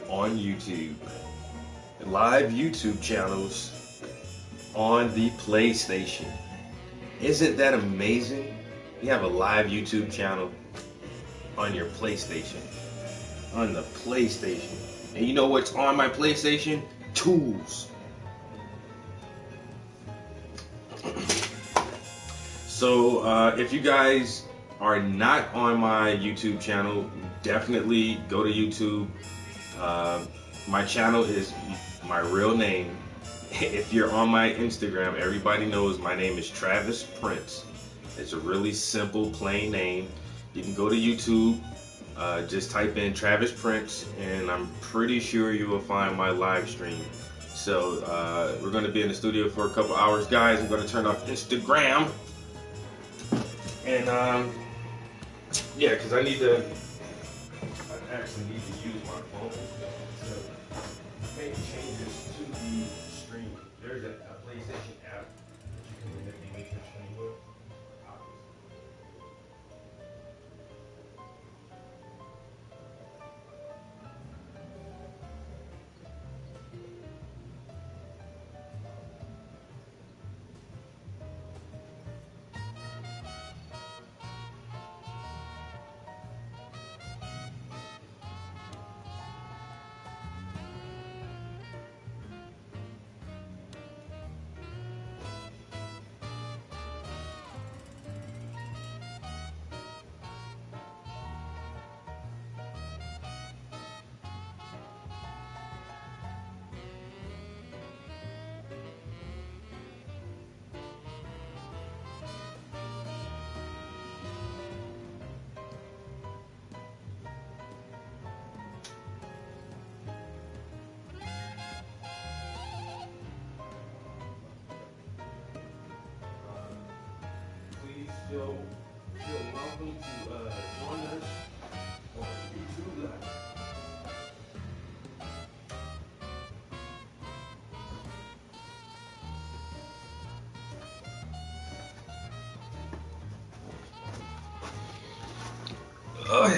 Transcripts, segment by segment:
on YouTube. Live YouTube channels on the PlayStation. Isn't that amazing? You have a live YouTube channel on your PlayStation. On the PlayStation. And you know what's on my PlayStation? Tools. So if you guys are not on my YouTube channel, definitely go to YouTube. My channel is my real name. If you're on my Instagram, everybody knows my name is Travis Prince. It's a really simple, plain name. You can go to YouTube, just type in Travis Prince, and I'm pretty sure you will find my live stream. So we're going to be in the studio for a couple hours, guys. I'm going to turn off Instagram, and yeah, because I actually need to use my phone to make changes to the stream. There's a PlayStation app that you can manipulate your stream with. Please feel welcome to join us on YouTube Live. Oh,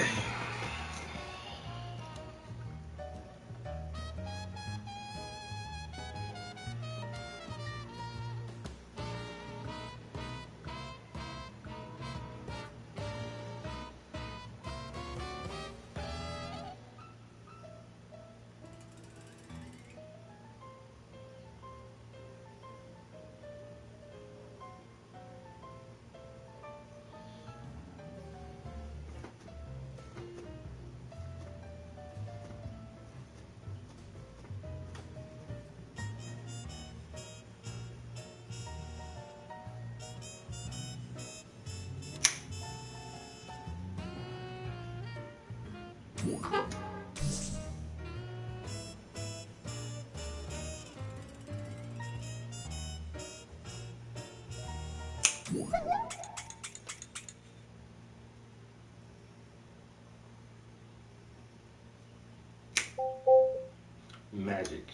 magic.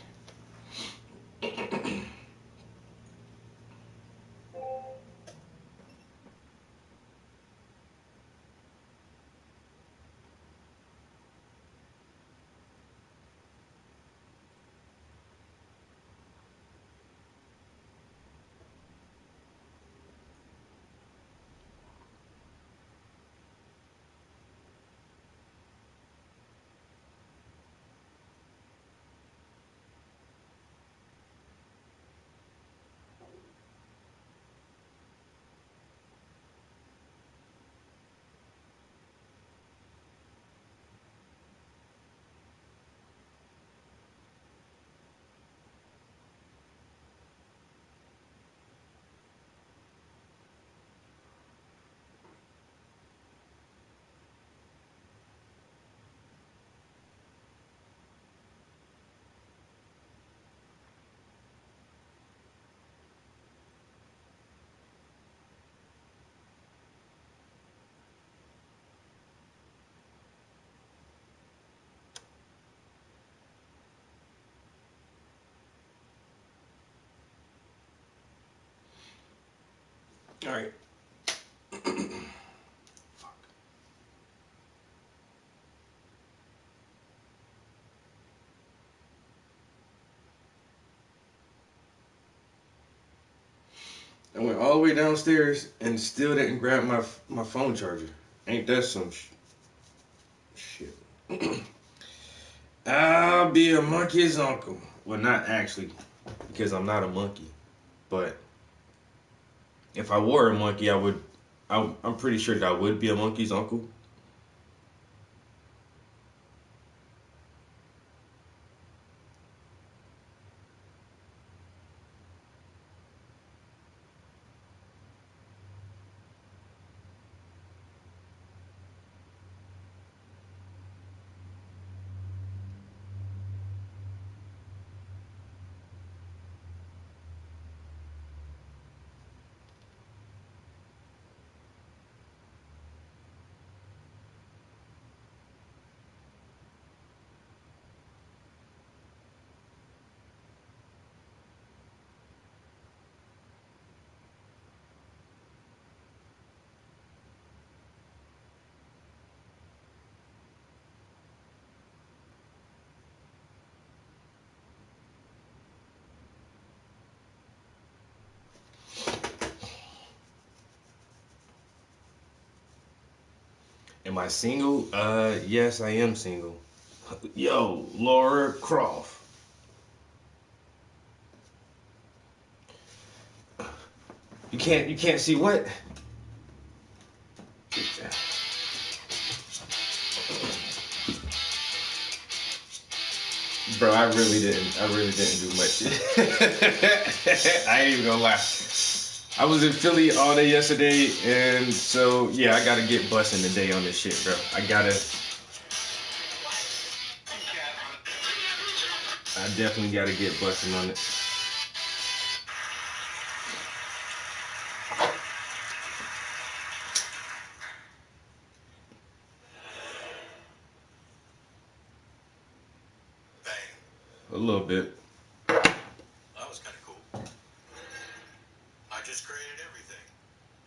All right. went all the way downstairs and still didn't grab my phone charger. Ain't that some shit? I'll be a monkey's uncle. Well, not actually, because I'm not a monkey. But if I were a monkey, I'm pretty sure that I would be a monkey's uncle. Am I single? Yes, I am single. Yo, Laura Croft. You can't see what? Bro, I really didn't do much. I ain't even gonna lie. I was in Philly all day yesterday, and so yeah, I gotta get busting today on this shit, bro. I definitely gotta get busting on it. A little bit. That was kind of cool. I just created everything.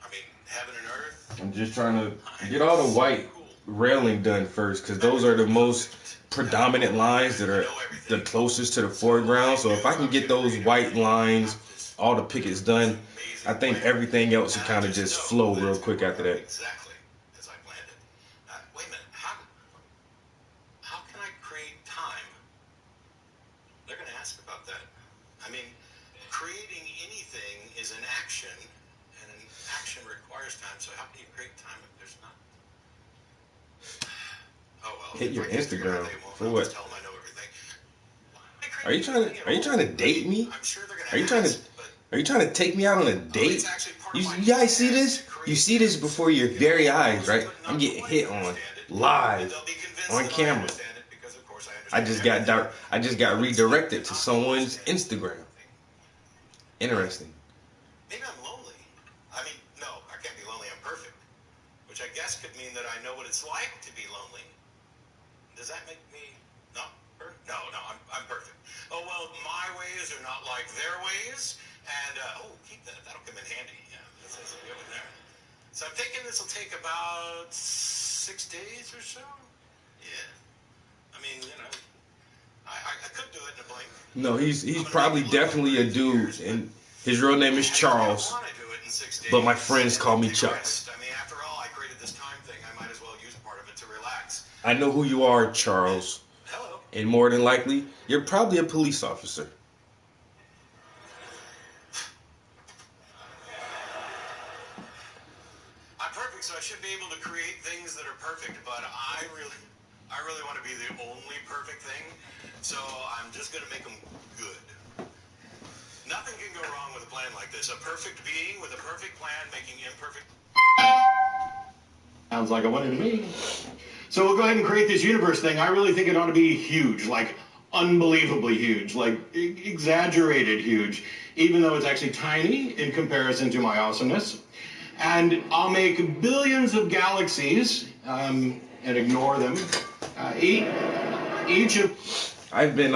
I mean, heaven and earth. I'm just trying to get all the white railing done first, because those are the most predominant lines that are the closest to the foreground. So if I can get those white lines, all the pickets done, I think everything else will kind of just flow real quick after that. Exactly as I planned it. Wait a minute. How can I create time? They're going to ask about that. I mean, creating anything is an action, and an action requires time. So how can you create time if there's not? Oh well. Hit your Instagram for what? Tell them I know everything. Are you trying to date me? I'm sure they're going to Are you trying to take me out on a date? You guys see this? You see this before your very eyes, right? I'm getting hit on live on camera. I just got redirected to someone's Instagram. Interesting. Maybe I'm lonely. I mean, no, I can't be lonely. I'm perfect. Which I guess could mean that I know what it's like to be lonely. Does that make me not perfect? No, I'm perfect. Oh, well, my ways are not like their ways. And, keep that. That'll come in handy. Yeah, that's a good one there. So I'm thinking this will take about 6 days or so. Yeah. I mean, I could do it in a blink. No, he's probably definitely a dude, and his real name is Charles. But my friends call me Chucks. I mean, after all, I created this time thing. I might as well use part of it to relax. I know who you are, Charles. Hello. And more than likely, you're probably a police officer. I'm perfect, so I should be able to create things that are perfect, but I really want to be the only perfect thing, so I'm just going to make them good. Nothing can go wrong with a plan like this. A perfect being with a perfect plan making imperfect... Sounds like a winner to me. So we'll go ahead and create this universe thing. I really think it ought to be huge, like unbelievably huge, like exaggerated huge, even though it's actually tiny in comparison to my awesomeness. And I'll make billions of galaxies and ignore them. Each of... I've been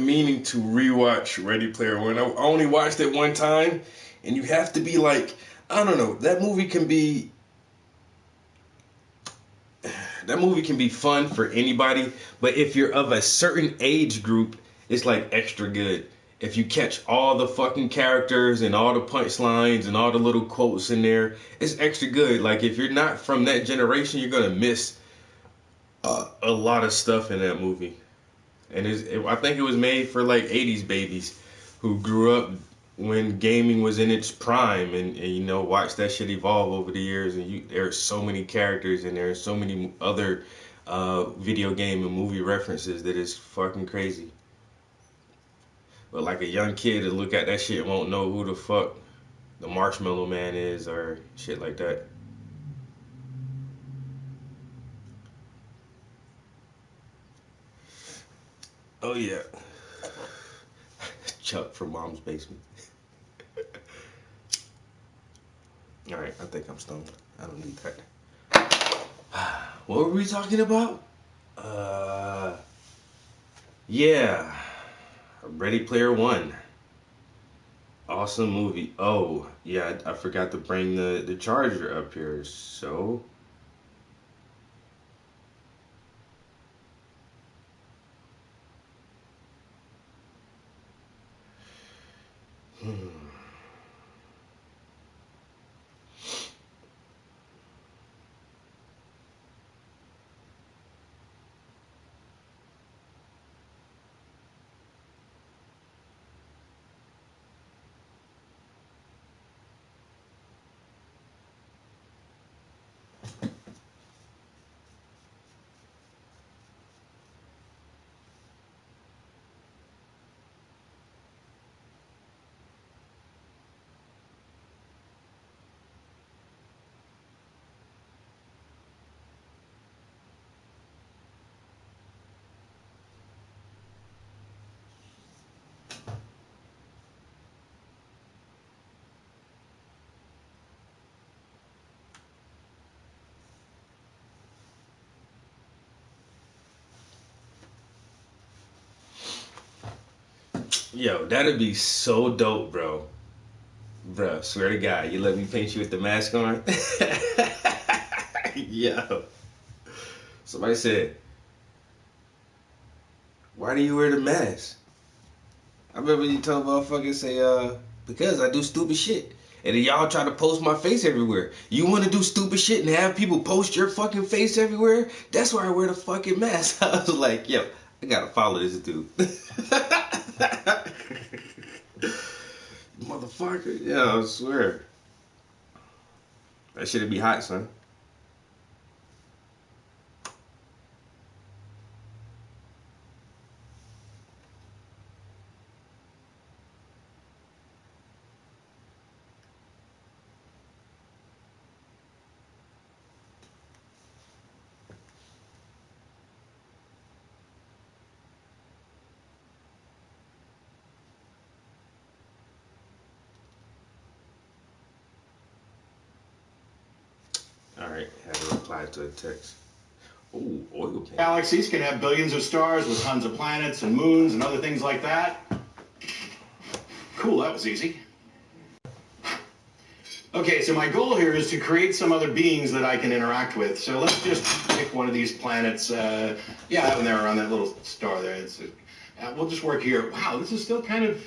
meaning to rewatch Ready Player One. I only watched it one time, and you have to be like, I don't know, that movie can be fun for anybody, but if you're of a certain age group, it's like extra good. if you catch all the fucking characters and all the punchlines and all the little quotes in there, it's extra good. Like, if you're not from that generation, you're gonna miss a lot of stuff in that movie. And I think it was made for like 80s babies who grew up when gaming was in its prime, and you know, watched that shit evolve over the years. And there are so many characters and there are so many other video game and movie references that is fucking crazy. But like a young kid to look at that shit won't know who the fuck the Marshmallow Man is or shit like that. Oh yeah. Chuck from Mom's Basement. Alright, I think I'm stoned. I don't need that. What were we talking about? Yeah. Ready Player One. Awesome movie. Oh, yeah, I forgot to bring the charger up here. So, yo, that'd be so dope, bro. Bro, swear to God, you let me paint you with the mask on? Yo. Somebody said, why do you wear the mask? I remember you told motherfuckers say, because I do stupid shit. And then y'all try to post my face everywhere. You want to do stupid shit and have people post your fucking face everywhere? That's why I wear the fucking mask. I was like, yo, I gotta follow this dude. Motherfucker. Yeah, I swear. That shit'd be hot, son. Alright, have to reply to a text. Ooh, oil paint. Galaxies can have billions of stars with tons of planets and moons and other things like that. Cool, that was easy. Okay, so my goal here is to create some other beings that I can interact with. So let's just pick one of these planets. Yeah, that one there around that little star there. We'll just work here. Wow, this is still kind of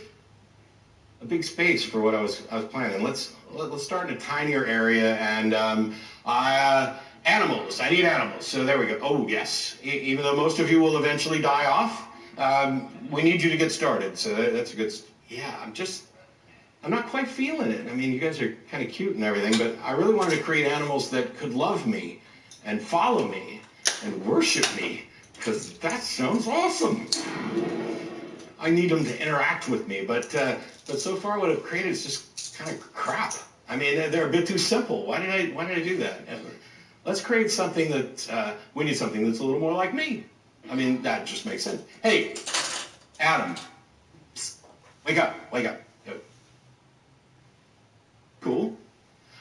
a big space for what I was planning. Let's start in a tinier area, and animals. I need animals. So there we go. Oh yes. Even though most of you will eventually die off, we need you to get started. So that's a good. Yeah, I'm not quite feeling it. I mean, you guys are kind of cute and everything, but I really wanted to create animals that could love me and follow me and worship me, because that sounds awesome. I need them to interact with me, but so far what I've created is just kind of crap. I mean, they're a bit too simple. Why did I do that? Let's create something that we need something that's a little more like me. I mean, that just makes sense. Hey, Adam, psst, wake up. Cool.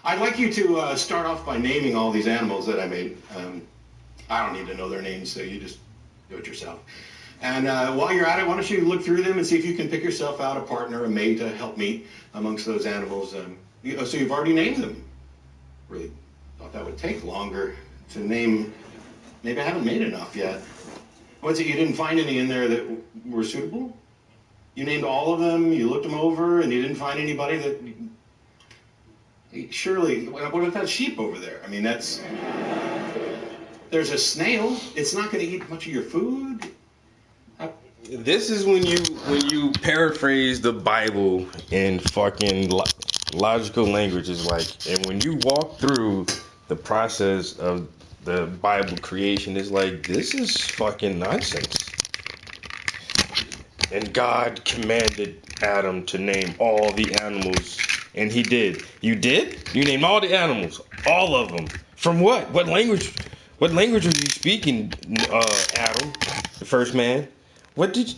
I'd like you to start off by naming all these animals that I made. I don't need to know their names, so you just do it yourself. And while you're at it, why don't you look through them and see if you can pick yourself out a partner, a mate, to help meet amongst those animals. So you've already named them. Really thought that would take longer to name. Maybe I haven't made enough yet. What's it, you didn't find any in there that were suitable? You named all of them, you looked them over, and you didn't find anybody that... Surely, what about that sheep over there? I mean, that's... There's a snail. It's not going to eat much of your food. This is when you paraphrase the Bible in fucking logical languages, like, and when you walk through the process of the Bible creation, it's like, this is fucking nonsense. And God commanded Adam to name all the animals, and he did. You did? You named all the animals, all of them. From what? What language? What language were you speaking, Adam, the first man? What did you...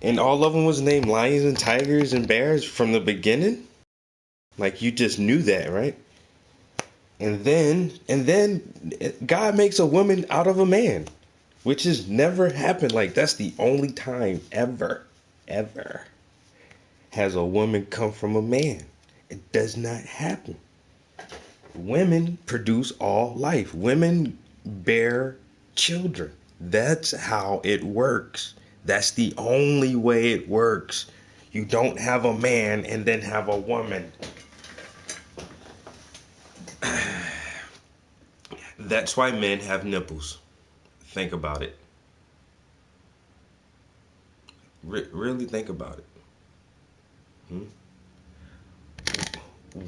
And all of them was named lions and tigers and bears from the beginning? Like, you just knew that, right? And then God makes a woman out of a man, which has never happened. Like, that's the only time ever has a woman come from a man. It does not happen. Women produce all life. Women bear children. That's how it works. That's the only way it works. You don't have a man and then have a woman. That's why men have nipples. Think about it. Really think about it.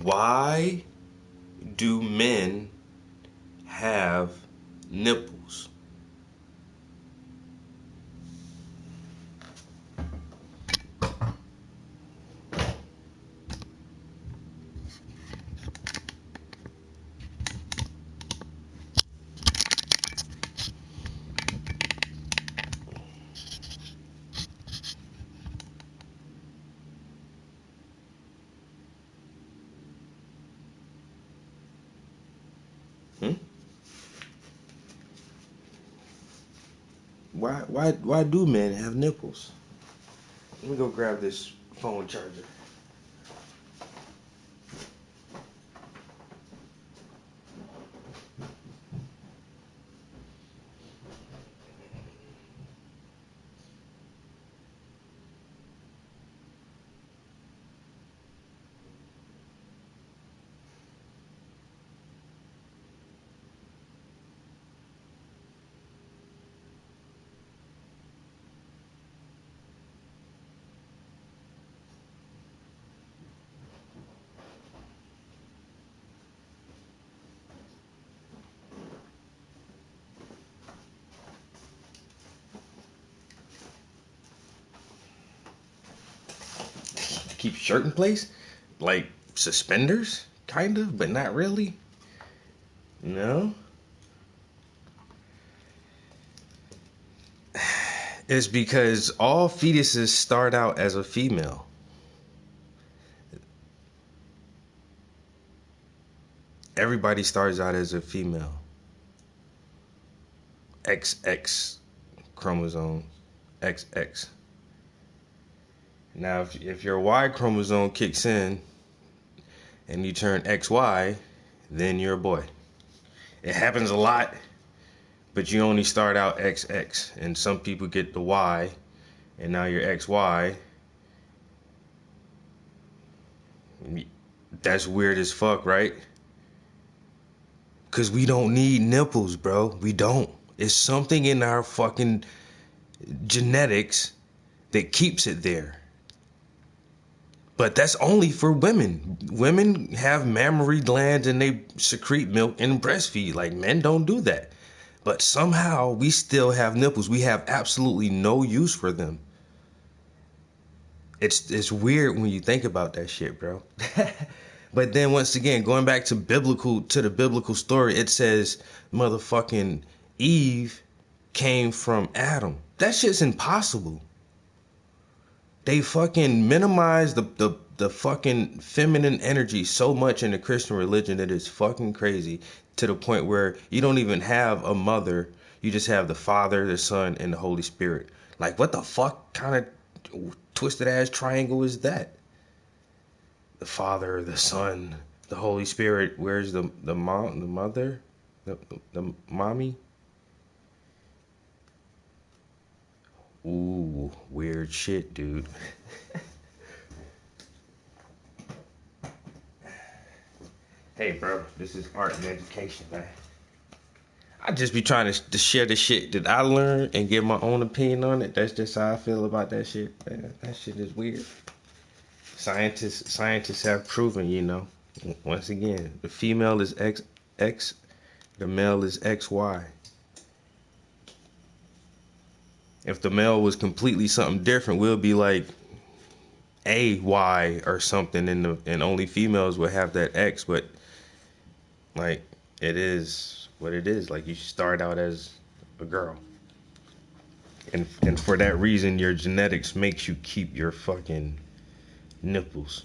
Why do men have nipples? Why do men have nipples? Let me go grab this phone charger. Keep shirt in place? Like suspenders? Kind of, but not really. No? It's because all fetuses start out as a female. Everybody starts out as a female. XX chromosome. XX. Now, if your Y chromosome kicks in and you turn XY, then you're a boy. It happens a lot, but you only start out XX. And some people get the Y, and now you're XY. That's weird as fuck, right? Because we don't need nipples, bro. We don't. It's something in our fucking genetics that keeps it there. But that's only for women. Women have mammary glands and they secrete milk and breastfeed. Like, men don't do that. But somehow we still have nipples. We have absolutely no use for them. It's weird when you think about that shit, bro. But then once again, going back to the biblical story, it says motherfucking Eve came from Adam. That shit's impossible. They fucking minimize the fucking feminine energy so much in the Christian religion that it's fucking crazy, to the point where you don't even have a mother. You just have the Father, the Son, and the Holy Spirit. Like, what the fuck kind of twisted ass triangle is that? The Father, the Son, the Holy Spirit. Where's the mom, the mother, the mommy? Ooh. weird shit, dude. Hey, bro, this is art and education, man. I just be trying to share the shit that I learned and give my own opinion on it. That's just how I feel about that shit, man. That shit is weird. Scientists have proven, you know, once again, the female is XX, the male is XY. If the male was completely something different, we'll be like AY or something, and only females would have that X. But like, it is what it is. Like, you start out as a girl, and for that reason, your genetics makes you keep your fucking nipples.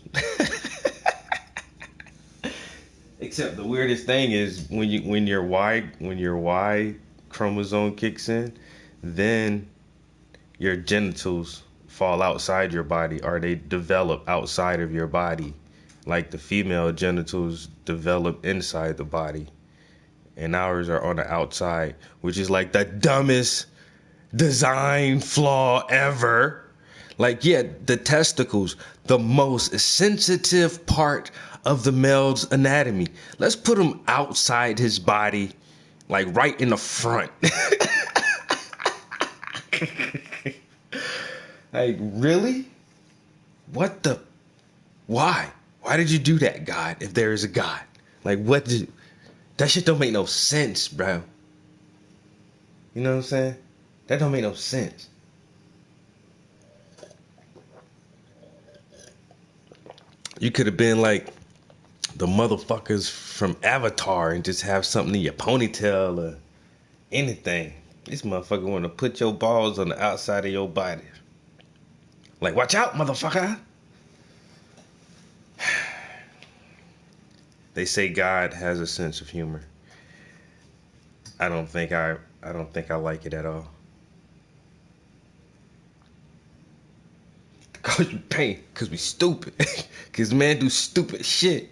Except the weirdest thing is when your Y chromosome kicks in, then your genitals fall outside your body, or they develop outside of your body. Like the female genitals develop inside the body, and ours are on the outside, which is like the dumbest design flaw ever. Like, yeah, the testicles, the most sensitive part of the male's anatomy. Let's put him outside his body, like right in the front. Like, really? What the? Why? Why did you do that, God, if there is a God? Like, that shit don't make no sense, bro. You know what I'm saying? That don't make no sense. You could have been like the motherfuckers from Avatar and just have something in your ponytail or anything. This motherfucker want to put your balls on the outside of your body. Like, watch out, motherfucker. They say God has a sense of humor. I don't think I like it at all. Cause you pain, cause we stupid. Cause men do stupid shit.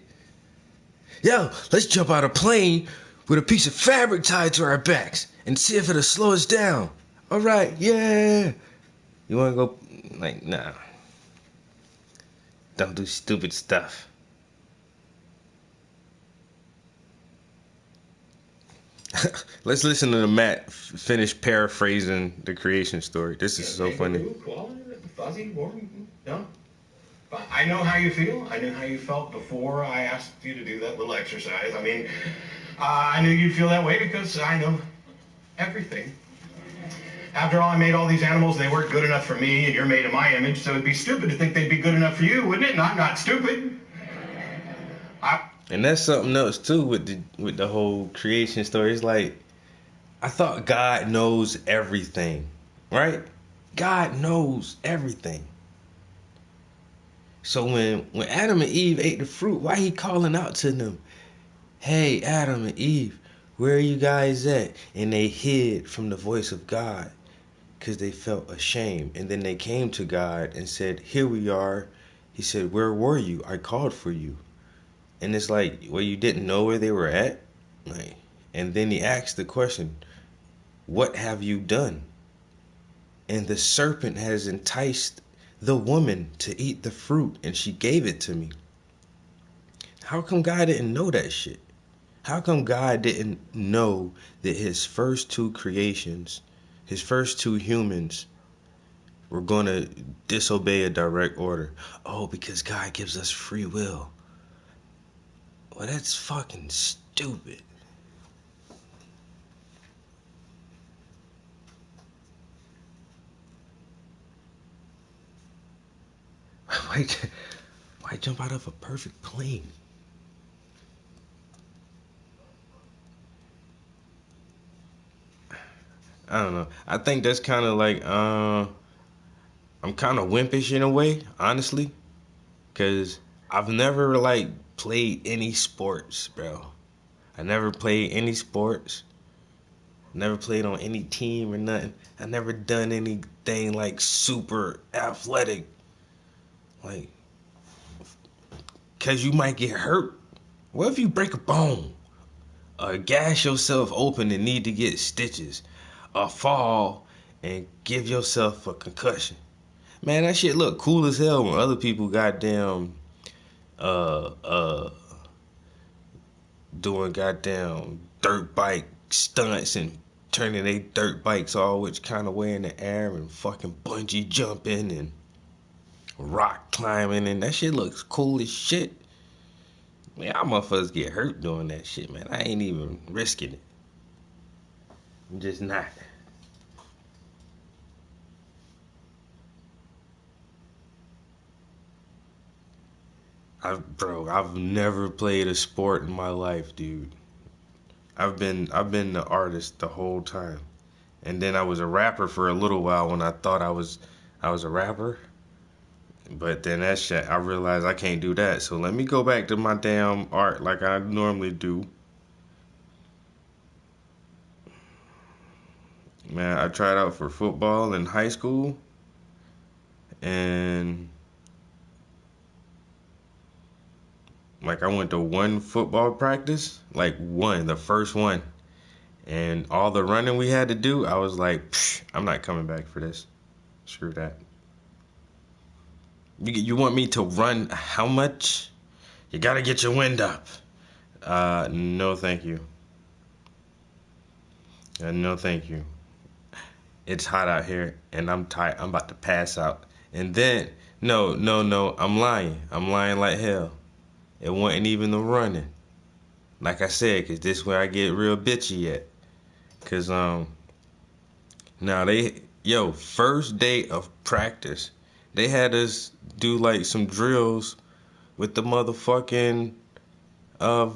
Yo, let's jump out a plane with a piece of fabric tied to our backs and see if it'll slow us down. All right, yeah. You wanna go? Like, nah. Don't do stupid stuff. Let's listen to Matt finish paraphrasing the creation story. This is so funny. Fuzzy, warm, no. I know how you feel. I knew how you felt before I asked you to do that little exercise. I mean, I knew you'd feel that way because I know everything. After all, I made all these animals. They weren't good enough for me, and you're made in my image, so it'd be stupid to think they'd be good enough for you, wouldn't it? And I'm not stupid. And that's something else too with the whole creation story. It's like, I thought God knows everything, right? God knows everything. So when Adam and Eve ate the fruit, why he calling out to them? Hey, Adam and Eve, where are you guys at? And they hid from the voice of God because they felt ashamed. And then they came to God and said, here we are. He said, where were you? I called for you. And it's like, well, you didn't know where they were at? Like, and then he asked the question, what have you done? And the serpent has enticed the woman to eat the fruit, and she gave it to me. How come God didn't know that shit? How come God didn't know that his first two creations, his first two humans, were going to disobey a direct order? Oh, because God gives us free will. Well, that's fucking stupid. Why jump out of a perfect plane? I don't know. I think that's kind of like, I'm kind of wimpish in a way, honestly. Because I've never, like, played any sports, bro. I never played any sports. Never played on any team or nothing. I never done anything, like, super athletic. Like, because you might get hurt. What if you break a bone? Gash yourself open and need to get stitches? Fall and give yourself a concussion. Man, that shit look cool as hell when other people goddamn uh uh doing goddamn dirt bike stunts and turning they dirt bikes all which kind of way in the air and fucking bungee jumping and rock climbing, and that shit looks cool as shit. Man, y'all motherfuckers get hurt doing that shit, man. I ain't even risking it. I'm just not. I've never played a sport in my life, dude. I've been the artist the whole time. And then I was a rapper for a little while when I thought I was a rapper. But then that shit, I realized I can't do that. So let me go back to my damn art like I normally do. Man, I tried out for football in high school, and like I went to one football practice, like one, the first one, and all the running we had to do, I was like, psh, I'm not coming back for this. Screw that. You want me to run how much? You gotta get your wind up. No, thank you. No, thank you. It's hot out here, and I'm tired. I'm about to pass out. And then, no, I'm lying. I'm lying like hell. It wasn't even the running. Like I said, 'cause this where I get real bitchy at. 'Cause, now first day of practice, they had us do like some drills with the motherfucking, uh,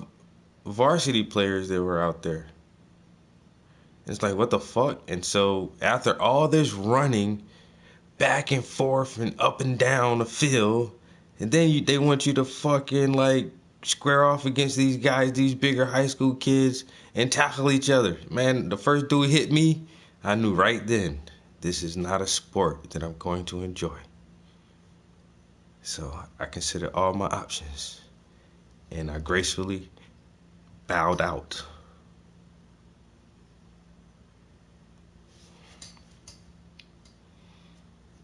varsity players that were out there. It's like, what the fuck? And so after all this running back and forth and up and down the field, and then they want you to fucking like square off against these guys, these bigger high school kids, and tackle each other. Man, the first dude hit me, I knew right then, this is not a sport that I'm going to enjoy. So I considered all my options, and I gracefully bowed out.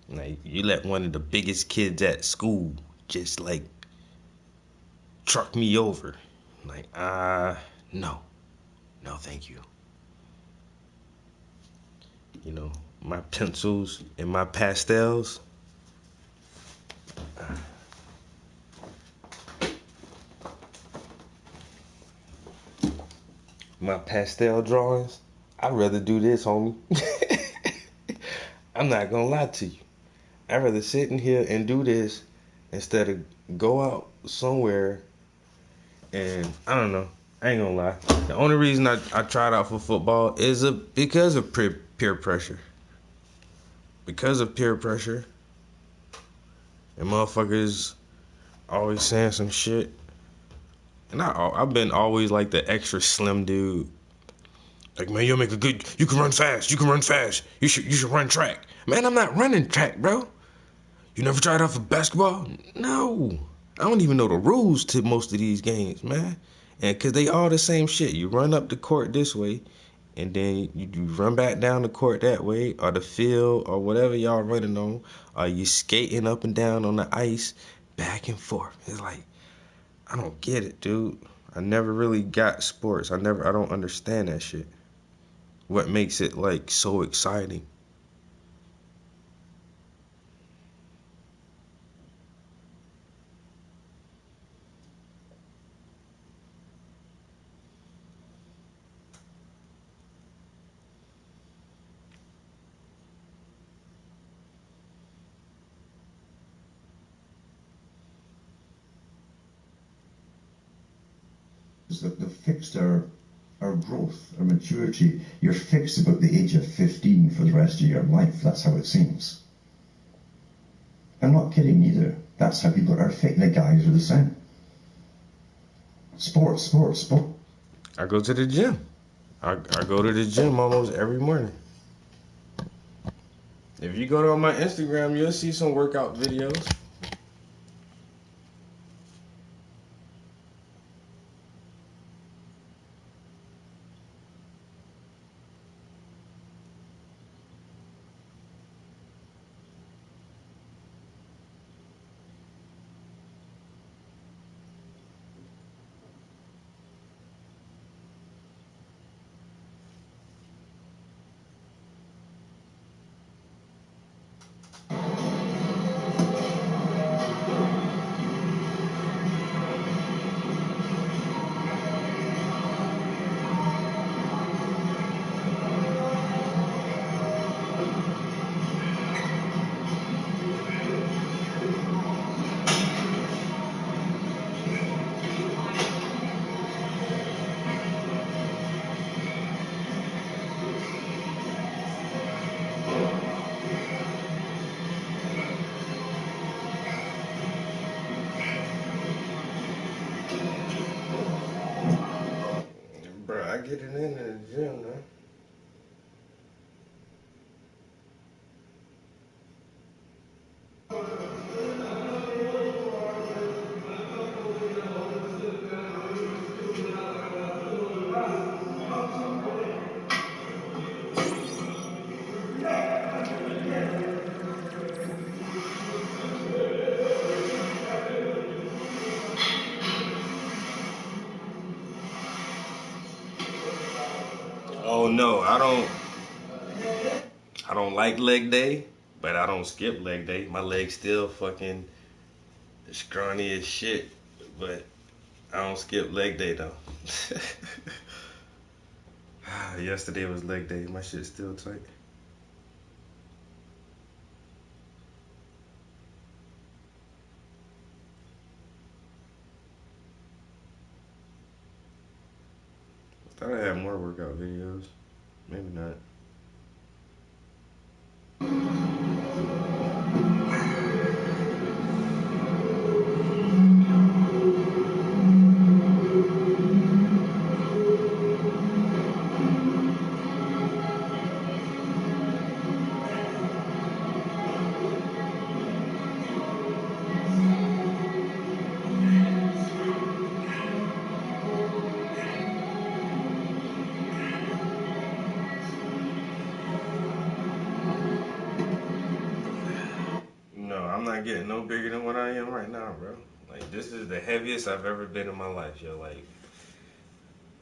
Like, you let one of the biggest kids at school just like truck me over. Like, no. No, thank you. You know, my pencils and my pastels. My pastel drawings. I'd rather do this, homie. I'm not gonna lie to you. I'd rather sit in here and do this instead of go out somewhere and I don't know. I ain't gonna lie. The only reason I tried out for football is because of peer pressure. Because of peer pressure. And motherfuckers always saying some shit. And I've been always like the extra slim dude. Like, man, you can run fast. You can run fast. You should run track. Man, I'm not running track, bro. You never tried out for basketball? No. I don't even know the rules to most of these games, man. And cause they all the same shit. You run up the court this way, and then you run back down the court that way, or the field, or whatever y'all running on, or you skating up and down on the ice, back and forth. It's like, I don't get it, dude. I never really got sports. I don't understand that shit. What makes it like so exciting? That they've fixed our growth, our maturity. You're fixed about the age of 15 for the rest of your life. That's how it seems. I'm not kidding either. That's how people are fixed. The guys are the same. Sport. I go to the gym. I go to the gym almost every morning. If you go to my Instagram, you'll see some workout videos. get it in the gym, man. Oh no, I don't like leg day, but I don't skip leg day. My legs still fucking scrawny as shit, but I don't skip leg day though. Yesterday was leg day. My shit's still tight. I thought I had more workout videos. Maybe not. No, I'm not getting no bigger than what I am right now, bro. Like this is the heaviest I've ever been in my life, yo. Like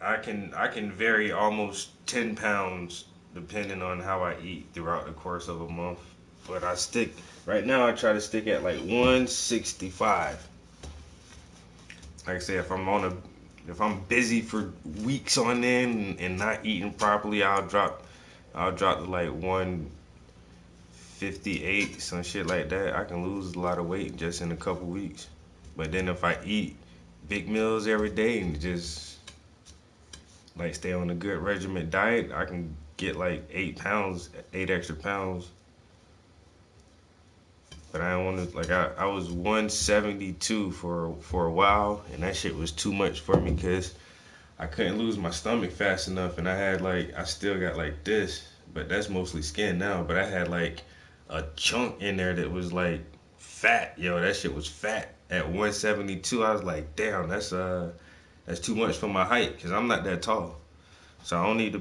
I can vary almost 10 pounds depending on how I eat throughout the course of a month. But I stick right now. I try to stick at like 165. Like I say, if I'm busy for weeks on end and not eating properly, I'll drop to like 158, some shit like that. I can lose a lot of weight just in a couple weeks. But then if I eat big meals every day and just like stay on a good regiment diet, I can get like 8 extra pounds. But I don't want to, like, I was 172 for a while, and that shit was too much for me because I couldn't lose my stomach fast enough, and I still got like this, but that's mostly skin now, but I had like a chunk in there that was like fat, yo, that shit was fat. At 172, I was like, damn, that's too much for my height, because I'm not that tall. So I don't need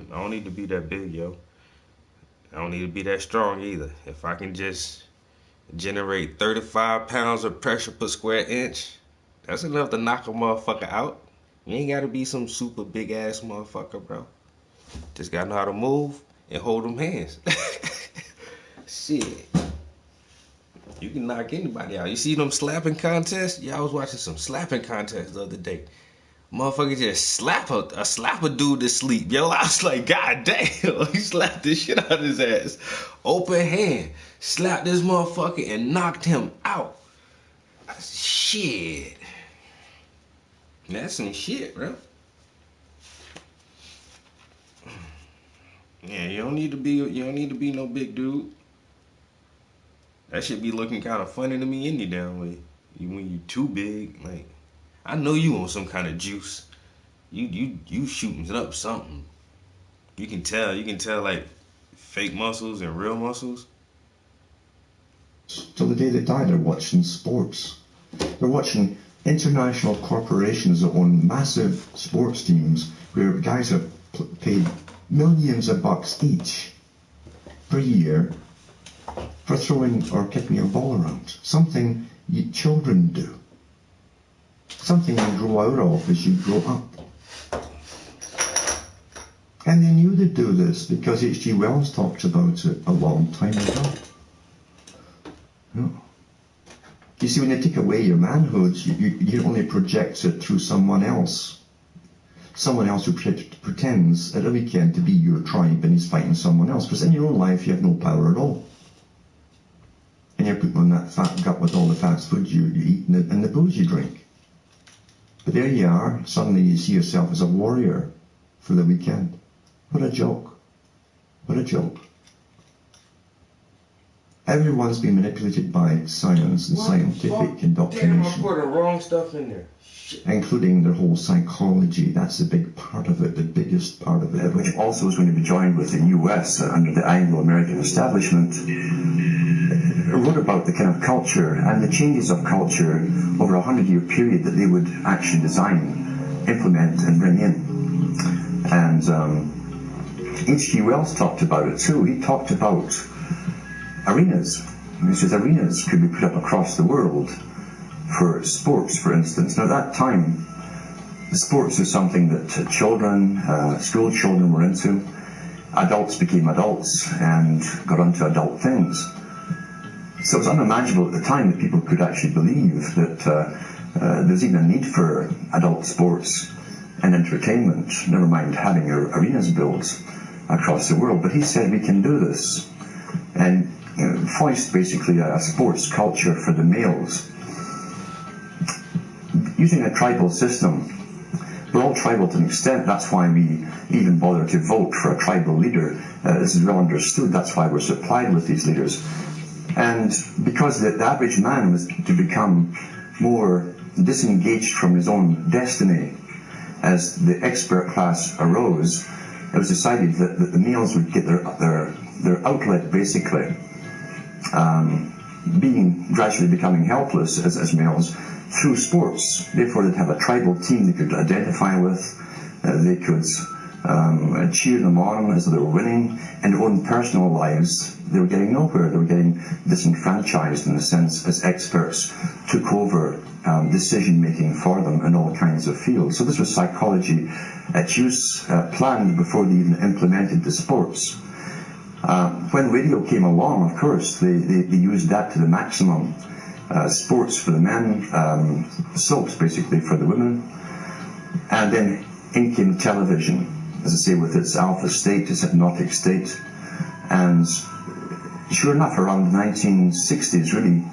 to be that big, yo. I don't need to be that strong either. If I can just generate 35 pounds of pressure per square inch, that's enough to knock a motherfucker out. You ain't gotta be some super big ass motherfucker, bro. Just gotta know how to move and hold them hands. Shit. You can knock anybody out. You see them slapping contests? Yeah, I was watching some slapping contests the other day. Motherfucker just slap a dude to sleep. Yo, I was like, God damn, he slapped the shit out of his ass. Open hand, slapped this motherfucker and knocked him out. Shit. That's some shit, bro. Yeah, you don't need to be no big dude. That shit be looking kind of funny to me any damn way. When you too big, like, I know you on some kind of juice. You shooting up something. You can tell like fake muscles and real muscles. Till the day they die, they're watching sports. They're watching international corporations that own massive sports teams where guys are paid millions of bucks each per year for throwing or kicking a ball around. Something children do. Something you grow out of as you grow up. And they knew they'd do this because H.G. Wells talked about it a long time ago. No. You see, when they take away your manhood, you only project it through someone else. Someone else who pretends at a weekend to be your tribe and he's fighting someone else. Because in your own life, you have no power at all. And you're putting on that fat gut with all the fast food you eat and the booze you drink. But there you are, suddenly you see yourself as a warrior for the weekend. What a joke. What a joke. Everyone's been manipulated by science and scientific indoctrination. Damn, I put the wrong stuff in there. Shit. Including their whole psychology. That's a big part of it, the biggest part of it. Which also is going to be joined with the US under the Anglo-American establishment. Wrote about the kind of culture and the changes of culture over a 100-year period that they would actually design, implement, and bring in. And H.G. Wells talked about it too. He talked about arenas. He says arenas could be put up across the world for sports, for instance. Now, at that time, the sports was something that children, school children were into. Adults became adults and got onto adult things. So it was unimaginable at the time that people could actually believe that there's even a need for adult sports and entertainment, never mind having arenas built across the world. But he said we can do this and foist basically a sports culture for the males. Using a tribal system. We're all tribal to an extent. That's why we even bother to vote for a tribal leader. This is well understood. That's why we're supplied with these leaders. And because the average man was to become more disengaged from his own destiny as the expert class arose, it was decided that the males would get their outlet, basically, gradually becoming helpless as males, through sports. Therefore, they'd have a tribal team they could identify with. They could cheer them on as they were winning. In their own personal lives, they were getting nowhere. They were getting disenfranchised in a sense as experts took over decision-making for them in all kinds of fields. So this was psychology at use, planned before they even implemented the sports. When radio came along, of course, they used that to the maximum. Sports for the men, soaps basically for the women, and then in came television, as I say, with its alpha state, its hypnotic state, and sure enough, around the 1960s, really,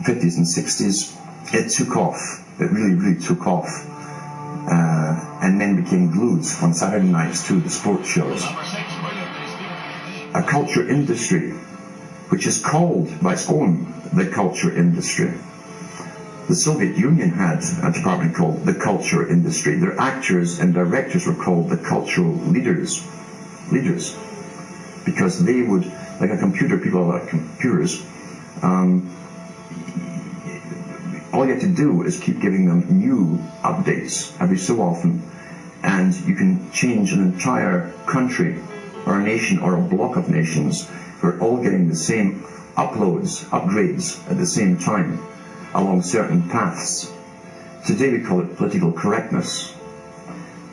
50s and 60s, it took off. It really, really took off, and men became glued on Saturday nights to the sports shows. A culture industry, which is called by its own the culture industry. The Soviet Union had a department called the culture industry. Their actors and directors were called the cultural leaders, because they would, like a computer, people like computers, all you have to do is keep giving them new updates every so often, and you can change an entire country or a nation or a block of nations. We're all getting the same upgrades at the same time along certain paths. Today we call it political correctness.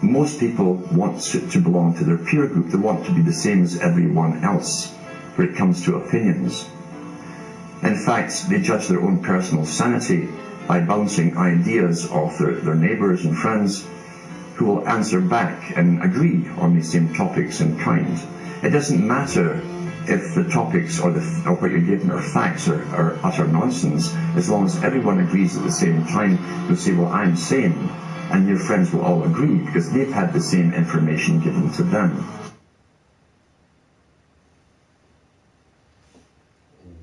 Most people want to belong to their peer group. They want to be the same as everyone else when it comes to opinions. In fact, they judge their own personal sanity by bouncing ideas off their neighbours and friends who will answer back and agree on these same topics in kind. It doesn't matter if the topics or what you're given are facts or utter nonsense, as long as everyone agrees at the same time. You'll say, well, I'm sane, and your friends will all agree because they've had the same information given to them.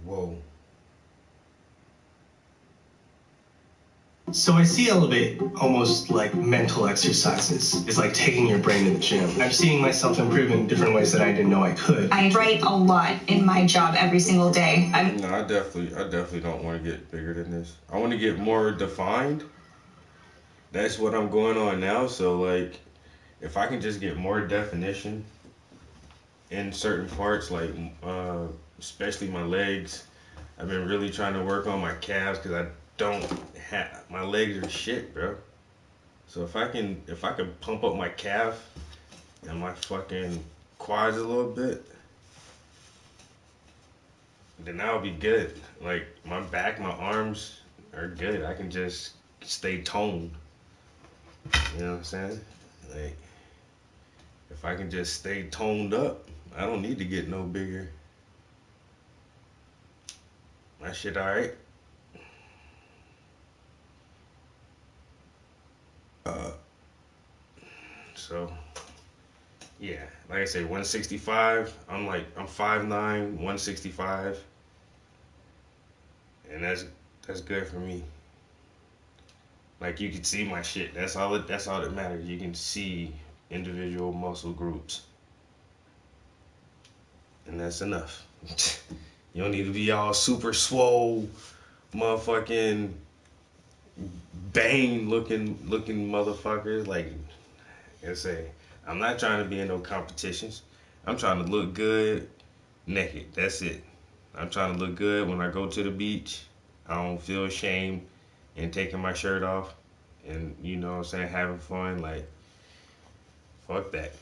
Whoa. So I see Elevate almost like mental exercises. It's like taking your brain to the gym. I'm seeing myself improve in different ways that I didn't know I could. I write a lot in my job every single day. No, I definitely don't want to get bigger than this. I want to get more defined. That's what I'm going on now. So like, if I can just get more definition in certain parts, like especially my legs. I've been really trying to work on my calves because I don't have, my legs are shit, bro. So if I can pump up my calf and my fucking quads a little bit, then that'll be good. Like my back, my arms are good. I can just stay toned. You know what I'm saying? Like if I can just stay toned up, I don't need to get no bigger. My shit alright. So yeah, like I say, 165. I'm 5'9", 165. And that's good for me. Like, you can see my shit. That's all that matters. You can see individual muscle groups. And that's enough. You don't need to be all super swole, motherfucking Bane looking motherfuckers. Like I say, I'm not trying to be in no competitions. I'm trying to look good naked. That's it. I'm trying to look good when I go to the beach. I don't feel ashamed in taking my shirt off and, you know what I'm saying, having fun. Like, fuck that.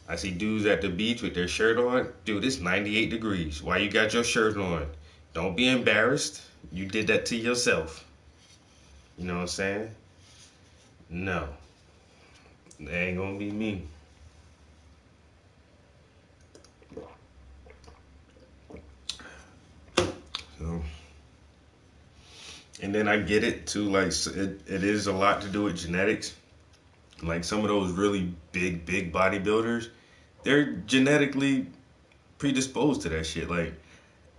I see dudes at the beach with their shirt on. Dude, it's 98 degrees. Why you got your shirt on? Don't be embarrassed. You did that to yourself. You know what I'm saying? No. That ain't gonna be me. So, and then I get it too, like, it is a lot to do with genetics. Like, some of those really big bodybuilders, they're genetically predisposed to that shit. Like,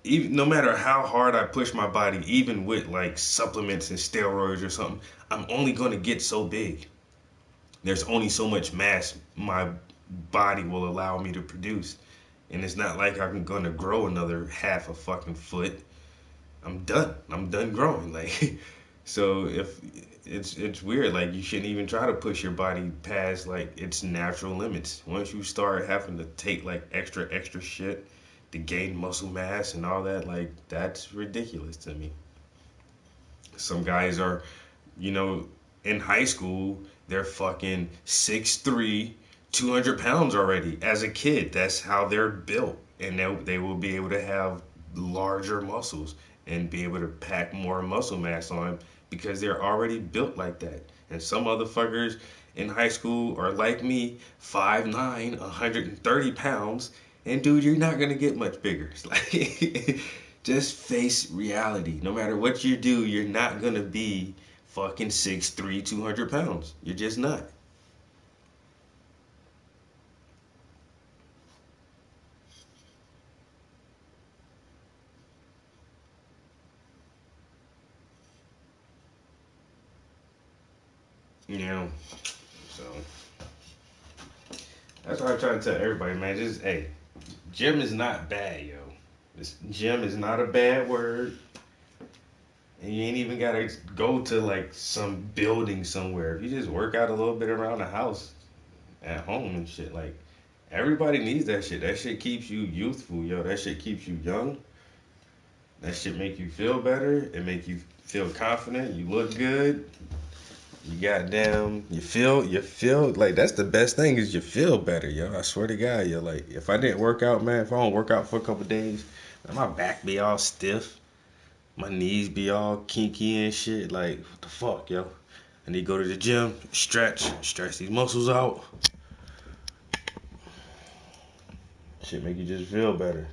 even no matter how hard I push my body, even with like supplements and steroids or something, I'm only gonna get so big. There's only so much mass my body will allow me to produce. And it's not like I'm gonna grow another half a fucking foot. I'm done growing. Like, so if it's weird, like, you shouldn't even try to push your body past like its natural limits. Once you start having to take like extra shit to gain muscle mass and all that, like, that's ridiculous to me. Some guys are, you know, in high school, they're fucking 6'3", 200 pounds already as a kid. That's how they're built. And they will be able to have larger muscles and be able to pack more muscle mass on because they're already built like that. And some motherfuckers in high school are like me, 5'9", 130 pounds, and dude, you're not gonna get much bigger. It's like, just face reality. No matter what you do, you're not gonna be fucking 6'3", 200 pounds. You're just not. You know, so that's why I try to tell everybody, man. Just, hey, gym is not bad, yo. Gym is not a bad word. And you ain't even gotta go to like some building somewhere. If you just work out a little bit around the house, at home and shit, like, everybody needs that shit. That shit keeps you youthful, yo. That shit keeps you young. That shit make you feel better. It make you feel confident. You look good. You goddamn, you feel like, that's the best thing, is you feel better, yo. I swear to God, yo. Like, if I didn't work out, man, if I don't work out for a couple days, my back be all stiff. My knees be all kinky and shit. Like, what the fuck, yo? I need to go to the gym, stretch these muscles out. Shit make you just feel better.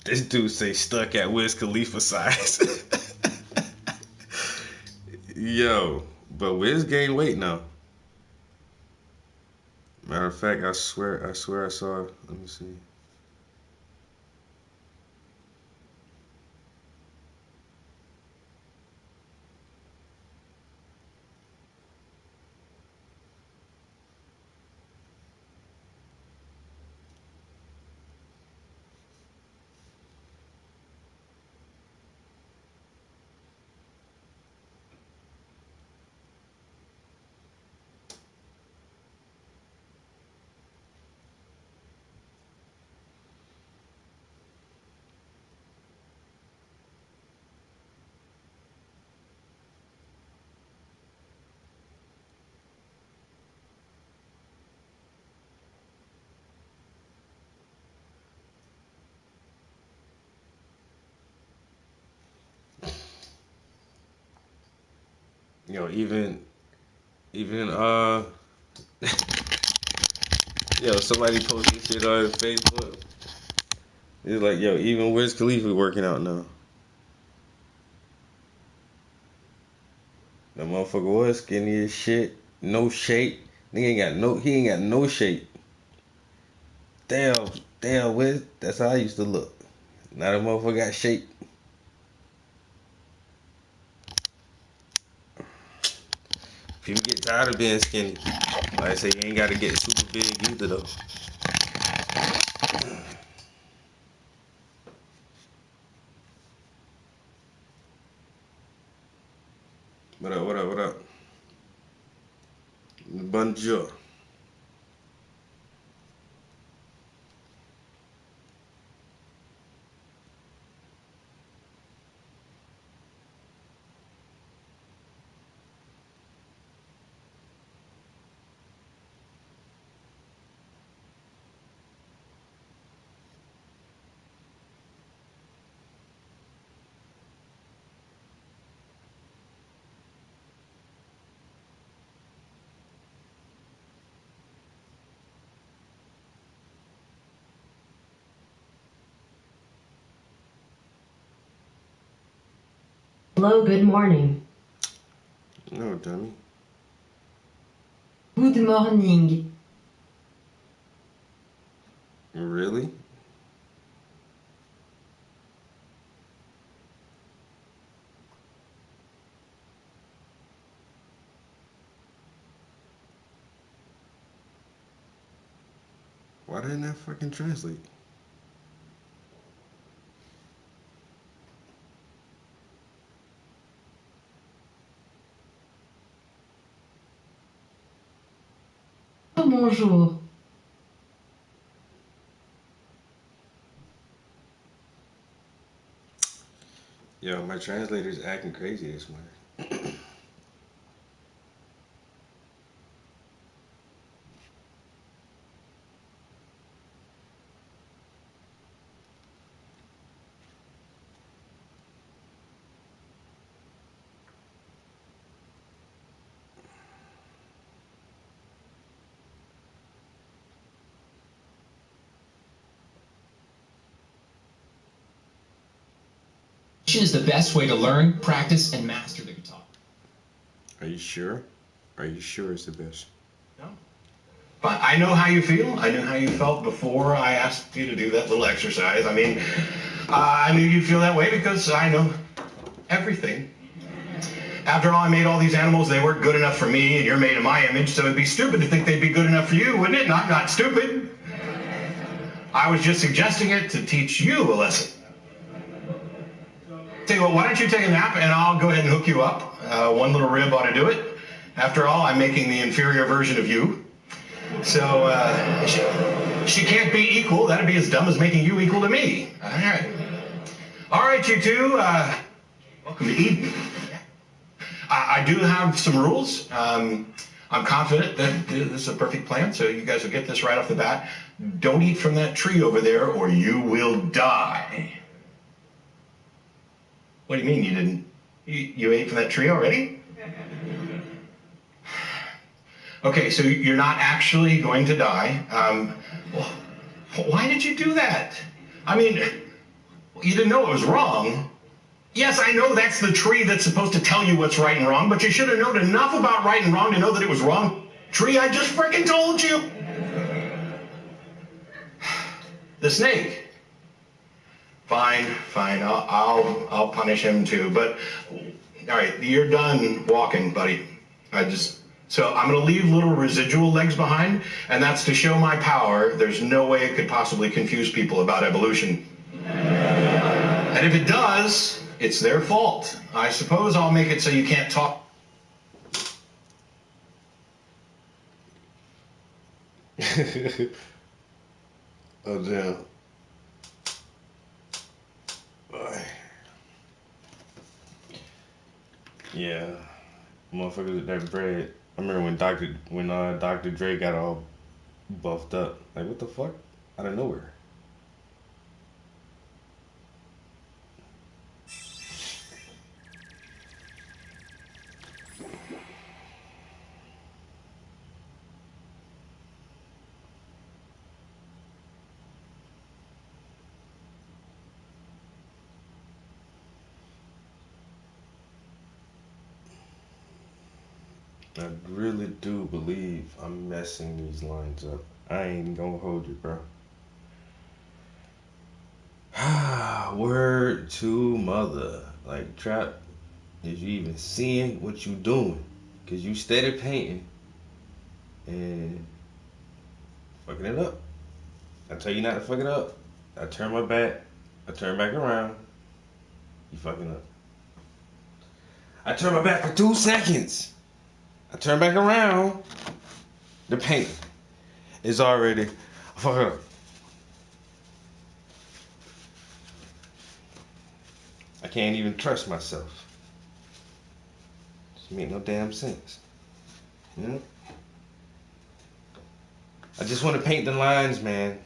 This dude say stuck at Wiz Khalifa size. Yo, but Wiz gained weight now. Matter of fact, I swear I saw, let me see. Yo, even yo, somebody posted shit on Facebook. It's like, yo, even Wiz Khalifa working out now. The motherfucker was skinny as shit, no shape. He ain't got no shape. Damn, Damn, Wiz, that's how I used to look. Now that motherfucker got shape. People get tired of being skinny. Like I say, you ain't got to get super big either, though. What up, what up, what up? Bonjour. Hello, good morning. No, dummy. Good morning. Really? Why didn't that fucking translate? Oh, bonjour. Yo, my translator's acting crazy this morning. Is the best way to learn, practice, and master the guitar. Are you sure? Are you sure it's the best? No. But I know how you feel. I knew how you felt before I asked you to do that little exercise. I mean, I knew you'd feel that way because I know everything. After all, I made all these animals. They weren't good enough for me, and you're made in my image, so it'd be stupid to think they'd be good enough for you, wouldn't it? Not stupid. I was just suggesting it to teach you a lesson. Tell you what, why don't you take a nap, and I'll go ahead and hook you up. One little rib ought to do it. After all, I'm making the inferior version of you. So, she can't be equal. That'd be as dumb as making you equal to me. All right. All right, you two. Welcome to Eden. I do have some rules. I'm confident that this is a perfect plan, so you guys will get this right off the bat. Don't eat from that tree over there, or you will die. What do you mean you didn't? You ate from that tree already? Okay, so you're not actually going to die. Why did you do that? I mean, you didn't know it was wrong. Yes, I know that's the tree that's supposed to tell you what's right and wrong, but you should have known enough about right and wrong to know that it was wrong. Tree, I just freaking told you. The snake. Fine. I'll punish him too. But all right, you're done walking, buddy. So I'm gonna leave little residual legs behind, and that's to show my power. There's no way it could possibly confuse people about evolution. And if it does, it's their fault. I suppose I'll make it so you can't talk. Oh, damn. Yeah, motherfuckers with that bread. I remember when Dr. Dre got all buffed up. Like, what the fuck? Out of nowhere. I really do believe I'm messing these lines up. I ain't gonna hold you, bro. word to mother. Like, Trap, is you even seeing what you doing? Because you steady painting and fucking it up. I tell you not to fuck it up. I turn my back. I turn back around. You fucking up. I turn my back for 2 seconds. I turn back around. The paint is already fucking up. I can't even trust myself. It make no damn sense. You know? I just want to paint the lines, man.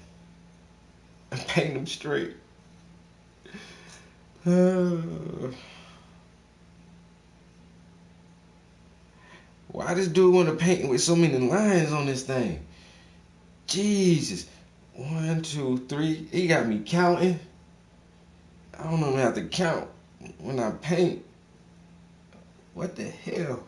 And paint them straight. Why this dude want to paint with so many lines on this thing? Jesus. 1, 2, 3. He got me counting. I don't even have to count when I paint. What the hell?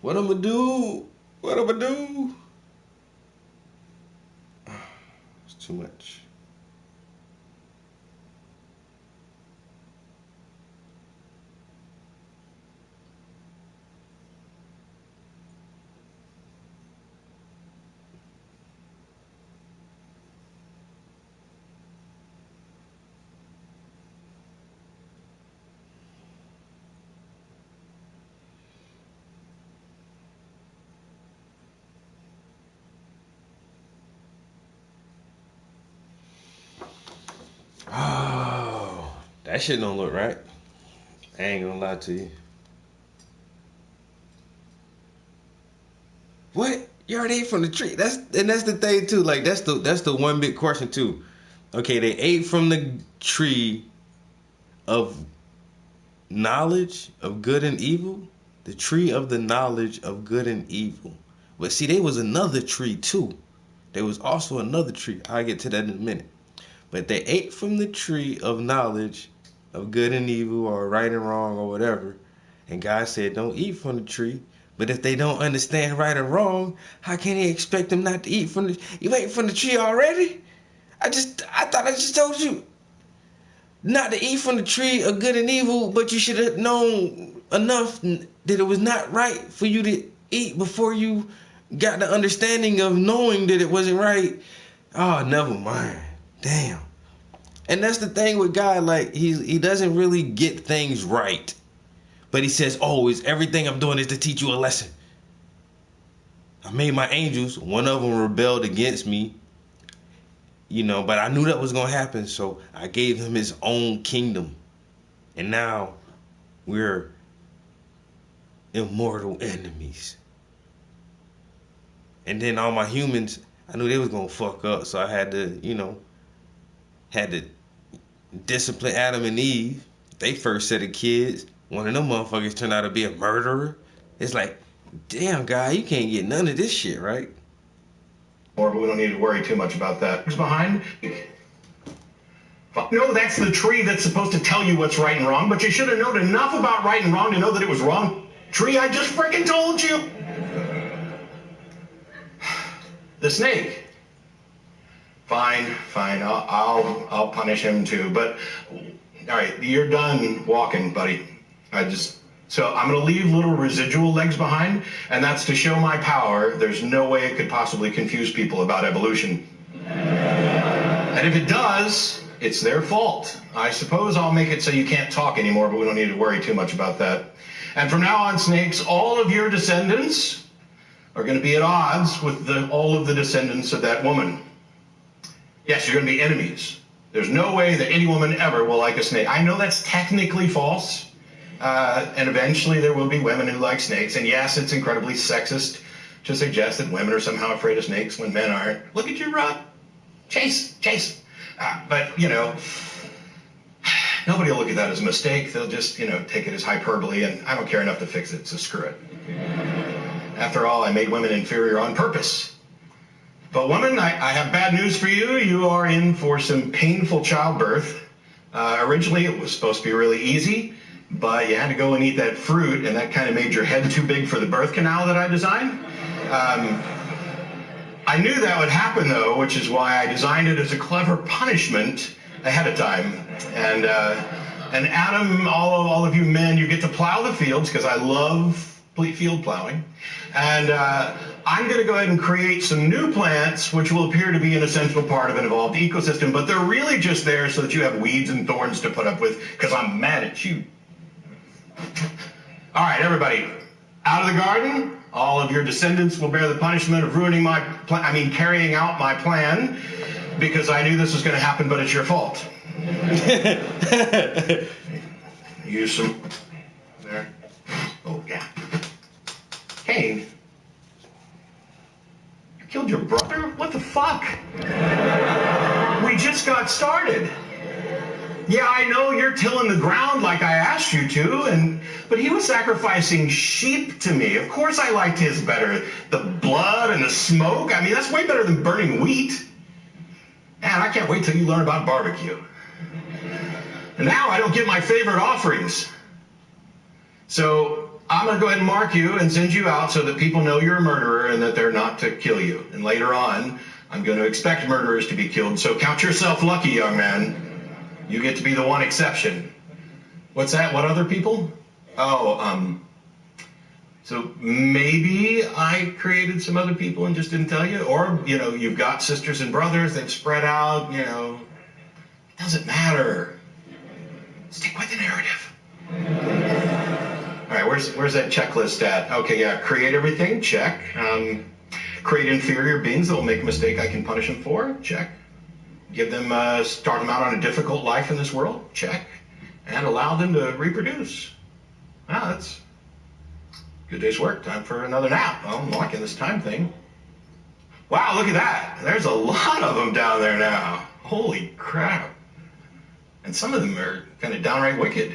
What I'ma do? What I'ma do? It's too much. Oh, that shit don't look right. I ain't gonna lie to you. What? You already ate from the tree. That's the thing too. Like that's the one big question too. Okay, they ate from the tree of knowledge of good and evil. The tree of the knowledge of good and evil. But see, there was another tree too. There was also another tree. I'll get to that in a minute. But they ate from the tree of knowledge of good and evil or right and wrong or whatever. And God said, don't eat from the tree. But if they don't understand right or wrong, how can he expect them not to eat from the... You ate from the tree already? I thought I just told you not to eat from the tree of good and evil, but you should have known enough that it was not right for you to eat before you got the understanding of knowing that it wasn't right. Oh, never mind. Damn. And that's the thing with God, like he doesn't really get things right. But he says, oh, everything I'm doing is to teach you a lesson. I made my angels, one of them rebelled against me, but I knew that was going to happen, so I gave him his own kingdom. And now we're immortal enemies. And then all my humans, I knew they was going to fuck up, so I had to, discipline Adam and Eve. They first set of kids. One of them motherfuckers turned out to be a murderer. It's like, damn, guy, you can't get none of this shit, right? But we don't need to worry too much about that. Who's behind? No, that's the tree that's supposed to tell you what's right and wrong, but you should have known enough about right and wrong to know that it was wrong. Tree, I just freaking told you. The snake. Fine. I'll punish him too. But all right, you're done walking, buddy. So I'm gonna leave little residual legs behind, and that's to show my power. There's no way it could possibly confuse people about evolution. And if it does, it's their fault. I suppose I'll make it so you can't talk anymore, but we don't need to worry too much about that. And from now on, snakes, all of your descendants are gonna be at odds with all of the descendants of that woman. Yes, you're going to be enemies. There's no way that any woman ever will like a snake. I know that's technically false, and eventually there will be women who like snakes. And yes, it's incredibly sexist to suggest that women are somehow afraid of snakes when men aren't. Look at you run. Chase. But, nobody will look at that as a mistake. They'll just, take it as hyperbole, and I don't care enough to fix it, so screw it. After all, I made women inferior on purpose. But women, I have bad news for you. You are in for some painful childbirth. Originally, it was supposed to be really easy, but you had to go and eat that fruit, and that kind of made your head too big for the birth canal that I designed. I knew that would happen, though, which is why I designed it as a clever punishment ahead of time. And Adam, all of you men, you get to plow the fields, because I love field plowing. And I'm going to go ahead and create some new plants, which will appear to be an essential part of an evolved ecosystem, but they're really just there so that you have weeds and thorns to put up with, because I'm mad at you. All right, everybody, out of the garden. All of your descendants will bear the punishment of carrying out my plan, because I knew this was going to happen, but it's your fault. Use some there. Oh, yeah. Cain, you killed your brother? What the fuck? We just got started. Yeah, I know you're tilling the ground like I asked you to, but he was sacrificing sheep to me. Of course I liked his better. The blood and the smoke, I mean, that's way better than burning wheat. Man, I can't wait till you learn about barbecue. And now I don't get my favorite offerings. So I'm going to go ahead and mark you and send you out so that people know you're a murderer and that they're not to kill you. And later on, I'm going to expect murderers to be killed. So count yourself lucky, young man. You get to be the one exception. What's that? What other people? Oh, so maybe I created some other people and just didn't tell you? Or, you've got sisters and brothers, they've spread out, It doesn't matter. Stick with the narrative. All right, where's that checklist at? Okay, yeah, create everything, check. Create inferior beings that will make a mistake I can punish them for, check. Give them, start them out on a difficult life in this world, check. And allow them to reproduce. Wow, that's a good day's work. Time for another nap. Oh, I'm liking this time thing. Wow, look at that. There's a lot of them down there now. Holy crap. And some of them are kind of downright wicked.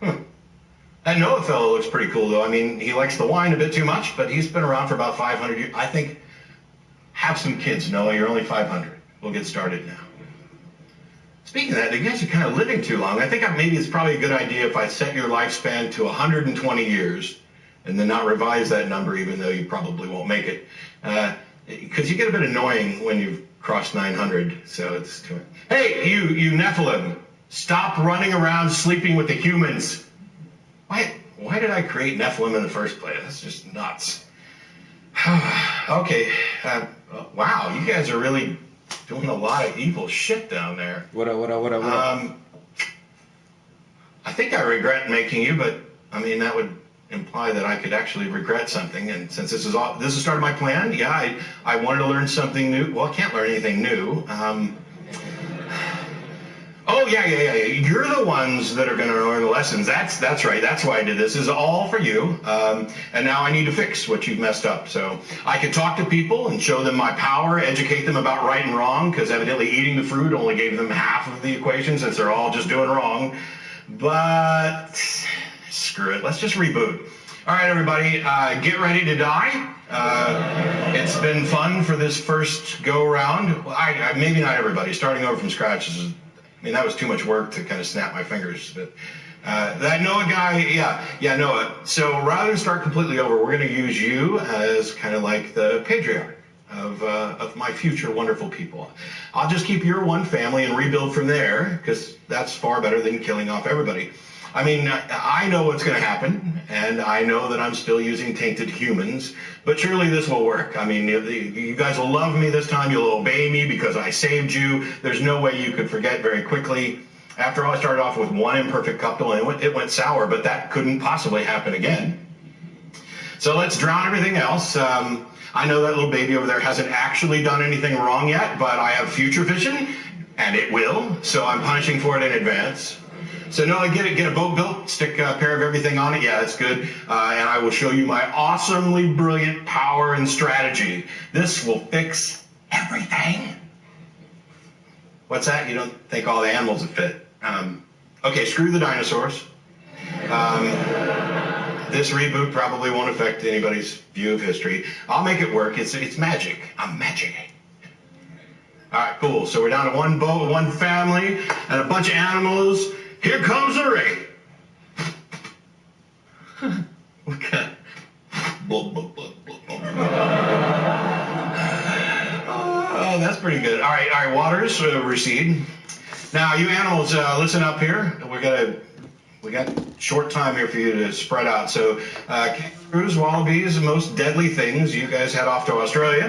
That Noah fellow looks pretty cool, though. I mean, he likes the wine a bit too much, but he's been around for about 500 years. I think, have some kids, Noah. You're only 500. We'll get started now. Speaking of that, you guys are kind of living too long. I think maybe it's probably a good idea if I set your lifespan to 120 years and then not revise that number, even though you probably won't make it. Because you get a bit annoying when you've crossed 900. So it's too... Hey, you Nephilim, stop running around sleeping with the humans. Why did I create Nephilim in the first place? That's just nuts. Okay. Wow, you guys are really doing a lot of evil shit down there. What up? I think I regret making you, but I mean that would imply that I could actually regret something. And since this is started my plan, yeah, I wanted to learn something new. Well, I can't learn anything new. Oh yeah. You're the ones that are going to learn the lessons. That's right. That's why I did this. This is all for you. And now I need to fix what you've messed up. So I could talk to people and show them my power, educate them about right and wrong, because evidently eating the fruit only gave them half of the equation since they're all just doing wrong. But screw it. Let's just reboot. All right, everybody, get ready to die. It's been fun for this first go round. Well, maybe not everybody. Starting over from scratch is. I mean, that was too much work to kind of snap my fingers. But that Noah guy, yeah, Noah. So rather than start completely over, we're going to use you as kind of like the patriarch of my future wonderful people. I'll just keep your one family and rebuild from there, because that's far better than killing off everybody. I mean, I know what's going to happen, and I know that I'm still using tainted humans, but surely this will work. I mean, you guys will love me this time. You'll obey me because I saved you. There's no way you could forget very quickly. After all, I started off with one imperfect couple, and it went sour, but that couldn't possibly happen again. So let's drown everything else. I know that little baby over there hasn't actually done anything wrong yet, but I have future vision, and it will, so I'm punishing for it in advance. So Noah, get a boat built, stick a pair of everything on it. Yeah, that's good. And I will show you my awesomely brilliant power and strategy. This will fix everything. What's that? You don't think all the animals would fit? Okay, screw the dinosaurs. This reboot probably won't affect anybody's view of history. I'll make it work. It's magic. I'm magic. All right, cool. So we're down to one boat, one family, and a bunch of animals. Here comes the rain. What kind of... Oh, that's pretty good. All right, waters recede. Now, you animals, listen up here. We got short time here for you to spread out. So, kangaroos, wallabies, the most deadly things. You guys head off to Australia.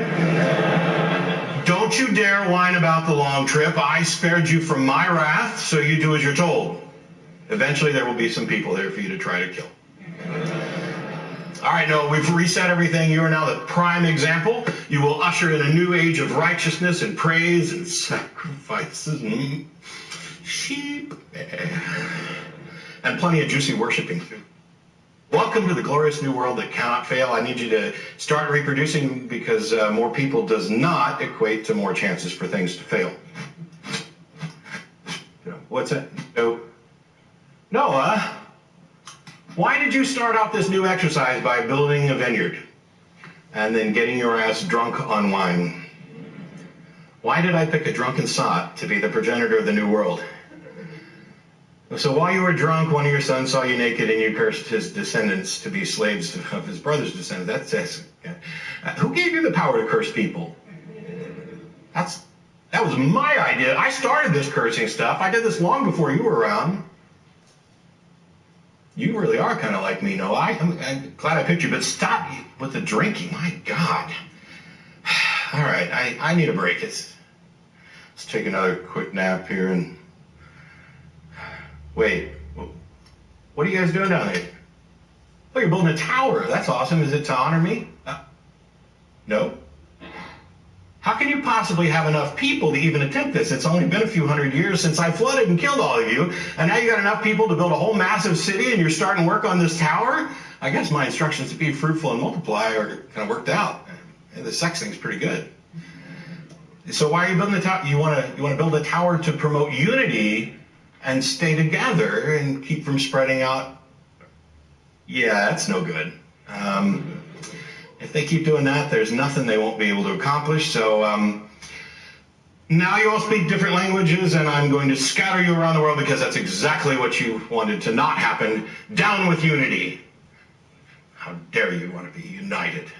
Don't you dare whine about the long trip. I spared you from my wrath, so you do as you're told. Eventually, there will be some people there for you to try to kill. All right, Noah, we've reset everything. You are now the prime example. You will usher in a new age of righteousness and praise and sacrifices and sheep and plenty of juicy worshiping too. Welcome to the glorious new world that cannot fail. I need you to start reproducing because more people does not equate to more chances for things to fail. What's that? Noah, why did you start off this new exercise by building a vineyard and then getting your ass drunk on wine? Why did I pick a drunken sot to be the progenitor of the new world? So while you were drunk, one of your sons saw you naked and you cursed his descendants to be slaves of his brother's descendants. Who gave you the power to curse people? That was my idea. I started this cursing stuff. I did this long before you were around. You really are kind of like me, Noah. I'm glad I picked you, but stop with the drinking. My God. All right, I need a break. Let's take another quick nap here and... Wait, what are you guys doing down there? Oh, you're building a tower. That's awesome. Is it to honor me? No. How can you possibly have enough people to even attempt this? It's only been a few hundred years since I flooded and killed all of you, and now you got enough people to build a whole massive city, and you're starting work on this tower? I guess my instructions to be fruitful and multiply are kind of worked out. And the sex thing's pretty good. So why are you building the tower? You want to build a tower to promote unity and stay together and keep from spreading out? Yeah, that's no good. If they keep doing that, there's nothing they won't be able to accomplish. So now you all speak different languages, and I'm going to scatter you around the world because that's exactly what you wanted to not happen. Down with unity. How dare you want to be united?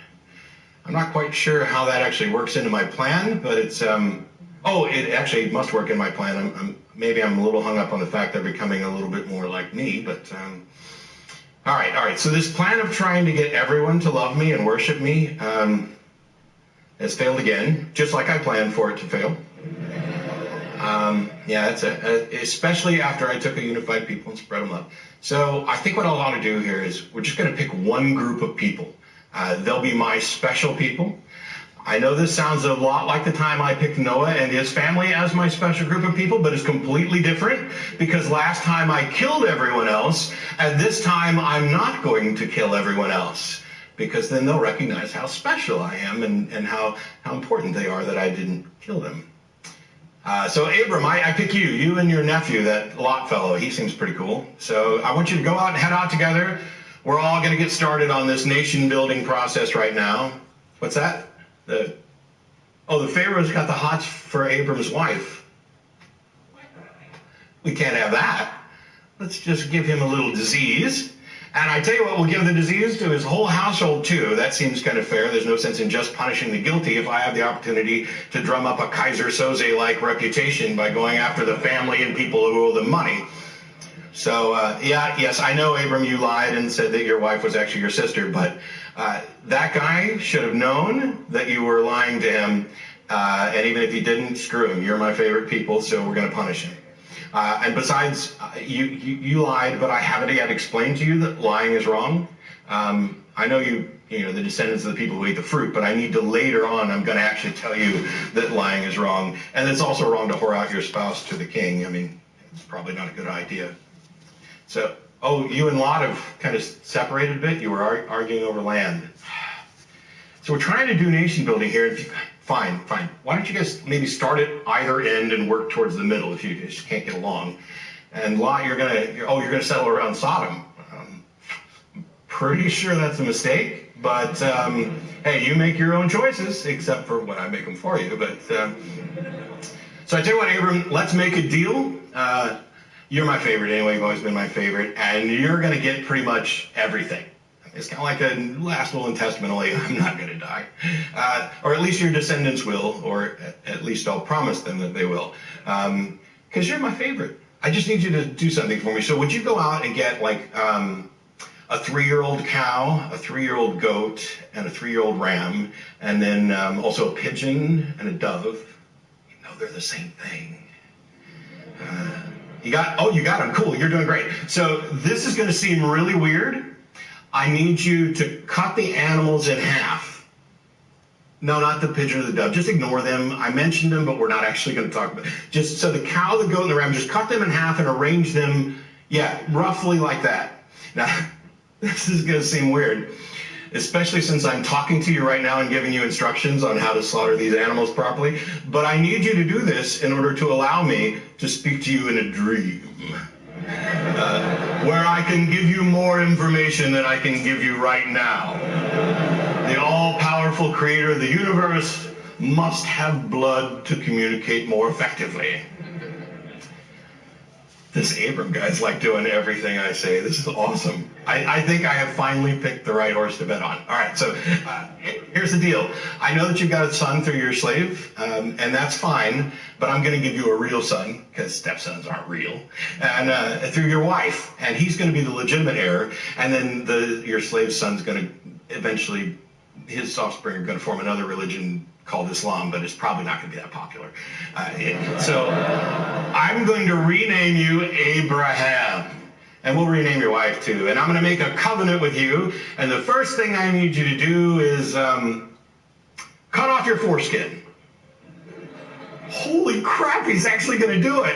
I'm not quite sure how that actually works into my plan, but it's... it actually must work in my plan. Maybe I'm a little hung up on the fact they're becoming a little bit more like me, but... All right. So this plan of trying to get everyone to love me and worship me has failed again, just like I planned for it to fail. Especially after I took a unified people and spread them up. So I think what I want to do here is we're just going to pick one group of people. They'll be my special people. I know this sounds a lot like the time I picked Noah and his family as my special group of people, but it's completely different because last time I killed everyone else, and this time I'm not going to kill everyone else because then they'll recognize how special I am and how important they are that I didn't kill them. So Abram, I pick you and your nephew, that Lot fellow. He seems pretty cool. So I want you to go out and head out together. We're all going to get started on this nation building process right now. What's that? The Pharaoh's got the hots for Abram's wife. We can't have that. Let's just give him a little disease. And I tell you what, we'll give the disease to his whole household too. That seems kind of fair. There's no sense in just punishing the guilty if I have the opportunity to drum up a Kaiser Soze-like reputation by going after the family and people who owe them money. So, yes, I know, Abram, you lied and said that your wife was actually your sister, but that guy should have known that you were lying to him, and even if he didn't, screw him. You're my favorite people, so we're going to punish him. And besides, you lied, but I haven't yet explained to you that lying is wrong. I know the descendants of the people who ate the fruit, but I need to later on, I'm going to actually tell you that lying is wrong. And it's also wrong to whore out your spouse to the king. I mean, it's probably not a good idea. So, you and Lot have kind of separated a bit. You were arguing over land. So we're trying to do nation building here. Fine. Why don't you guys maybe start at either end and work towards the middle if you just can't get along? And Lot, you're gonna settle around Sodom. Pretty sure that's a mistake, but hey, you make your own choices, except for when I make them for you. But so I tell you what, Abram, let's make a deal. you're my favorite anyway. You've always been my favorite, and you're going to get pretty much everything. It's kind of like a last will and testament, only I'm not going to die. Or at least your descendants will, or at least I'll promise them that they will. Because you're my favorite. I just need you to do something for me. So would you go out and get like a 3-year-old cow, a 3-year-old goat, and a 3-year-old ram, and then also a pigeon and a dove? You know, they're the same thing. You got them. Cool. You're doing great. So this is going to seem really weird. I need you to cut the animals in half. No, not the pigeon or the dove. Just ignore them. I mentioned them, but we're not actually going to talk about it. Just so the cow, the goat, and the ram, just cut them in half and arrange them, roughly like that. Now, this is going to seem weird, especially since I'm talking to you right now and giving you instructions on how to slaughter these animals properly. But I need you to do this in order to allow me to speak to you in a dream. Where I can give you more information than I can give you right now. The all-powerful creator of the universe must have blood to communicate more effectively. This Abram guy's like doing everything I say. This is awesome. I think I have finally picked the right horse to bet on. All right, so here's the deal. I know that you've got a son through your slave, and that's fine, but I'm going to give you a real son, because stepsons aren't real, and through your wife, and he's going to be the legitimate heir, and then your slave son's going to eventually, his offspring are going to form another religion called Islam, but it's probably not going to be that popular. So I'm going to rename you Abraham. And we'll rename your wife too. And I'm going to make a covenant with you. And the first thing I need you to do is cut off your foreskin. Holy crap, he's actually going to do it.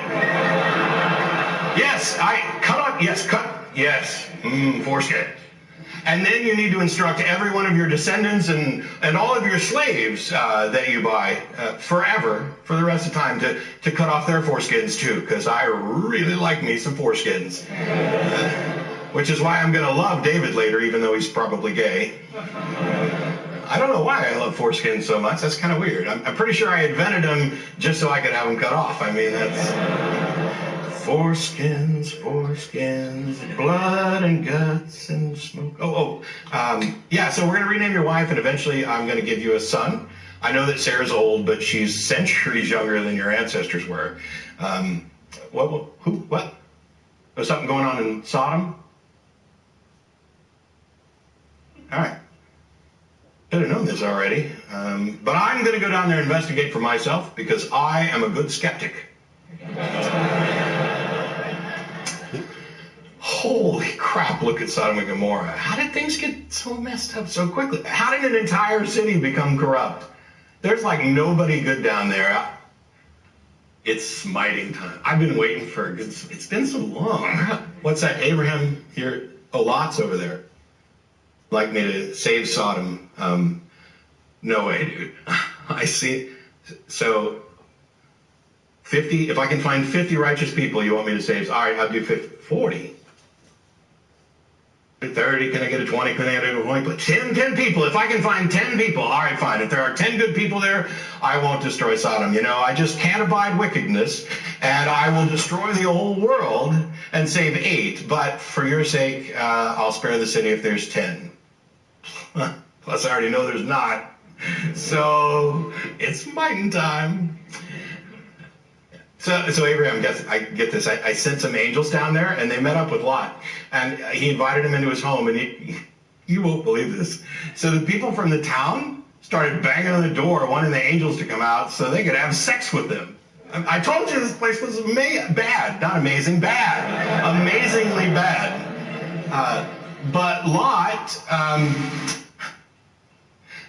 Yes, foreskin. And then you need to instruct every one of your descendants and all of your slaves that you buy forever, for the rest of time, to cut off their foreskins too, because I really like me some foreskins. Which is why I'm going to love David later, even though he's probably gay. I don't know why I love foreskins so much. That's kind of weird. I'm pretty sure I invented them just so I could have them cut off. I mean, that's... Foreskins, blood and guts and smoke. So we're going to rename your wife, and eventually I'm going to give you a son. I know that Sarah's old, but she's centuries younger than your ancestors were. What? There's something going on in Sodom? All right. Should have known this already. But I'm going to go down there and investigate for myself, because I am a good skeptic. Holy crap, look at Sodom and Gomorrah. How did things get so messed up so quickly? How did an entire city become corrupt? There's like nobody good down there. It's smiting time. I've been waiting for a good... It's been so long. What's that? Abraham here? Oh, Lot's over there. Like me to save Sodom. No way, dude. I see. So... 50, if I can find 50 righteous people you want me to save, all right, I'll do 50. 40. 30, can I get a 20? Can I get a 20? 10 people. If I can find 10 people, all right, fine. If there are 10 good people there, I won't destroy Sodom. You know, I just can't abide wickedness, and I will destroy the whole world and save 8. But for your sake, I'll spare the city if there's 10. Plus, I already know there's not. So it's mighty time. So Abraham I get this. I sent some angels down there, and they met up with Lot, and he invited him into his home, and you won't believe this. So the people from the town started banging on the door, wanting the angels to come out so they could have sex with them. I told you this place was bad, not amazing, bad, amazingly bad. But Lot,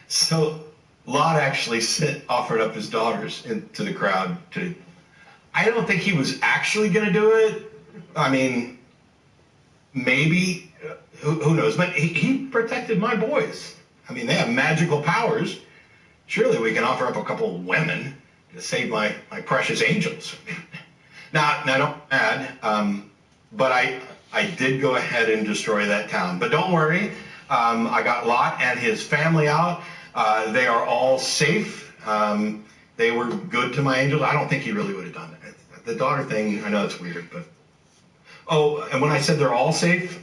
so Lot actually offered up his daughters to the crowd to. I don't think he was actually going to do it. I mean, maybe, who knows? But he protected my boys. I mean, they have magical powers. Surely we can offer up a couple of women to save my precious angels. Now don't add, but I did go ahead and destroy that town. But don't worry, I got Lot and his family out. They are all safe. They were good to my angels. I don't think he really would have done that. The daughter thing, I know it's weird, but Oh, and when I said they're all safe,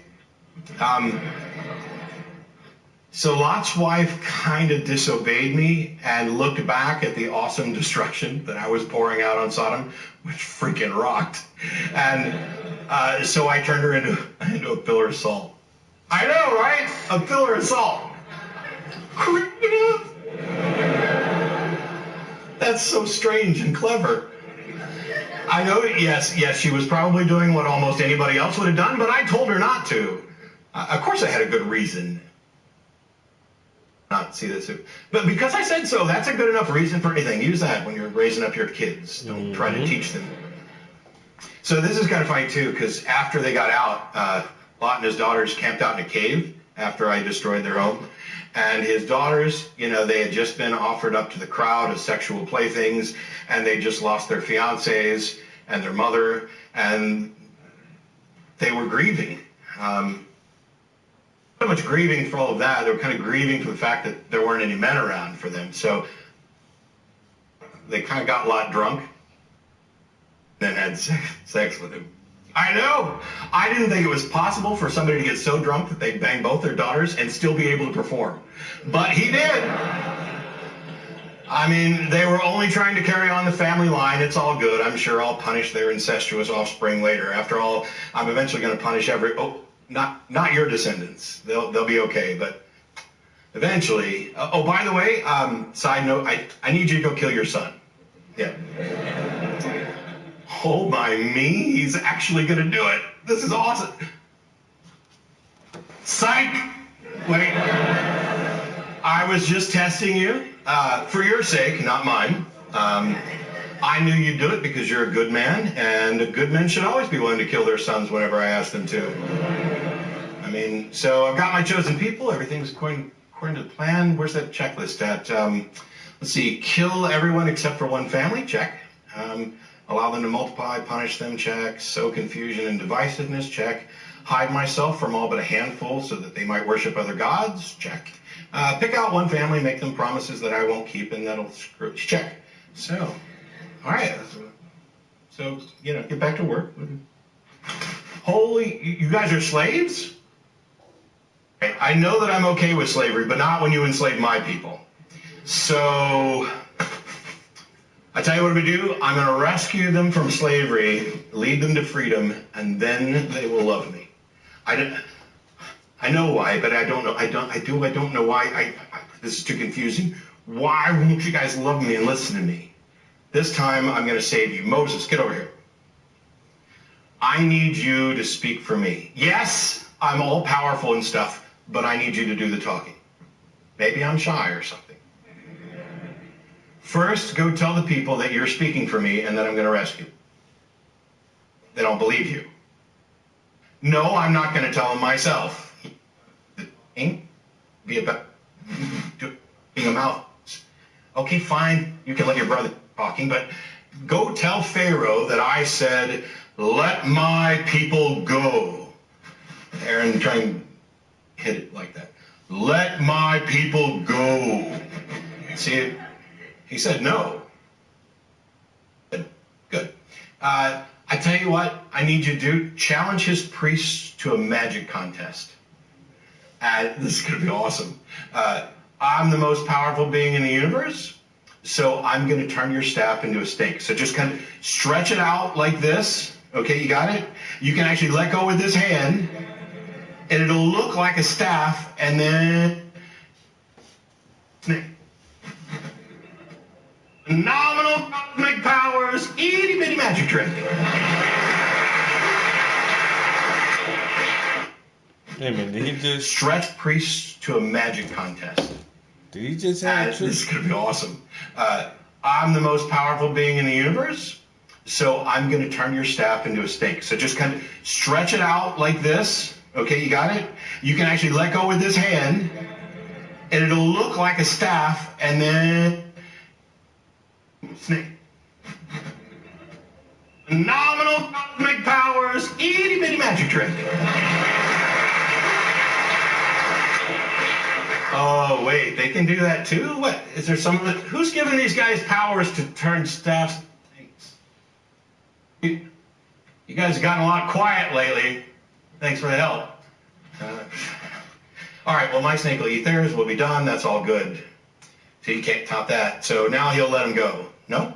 so Lot's wife kind of disobeyed me and looked back at the awesome destruction that I was pouring out on Sodom, which freaking rocked. And so I turned her into a pillar of salt. I know, right? A pillar of salt. Creative. That's so strange and clever. I know, yes, she was probably doing what almost anybody else would have done, but I told her not to. Of course I had a good reason not to see this. But because I said so, that's a good enough reason for anything. Use that when you're raising up your kids. Don't try to teach them. So this is kind of funny, too, because after they got out, Lot and his daughters camped out in a cave after I destroyed their home. And his daughters, they had just been offered up to the crowd as sexual playthings, and they just lost their fiancés and their mother, and they were grieving. Not much grieving for all of that. They were kind of grieving for the fact that there weren't any men around for them. So they kind of got Lot drunk, then had sex with him. I know. I didn't think it was possible for somebody to get so drunk that they'd bang both their daughters and still be able to perform. But he did. I mean, they were only trying to carry on the family line. It's all good. I'm sure I'll punish their incestuous offspring later. After all, I'm eventually going to punish not your descendants. They'll be okay, but eventually. Oh, by the way, side note, I need you to go kill your son. Yeah. Oh my me, he's actually going to do it. This is awesome. Psych! Wait. I was just testing you for your sake, not mine. I knew you'd do it because you're a good man, and good men should always be willing to kill their sons whenever I ask them to. I mean, so I've got my chosen people. Everything's according to the plan. Where's that checklist at? Let's see. Kill everyone except for one family. Check. Allow them to multiply, punish them, check. Sow confusion and divisiveness, check. Hide myself from all but a handful so that they might worship other gods, check. Pick out one family, make them promises that I won't keep, and that'll screw, check. So, all right. So, get back to work. Holy, you guys are slaves? I know that I'm okay with slavery, but not when you enslave my people. So, I tell you what I'm going to do. I'm going to rescue them from slavery, lead them to freedom, and then they will love me. I know why, but I don't know. I don't know why. This is too confusing. Why won't you guys love me and listen to me? This time I'm going to save you. Moses, get over here. I need you to speak for me. Yes, I'm all powerful and stuff, but I need you to do the talking. Maybe I'm shy or something. First, go tell the people that you're speaking for me and that I'm going to rescue. They don't believe you. No, I'm not going to tell them myself. Be about being a mouth. Okay, fine. You can let your brother talking, but go tell Pharaoh that I said, let my people go. Aaron, try and hit it like that. Let my people go. See it? He said no. Good. I tell you what I need you to do. Challenge his priests to a magic contest. This is going to be awesome. I'm the most powerful being in the universe, so I'm going to turn your staff into a snake. So just kind of stretch it out like this. Okay, you got it? You can actually let go with this hand, and it'll look like a staff, and then snake. Phenomenal cosmic powers, itty bitty magic trick. Hey man, did he just stretch priests to a magic contest? Did he just have this is gonna be awesome. I'm the most powerful being in the universe, so I'm gonna turn your staff into a snake. So just kind of stretch it out like this. Okay, you got it? You can actually let go with this hand, and it'll look like a staff, and then snake. Phenomenal cosmic powers, itty bitty magic trick. Oh wait, they can do that too? What is there some? Who's giving these guys powers to turn staffs into snakes? You guys have gotten a lot quiet lately. Thanks for the help. All right, well, my snake will eat theirs. We'll be done. That's all good. So you can't top that. So now he'll let him go. No?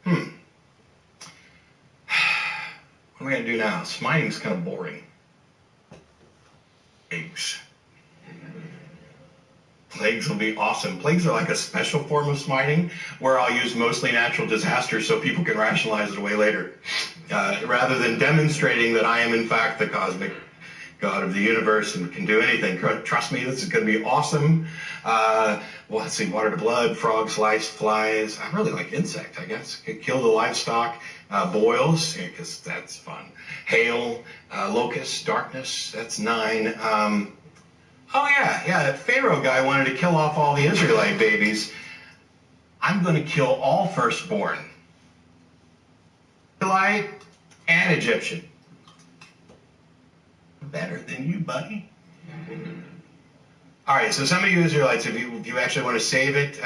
What am I going to do now? Smiting's kind of boring. Eggs. Plagues will be awesome. Plagues are like a special form of smiting where I'll use mostly natural disasters so people can rationalize it away later. Rather than demonstrating that I am in fact the cosmic God of the universe and can do anything. Trust me, this is going to be awesome. Well, let's see, water to blood, frogs, lice, flies. I really like insect, I guess. Kill the livestock, boils, because that's fun. Hail, locusts, darkness, that's 9. Oh yeah, that Pharaoh guy wanted to kill off all the Israelite babies. I'm going to kill all firstborn. Israelite and Egyptian. Better than you, buddy. All right, so some of you Israelites, if you actually want to save it,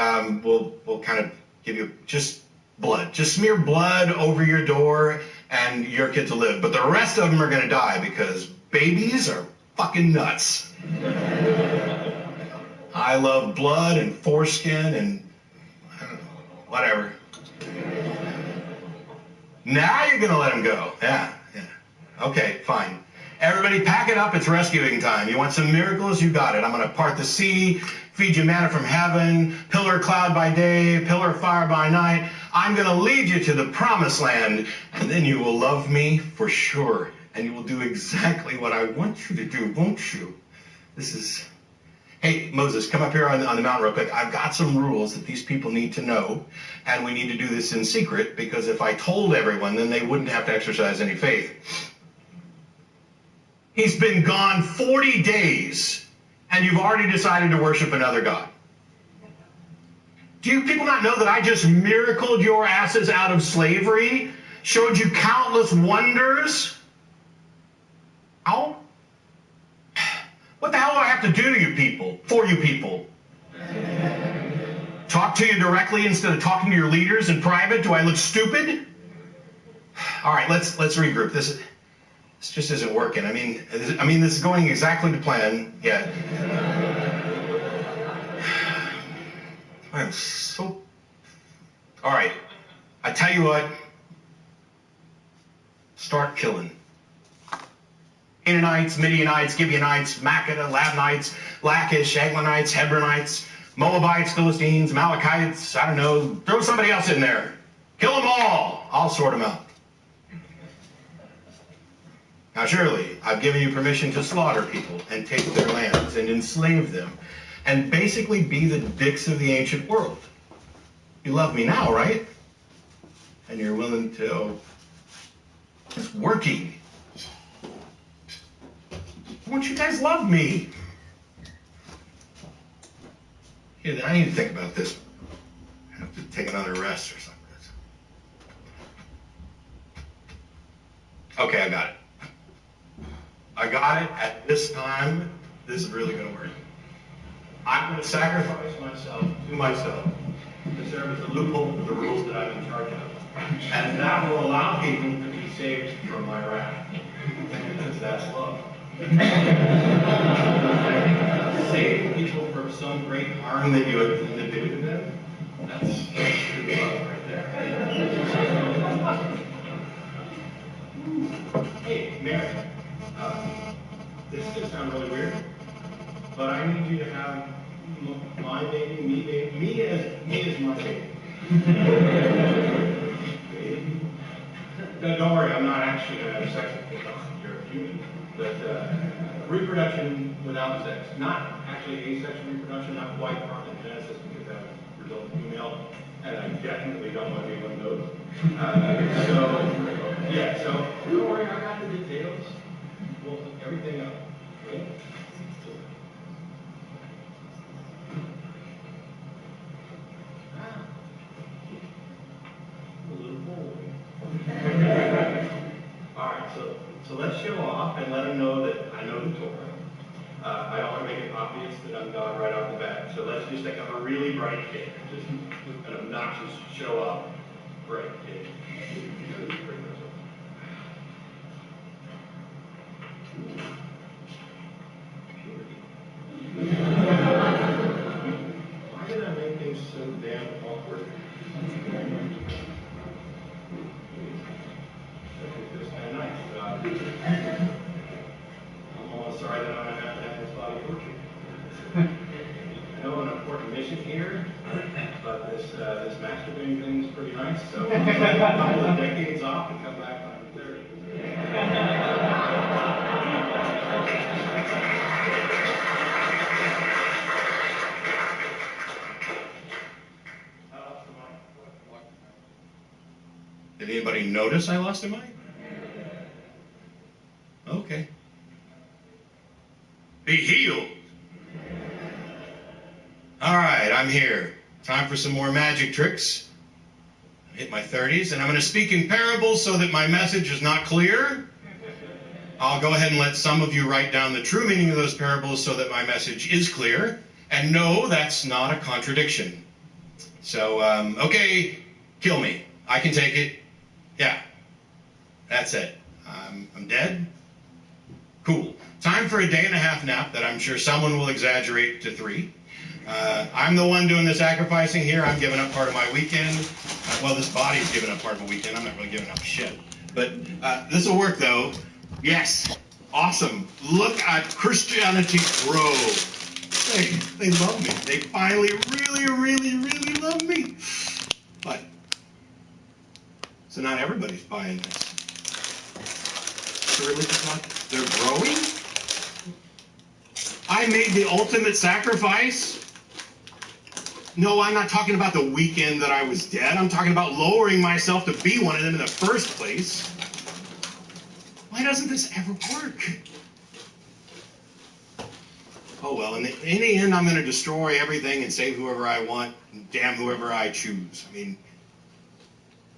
we'll kind of give you just blood. Just smear blood over your door and your kids will live. But the rest of them are going to die because babies are fucking nuts. I love blood and foreskin and I don't know, whatever. Now you're going to let them go. Yeah. Okay, fine. Everybody pack it up, it's rescuing time. You want some miracles? You got it. I'm going to part the sea, feed you manna from heaven, pillar of cloud by day, pillar of fire by night. I'm going to lead you to the promised land, and then you will love me for sure. And you will do exactly what I want you to do, won't you? This is... Hey, Moses, come up here on the mountain real quick. I've got some rules that these people need to know, and we need to do this in secret, because if I told everyone, then they wouldn't have to exercise any faith. He's been gone 40 days, and you've already decided to worship another god. Do you people not know that I just miracled your asses out of slavery? Showed you countless wonders? How? What the hell do I have to do to you people, for you people? Talk to you directly instead of talking to your leaders in private? Do I look stupid? All right, let's regroup. This just isn't working. I mean, this is going exactly to plan. Yeah. I'm so... All right. I tell you what. Start killing. Canaanites, Midianites, Gibeonites, Makkah, Labnites, Lachish, Eglonites, Hebronites, Moabites, Philistines, Amalekites, I don't know. Throw somebody else in there. Kill them all. I'll sort them out. Now surely, I've given you permission to slaughter people and take their lands and enslave them and basically be the dicks of the ancient world. You love me now, right? And you're willing to... It's working. Won't you guys love me? Yeah, then I need to think about this. I have to take another rest or something. Okay, I got it. I got it at this time. This is really going to work. I'm going to sacrifice myself to myself to serve as a loophole for the rules that I'm in charge of. And that will allow people to be saved from my wrath. Because that's love. Save people from some great harm that you have to do to them. That's true love right there. Hey, Mary. This is going to sound really weird, but I need you to have my baby, me as my baby. No, don't worry, I'm not actually going to have sex with you. You're a human. But reproduction without sex, not actually asexual reproduction, not quite parthenogenesis, because that would result in female, and I definitely don't want to be one of those. So don't worry, I got the details. We'll hook everything up. Okay? A little boy. All right, so let's show off and let them know that I know the Torah. I don't want to make it obvious that I'm God right off the bat. So let's just think of a really bright kid, just an obnoxious show off bright kid. installation here, but this masturbating thing is pretty nice, so I'll take a couple of decades off and come back when I'm 30. Did anybody notice I lost a mic? Okay. Be healed. All right, I'm here. Time for some more magic tricks. I hit my 30s, and I'm going to speak in parables so that my message is not clear. I'll go ahead and let some of you write down the true meaning of those parables so that my message is clear. And no, that's not a contradiction. So, okay, kill me. I can take it. Yeah, that's it. I'm dead. Cool. Time for a day-and-a-half nap that I'm sure someone will exaggerate to 3. I'm the one doing the sacrificing here. I'm giving up part of my weekend. Well, this body's giving up part of a weekend. I'm not really giving up shit. But this will work, though. Yes. Awesome. Look at Christianity grow. They love me. They finally really love me. But, so not everybody's buying this. The religious one, they're growing? I made the ultimate sacrifice? No, I'm not talking about the weekend that I was dead. I'm talking about lowering myself to be one of them in the first place. Why doesn't this ever work? Oh well, in the end, I'm going to destroy everything and save whoever I want, and damn whoever I choose. I mean,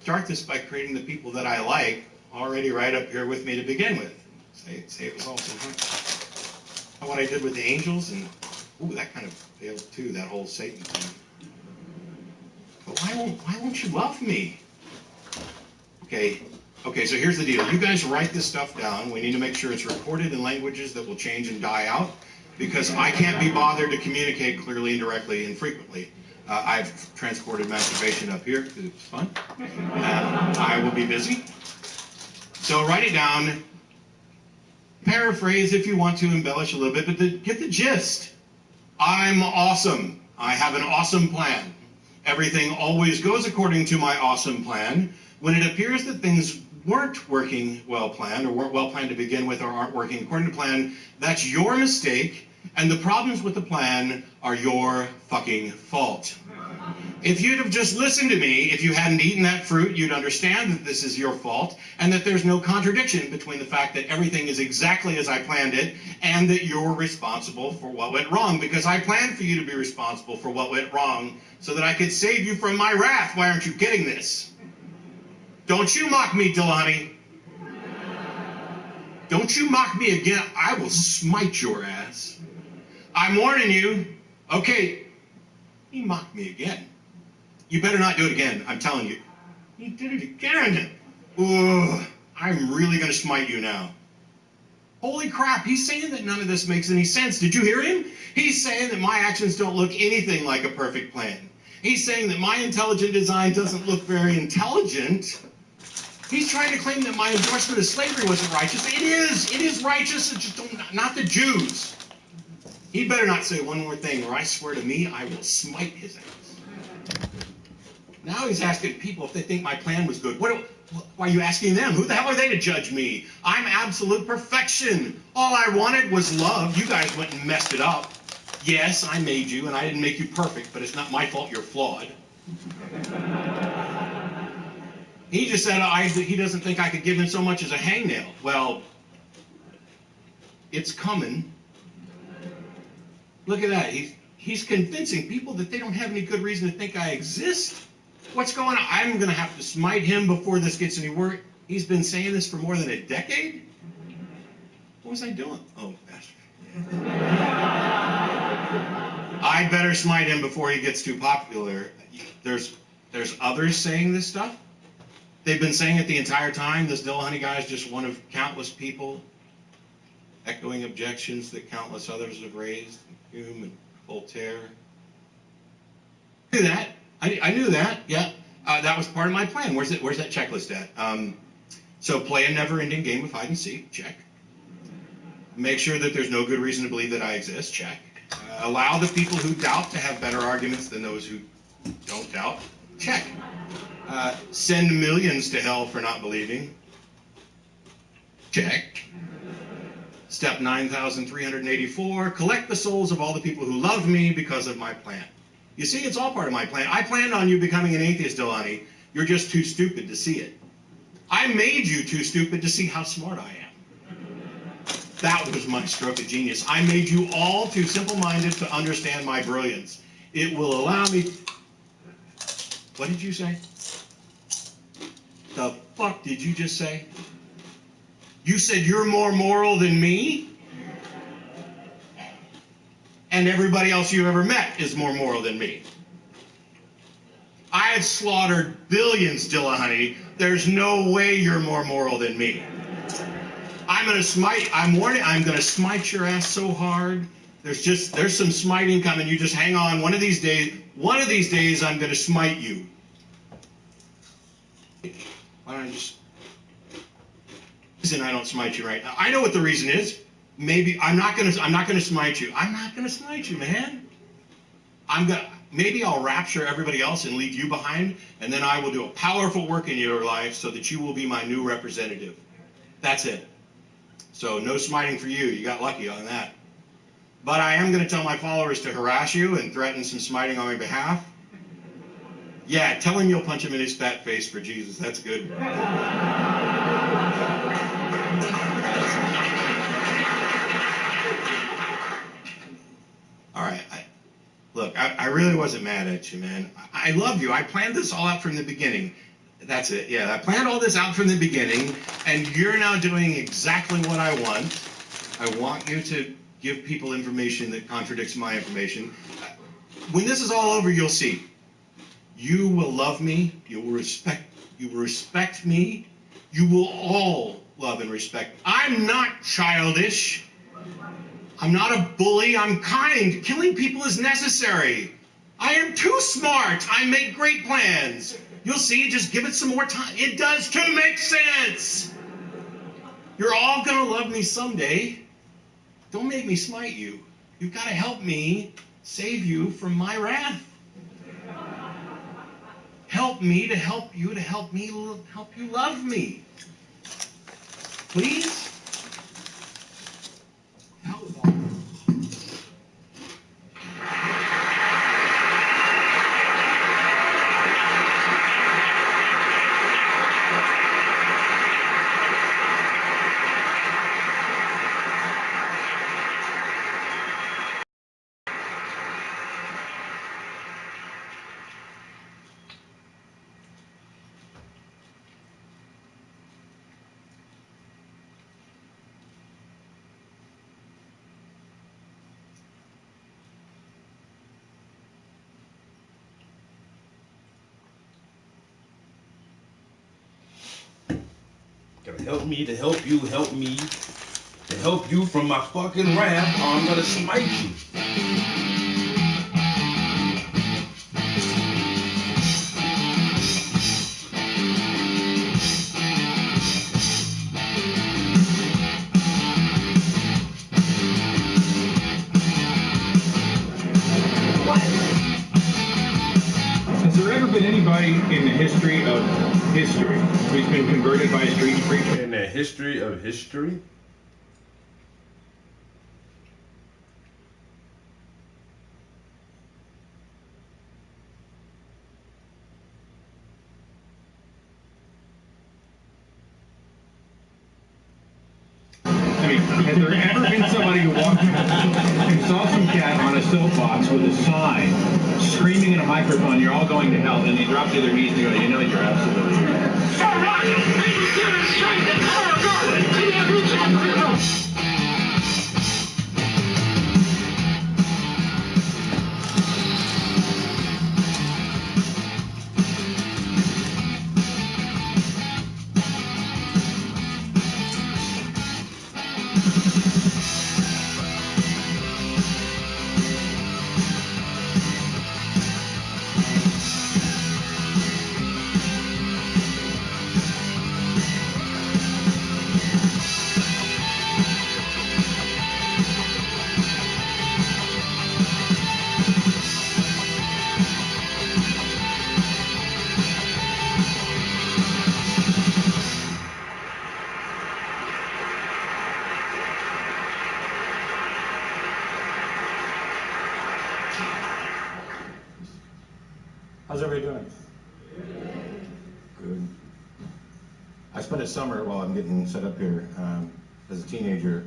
start this by creating the people that I like already right up here with me to begin with. Say it was all so hard. What I did with the angels, and ooh, that kind of failed too, that whole Satan thing. But why won't you love me? Okay, so here's the deal. You guys write this stuff down. We need to make sure it's recorded in languages that will change and die out, because I can't be bothered to communicate clearly and directly and frequently. I've transported masturbation up here because it's fun. I will be busy. So write it down. Paraphrase if you want to, embellish a little bit, but get the gist. I'm awesome. I have an awesome plan. Everything always goes according to my awesome plan. When it appears that things weren't working well planned, or weren't well planned to begin with, or aren't working according to plan, that's your mistake, and the problems with the plan are your fucking fault. If you'd have just listened to me, if you hadn't eaten that fruit, you'd understand that this is your fault, and that there's no contradiction between the fact that everything is exactly as I planned it, and that you're responsible for what went wrong, because I planned for you to be responsible for what went wrong, so that I could save you from my wrath. Why aren't you getting this? Don't you mock me, Dillahunty. Don't you mock me again. I will smite your ass. I'm warning you. Okay, he mocked me again. You better not do it again, I'm telling you. He did it again. Ugh, I'm really going to smite you now. Holy crap, he's saying that none of this makes any sense. Did you hear him? He's saying that my actions don't look anything like a perfect plan. He's saying that my intelligent design doesn't look very intelligent. He's trying to claim that my endorsement of slavery wasn't righteous. It is righteous, it's just not the Jews. He better not say one more thing, or I swear to me, I will smite his ass. Now he's asking people if they think my plan was good. Why are you asking them? Who the hell are they to judge me? I'm absolute perfection. All I wanted was love. You guys went and messed it up. Yes, I made you, and I didn't make you perfect, but it's not my fault you're flawed. He just said he doesn't think I could give him so much as a hangnail. Well, it's coming. Look at that. He's convincing people that they don't have any good reason to think I exist. What's going on? I'm going to have to smite him before this gets any worse. He's been saying this for more than a decade? What was I doing? Oh, bastard. I'd better smite him before he gets too popular. There's others saying this stuff. They've been saying it the entire time. This Dillahunty guy is just one of countless people echoing objections that countless others have raised. Hume and Voltaire. I knew that. I knew that. Yeah. That was part of my plan. Where's that checklist at? So play a never-ending game of hide and seek. Check. Make sure that there's no good reason to believe that I exist. Check. Allow the people who doubt to have better arguments than those who don't doubt. Check. Send millions to hell for not believing. Check. Step 9,384, collect the souls of all the people who love me because of my plan. You see, it's all part of my plan. I planned on you becoming an atheist, Delaney. You're just too stupid to see it. I made you too stupid to see how smart I am. That was my stroke of genius. I made you all too simple-minded to understand my brilliance. It will allow me... What did you say? The fuck did you just say? You said you're more moral than me? And everybody else you ever met is more moral than me. I have slaughtered billions, Dillahunty. There's no way you're more moral than me. I'm gonna smite, I'm warning, I'm gonna smite your ass so hard. There's some smiting coming. You just hang on. One of these days I'm gonna smite you. Why don't I just... reason I don't smite you right now. I know what the reason is. Maybe I'm not gonna smite you. I'm not gonna smite you, man. Maybe I'll rapture everybody else and leave you behind, and then I will do a powerful work in your life so that you will be my new representative. That's it. So no smiting for you. You got lucky on that. But I am gonna tell my followers to harass you and threaten some smiting on my behalf. Yeah, tell him you'll punch him in his fat face for Jesus. That's good. All right, look, I really wasn't mad at you, man. I love you. I planned this all out from the beginning. That's it, yeah. I planned all this out from the beginning, and you're now doing exactly what I want. I want you to give people information that contradicts my information. When this is all over, you'll see. You will love me. You will respect me. You will all love and respect. I'm not childish. I'm not a bully. I'm kind. Killing people is necessary. I am too smart. I make great plans. You'll see. Just give it some more time. It does too make sense. You're all going to love me someday. Don't make me smite you. You've got to help me save you from my wrath. Help me to help you to help you love me. Please? Gotta help me to help you, help me to help you from my fucking wrath, or I'm gonna smite you. Has there ever been anybody in the history of history who's been converted by a street preacher? In the history of history? I mean, has there ever been somebody who walked and saw some cat on a soapbox with a sign screaming in a microphone, "You're all going to hell," and they drop to their knees and go, "You know, you're absolutely right." How's everybody doing? Good. I spent a summer while I'm getting set up here as a teenager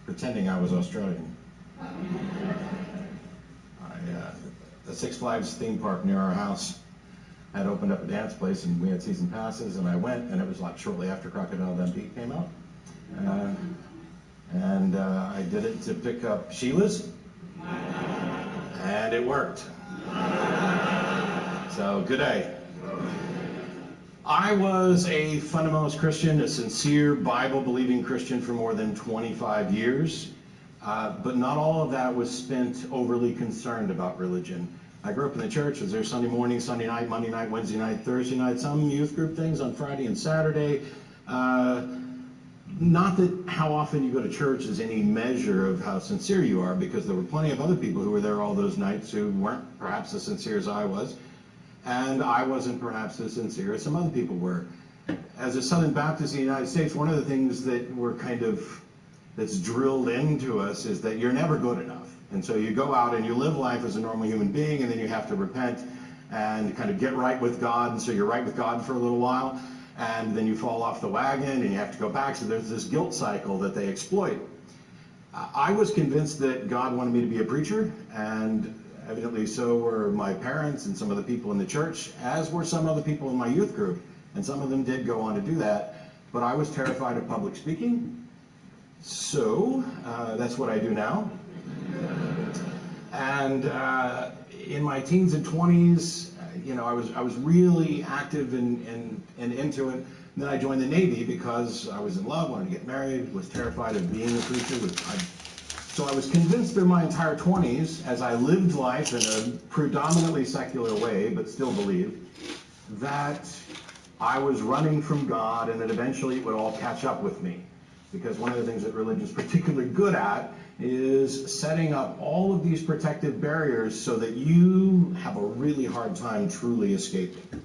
pretending I was Australian. The Six Flags theme park near our house had opened up a dance place, and we had season passes, and I went, and it was like shortly after Crocodile Dundee came out. I did it to pick up Sheila's, and it worked. So, good day. I was a fundamentalist Christian, a sincere Bible-believing Christian for more than 25 years, but not all of that was spent overly concerned about religion. I grew up in the church. Was there Sunday morning, Sunday night, Monday night, Wednesday night, Thursday night, some youth group things on Friday and Saturday. Not that how often you go to church is any measure of how sincere you are, because there were plenty of other people who were there all those nights who weren't perhaps as sincere as I was. And I wasn't perhaps as sincere as some other people were. As a Southern Baptist in the United States, one of the things that that's drilled into us is that you're never good enough. And so you go out and you live life as a normal human being, and then you have to repent and kind of get right with God. And so you're right with God for a little while, and then you fall off the wagon and you have to go back. So there's this guilt cycle that they exploit. I was convinced that God wanted me to be a preacher, and evidently so were my parents and some of the people in the church, as were some other people in my youth group. And some of them did go on to do that. But I was terrified of public speaking. So that's what I do now. And in my teens and 20s, I was really active and into it. And then I joined the Navy because I was in love, wanted to get married, was terrified of being a preacher. So I was convinced through my entire 20s, as I lived life in a predominantly secular way, but still believed, that I was running from God and that eventually it would all catch up with me. Because one of the things that religion is particularly good at is setting up all of these protective barriers so that you have a really hard time truly escaping.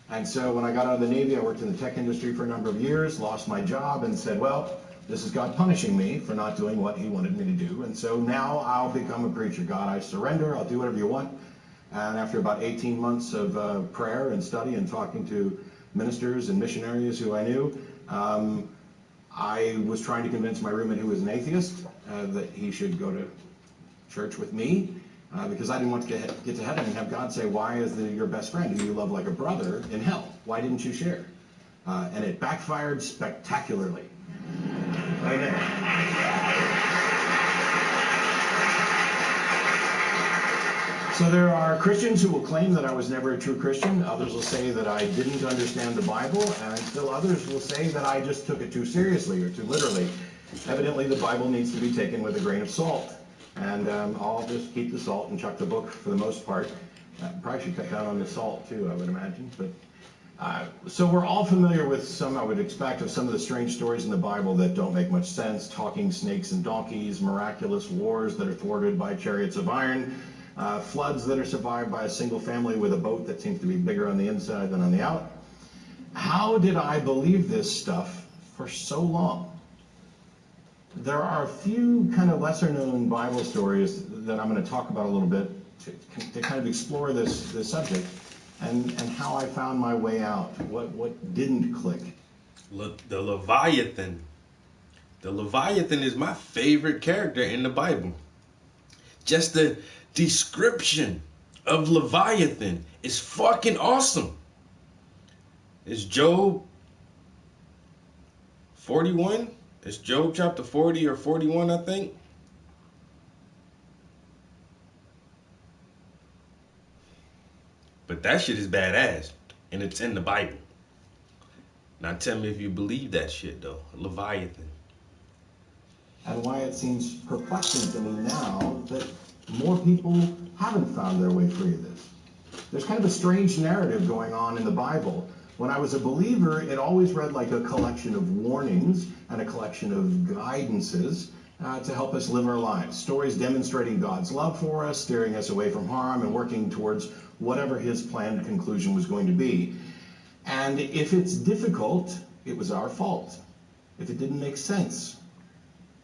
And so when I got out of the Navy, I worked in the tech industry for a number of years, lost my job, and said, well, this is God punishing me for not doing what he wanted me to do. And so now I'll become a preacher. God, I surrender. I'll do whatever you want. And after about 18 months of prayer and study and talking to ministers and missionaries who I knew, I was trying to convince my roommate, who was an atheist, that he should go to church with me, because I didn't want to get to heaven and have God say, why is your best friend, who you love like a brother, in hell? Why didn't you share? And it backfired spectacularly. So there are Christians who will claim that I was never a true Christian. Others will say that I didn't understand the Bible, and still others will say that I just took it too seriously or too literally. Evidently, the Bible needs to be taken with a grain of salt. And I'll just keep the salt and chuck the book for the most part. Probably should cut down on the salt too, I would imagine. But so we're all familiar with some, I would expect, of some of the strange stories in the Bible that don't make much sense. Talking snakes and donkeys, miraculous wars that are thwarted by chariots of iron, floods that are survived by a single family with a boat that seems to be bigger on the inside than on the out. How did I believe this stuff for so long? There are a few kind of lesser known Bible stories that I'm going to talk about a little bit to kind of explore this subject. And how I found my way out, what didn't click. The Leviathan. The Leviathan is my favorite character in the Bible. Just the description of Leviathan is fucking awesome. It's Job 41. It's Job chapter 40 or 41, I think. But that shit is badass, and it's in the Bible. Now tell me if you believe that shit, though. Leviathan. And why it seems perplexing to me now that more people haven't found their way free of this. There's kind of a strange narrative going on in the Bible. When I was a believer, it always read like a collection of warnings and a collection of guidances to help us live our lives. Stories demonstrating God's love for us, steering us away from harm, and working towards whatever his planned conclusion was going to be. And if it's difficult, it was our fault. If it didn't make sense,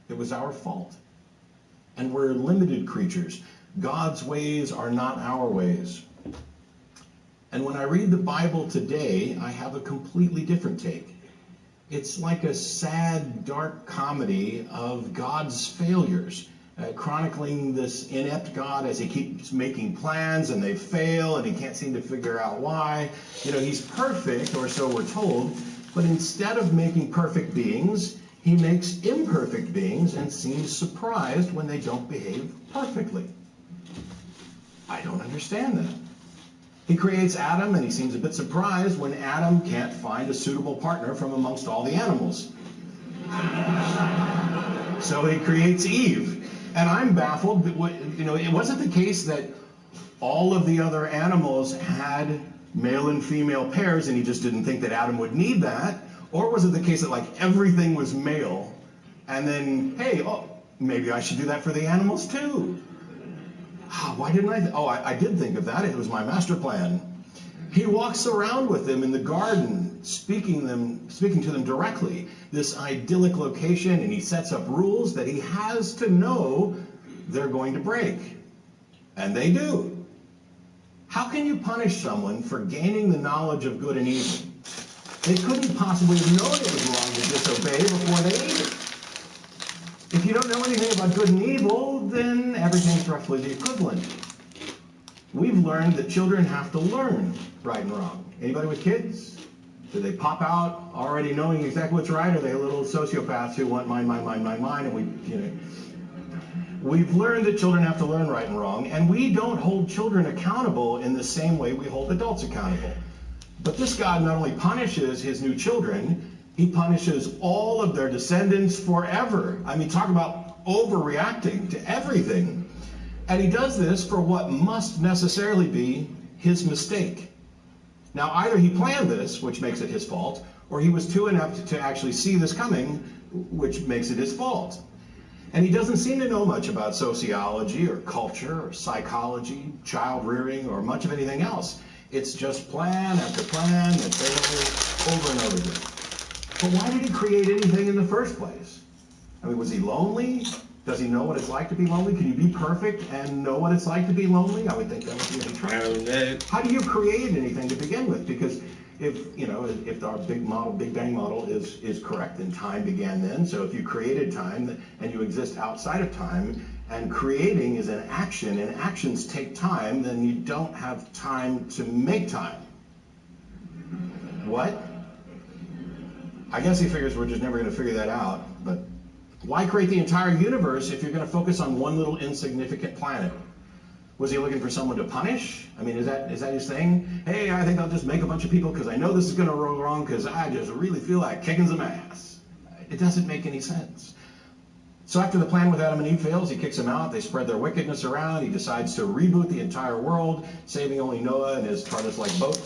it was our fault. And we're limited creatures. God's ways are not our ways. And when I read the Bible today, I have a completely different take. It's like a sad, dark comedy of God's failures, chronicling this inept God as he keeps making plans and they fail and he can't seem to figure out why. You know, he's perfect, or so we're told, but instead of making perfect beings, he makes imperfect beings and seems surprised when they don't behave perfectly. I don't understand that. He creates Adam, and he seems a bit surprised when Adam can't find a suitable partner from amongst all the animals. So he creates Eve. And I'm baffled. You know, it wasn't the case that all of the other animals had male and female pairs, and he just didn't think that Adam would need that. Or was it the case that, like, everything was male, and then, hey, maybe I should do that for the animals too? Why didn't I? I did think of that. It was my master plan. He walks around with them in the garden, speaking to them directly, this idyllic location, and he sets up rules that he has to know they're going to break. And they do. How can you punish someone for gaining the knowledge of good and evil? They couldn't possibly have known it was wrong to disobey before they ate it. If you don't know anything about good and evil, then everything's roughly the equivalent. We've learned that children have to learn right and wrong. Anybody with kids? Do they pop out already knowing exactly what's right, or are they little sociopaths who want mine, and we've learned that children have to learn right and wrong, and we don't hold children accountable in the same way we hold adults accountable. But this God not only punishes his new children, he punishes all of their descendants forever. I mean, talk about overreacting to everything. And he does this for what must necessarily be his mistake. Now, either he planned this, which makes it his fault, or he was too inept to actually see this coming, which makes it his fault. And he doesn't seem to know much about sociology or culture or psychology, child rearing, or much of anything else. It's just plan after plan that fails over and over again. But why did he create anything in the first place? I mean, was he lonely? Does he know what it's like to be lonely? Can you be perfect and know what it's like to be lonely? I would think that would be any trouble. How do you create anything to begin with? Because if our Big Bang model is correct, then time began then. So if you created time and you exist outside of time, and creating is an action, and actions take time, then you don't have time to make time. What? I guess he figures we're just never going to figure that out, but why create the entire universe if you're going to focus on one little insignificant planet? Was he looking for someone to punish? I mean, is that his thing? Hey, I think I'll just make a bunch of people because I know this is going to go wrong because I just really feel like kicking some ass. It doesn't make any sense. So after the plan with Adam and Eve fails, he kicks them out. They spread their wickedness around. He decides to reboot the entire world, saving only Noah and his TARDIS-like boat.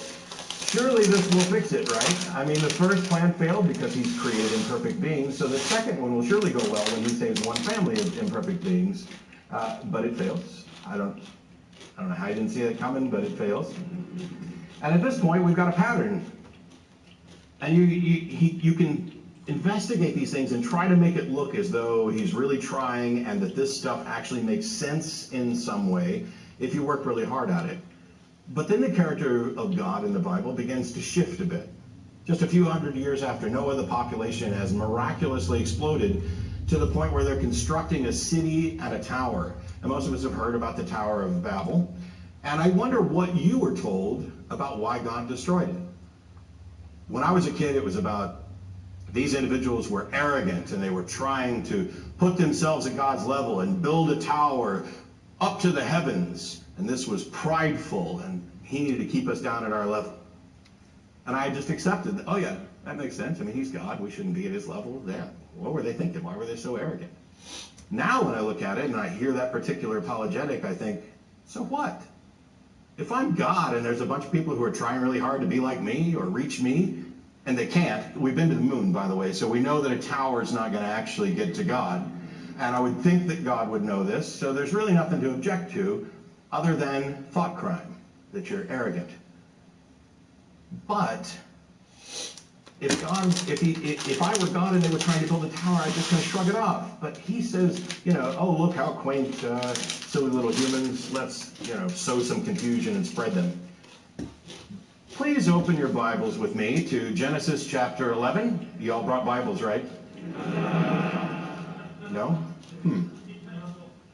Surely this will fix it, right? I mean, the first plan failed because he's created imperfect beings, so the second one will surely go well when he saves one family of imperfect beings. But it fails. I don't know how you didn't see that coming, but it fails. And at this point, we've got a pattern. And you can investigate these things and try to make it look as though he's really trying and that this stuff actually makes sense in some way if you work really hard at it. But then the character of God in the Bible begins to shift a bit. Just a few hundred years after Noah, the population has miraculously exploded to the point where they're constructing a city and a tower. And most of us have heard about the Tower of Babel. And I wonder what you were told about why God destroyed it. When I was a kid, it was about these individuals were arrogant and they were trying to put themselves at God's level and build a tower up to the heavens. And this was prideful, and he needed to keep us down at our level. And I just accepted, oh yeah, that makes sense. I mean, he's God. We shouldn't be at his level. Yeah. What were they thinking? Why were they so arrogant? Now when I look at it and I hear that particular apologetic, I think, so what? If I'm God and there's a bunch of people who are trying really hard to be like me or reach me, and they can't. We've been to the moon, by the way, so we know that a tower is not going to actually get to God. And I would think that God would know this, so there's really nothing to object to other than thought crime, that you're arrogant. But if I were God and they were trying to build a tower, I'd just kind of shrug it off. But he says, oh, look how quaint, silly little humans. Let's, sow some confusion and spread them. Please open your Bibles with me to Genesis chapter 11. You all brought Bibles, right? No?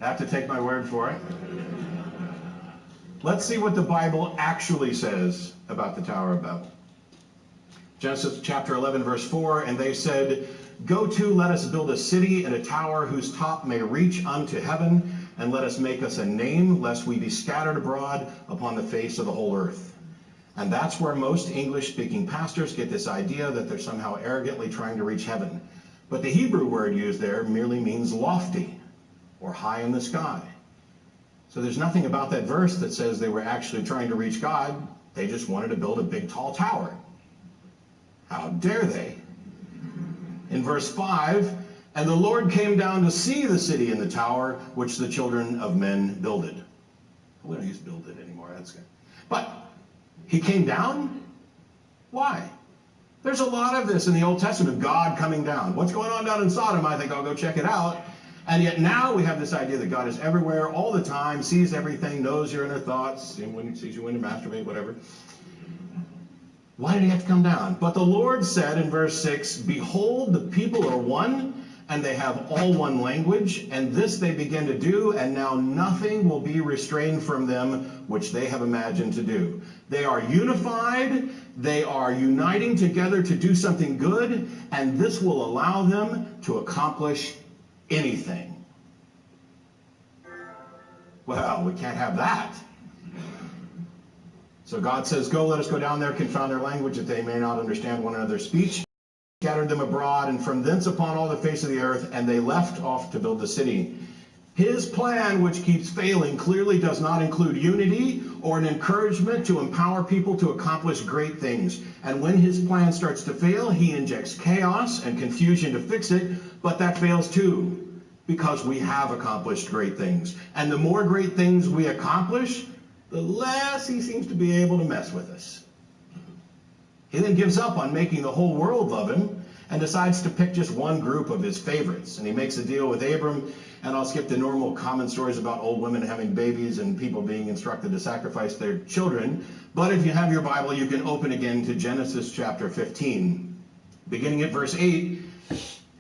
I have to take my word for it. Let's see what the Bible actually says about the Tower of Babel. Genesis chapter 11, verse 4, and they said, "Go to, let us build a city and a tower whose top may reach unto heaven, and let us make us a name, lest we be scattered abroad upon the face of the whole earth." And that's where most English-speaking pastors get this idea that they're somehow arrogantly trying to reach heaven. But the Hebrew word used there merely means lofty, or high in the sky. So there's nothing about that verse that says they were actually trying to reach God. They just wanted to build a big, tall tower. How dare they? In verse 5, and the Lord came down to see the city and the tower which the children of men builded. We don't use builded anymore. That's good. But he came down? Why? There's a lot of this in the Old Testament, God coming down. What's going on down in Sodom? I think I'll go check it out. And yet now we have this idea that God is everywhere, all the time, sees everything, knows your inner thoughts, and when he sees you when you masturbate, whatever. Why did he have to come down? But the Lord said in verse 6, "Behold, the people are one, and they have all one language, and this they begin to do, and now nothing will be restrained from them which they have imagined to do." They are unified, they are uniting together to do something good, and this will allow them to accomplish anything. Well, we can't have that. So God says, "Go, let us go down there, confound their language, that they may not understand one another's speech." Scattered them abroad, and from thence upon all the face of the earth, and they left off to build the city. His plan, which keeps failing, clearly does not include unity or an encouragement to empower people to accomplish great things. And when his plan starts to fail, he injects chaos and confusion to fix it, but that fails too, because we have accomplished great things. And the more great things we accomplish, the less he seems to be able to mess with us. He then gives up on making the whole world love him and decides to pick just one group of his favorites. And he makes a deal with Abram, and I'll skip the normal common stories about old women having babies and people being instructed to sacrifice their children. But if you have your Bible, you can open again to Genesis chapter 15, beginning at verse 8.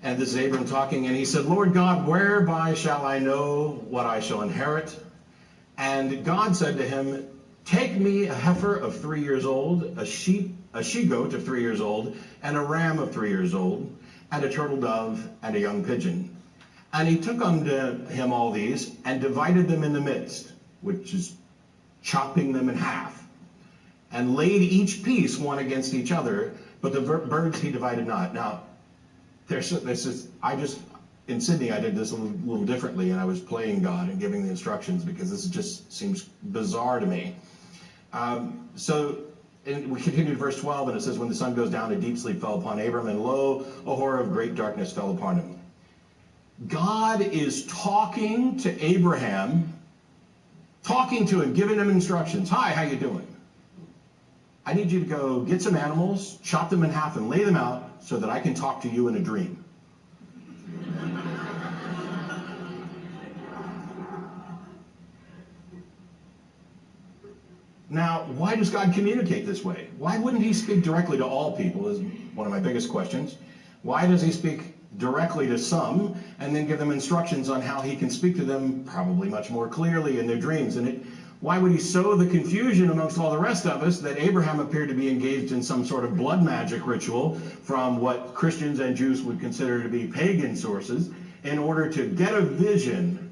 And this is Abram talking, and he said, "Lord God, whereby shall I know what I shall inherit?" And God said to him, "Take me a heifer of 3 years old, a she-goat of 3 years old, and a ram of 3 years old, and a turtle dove, and a young pigeon." And he took unto him all these, and divided them in the midst, which is chopping them in half, and laid each piece one against each other, but the birds he divided not. Now, in Sydney, I did this a little differently, and I was playing God and giving the instructions because this just seems bizarre to me. And we continue to verse 12, and it says, "When the sun goes down, a deep sleep fell upon Abram, and lo, a horror of great darkness fell upon him." God is talking to Abraham, talking to him, giving him instructions. "Hi, how you doing? I need you to go get some animals, chop them in half, and lay them out so that I can talk to you in a dream." Now, why does God communicate this way? Why wouldn't he speak directly to all people is one of my biggest questions. Why does he speak directly to some and then give them instructions on how he can speak to them probably much more clearly in their dreams? And why would he sow the confusion amongst all the rest of us that Abraham appeared to be engaged in some sort of blood magic ritual from what Christians and Jews would consider to be pagan sources in order to get a vision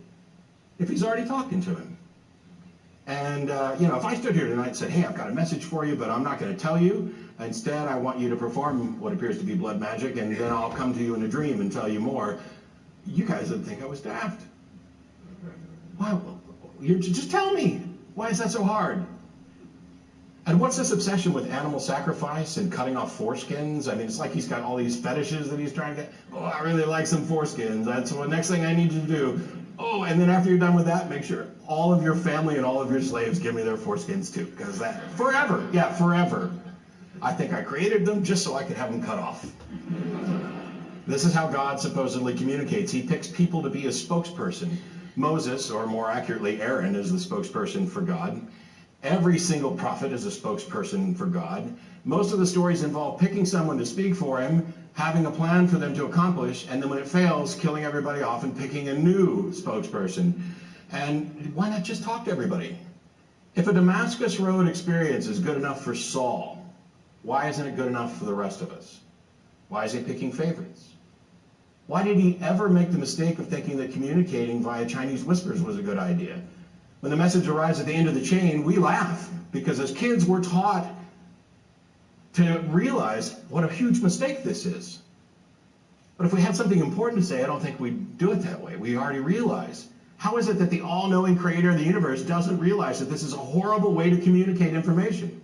if he's already talking to him? And, if I stood here tonight and said, "Hey, I've got a message for you, but I'm not going to tell you. Instead, I want you to perform what appears to be blood magic, and then I'll come to you in a dream and tell you more," you guys would think I was daft. Why? Just tell me. Why is that so hard? And what's this obsession with animal sacrifice and cutting off foreskins? I mean, it's like he's got all these fetishes that he's trying to get. "Oh, I really like some foreskins. That's the next thing I need you to do. Oh, and then after you're done with that, make sure all of your family and all of your slaves give me their foreskins too, because that forever, yeah, forever." I think I created them just so I could have them cut off. This is how God supposedly communicates. He picks people to be a spokesperson. Moses, or more accurately Aaron, is the spokesperson for God. Every single prophet is a spokesperson for God. Most of the stories involve picking someone to speak for him, having a plan for them to accomplish, and then when it fails, killing everybody off and picking a new spokesperson. And why not just talk to everybody? If a Damascus Road experience is good enough for Saul, why isn't it good enough for the rest of us? Why is he picking favorites? Why did he ever make the mistake of thinking that communicating via Chinese whispers was a good idea? When the message arrives at the end of the chain, we laugh, because as kids we're taught to realize what a huge mistake this is. But if we had something important to say, I don't think we'd do it that way. We already realize. How is it that the all-knowing creator of the universe doesn't realize that this is a horrible way to communicate information?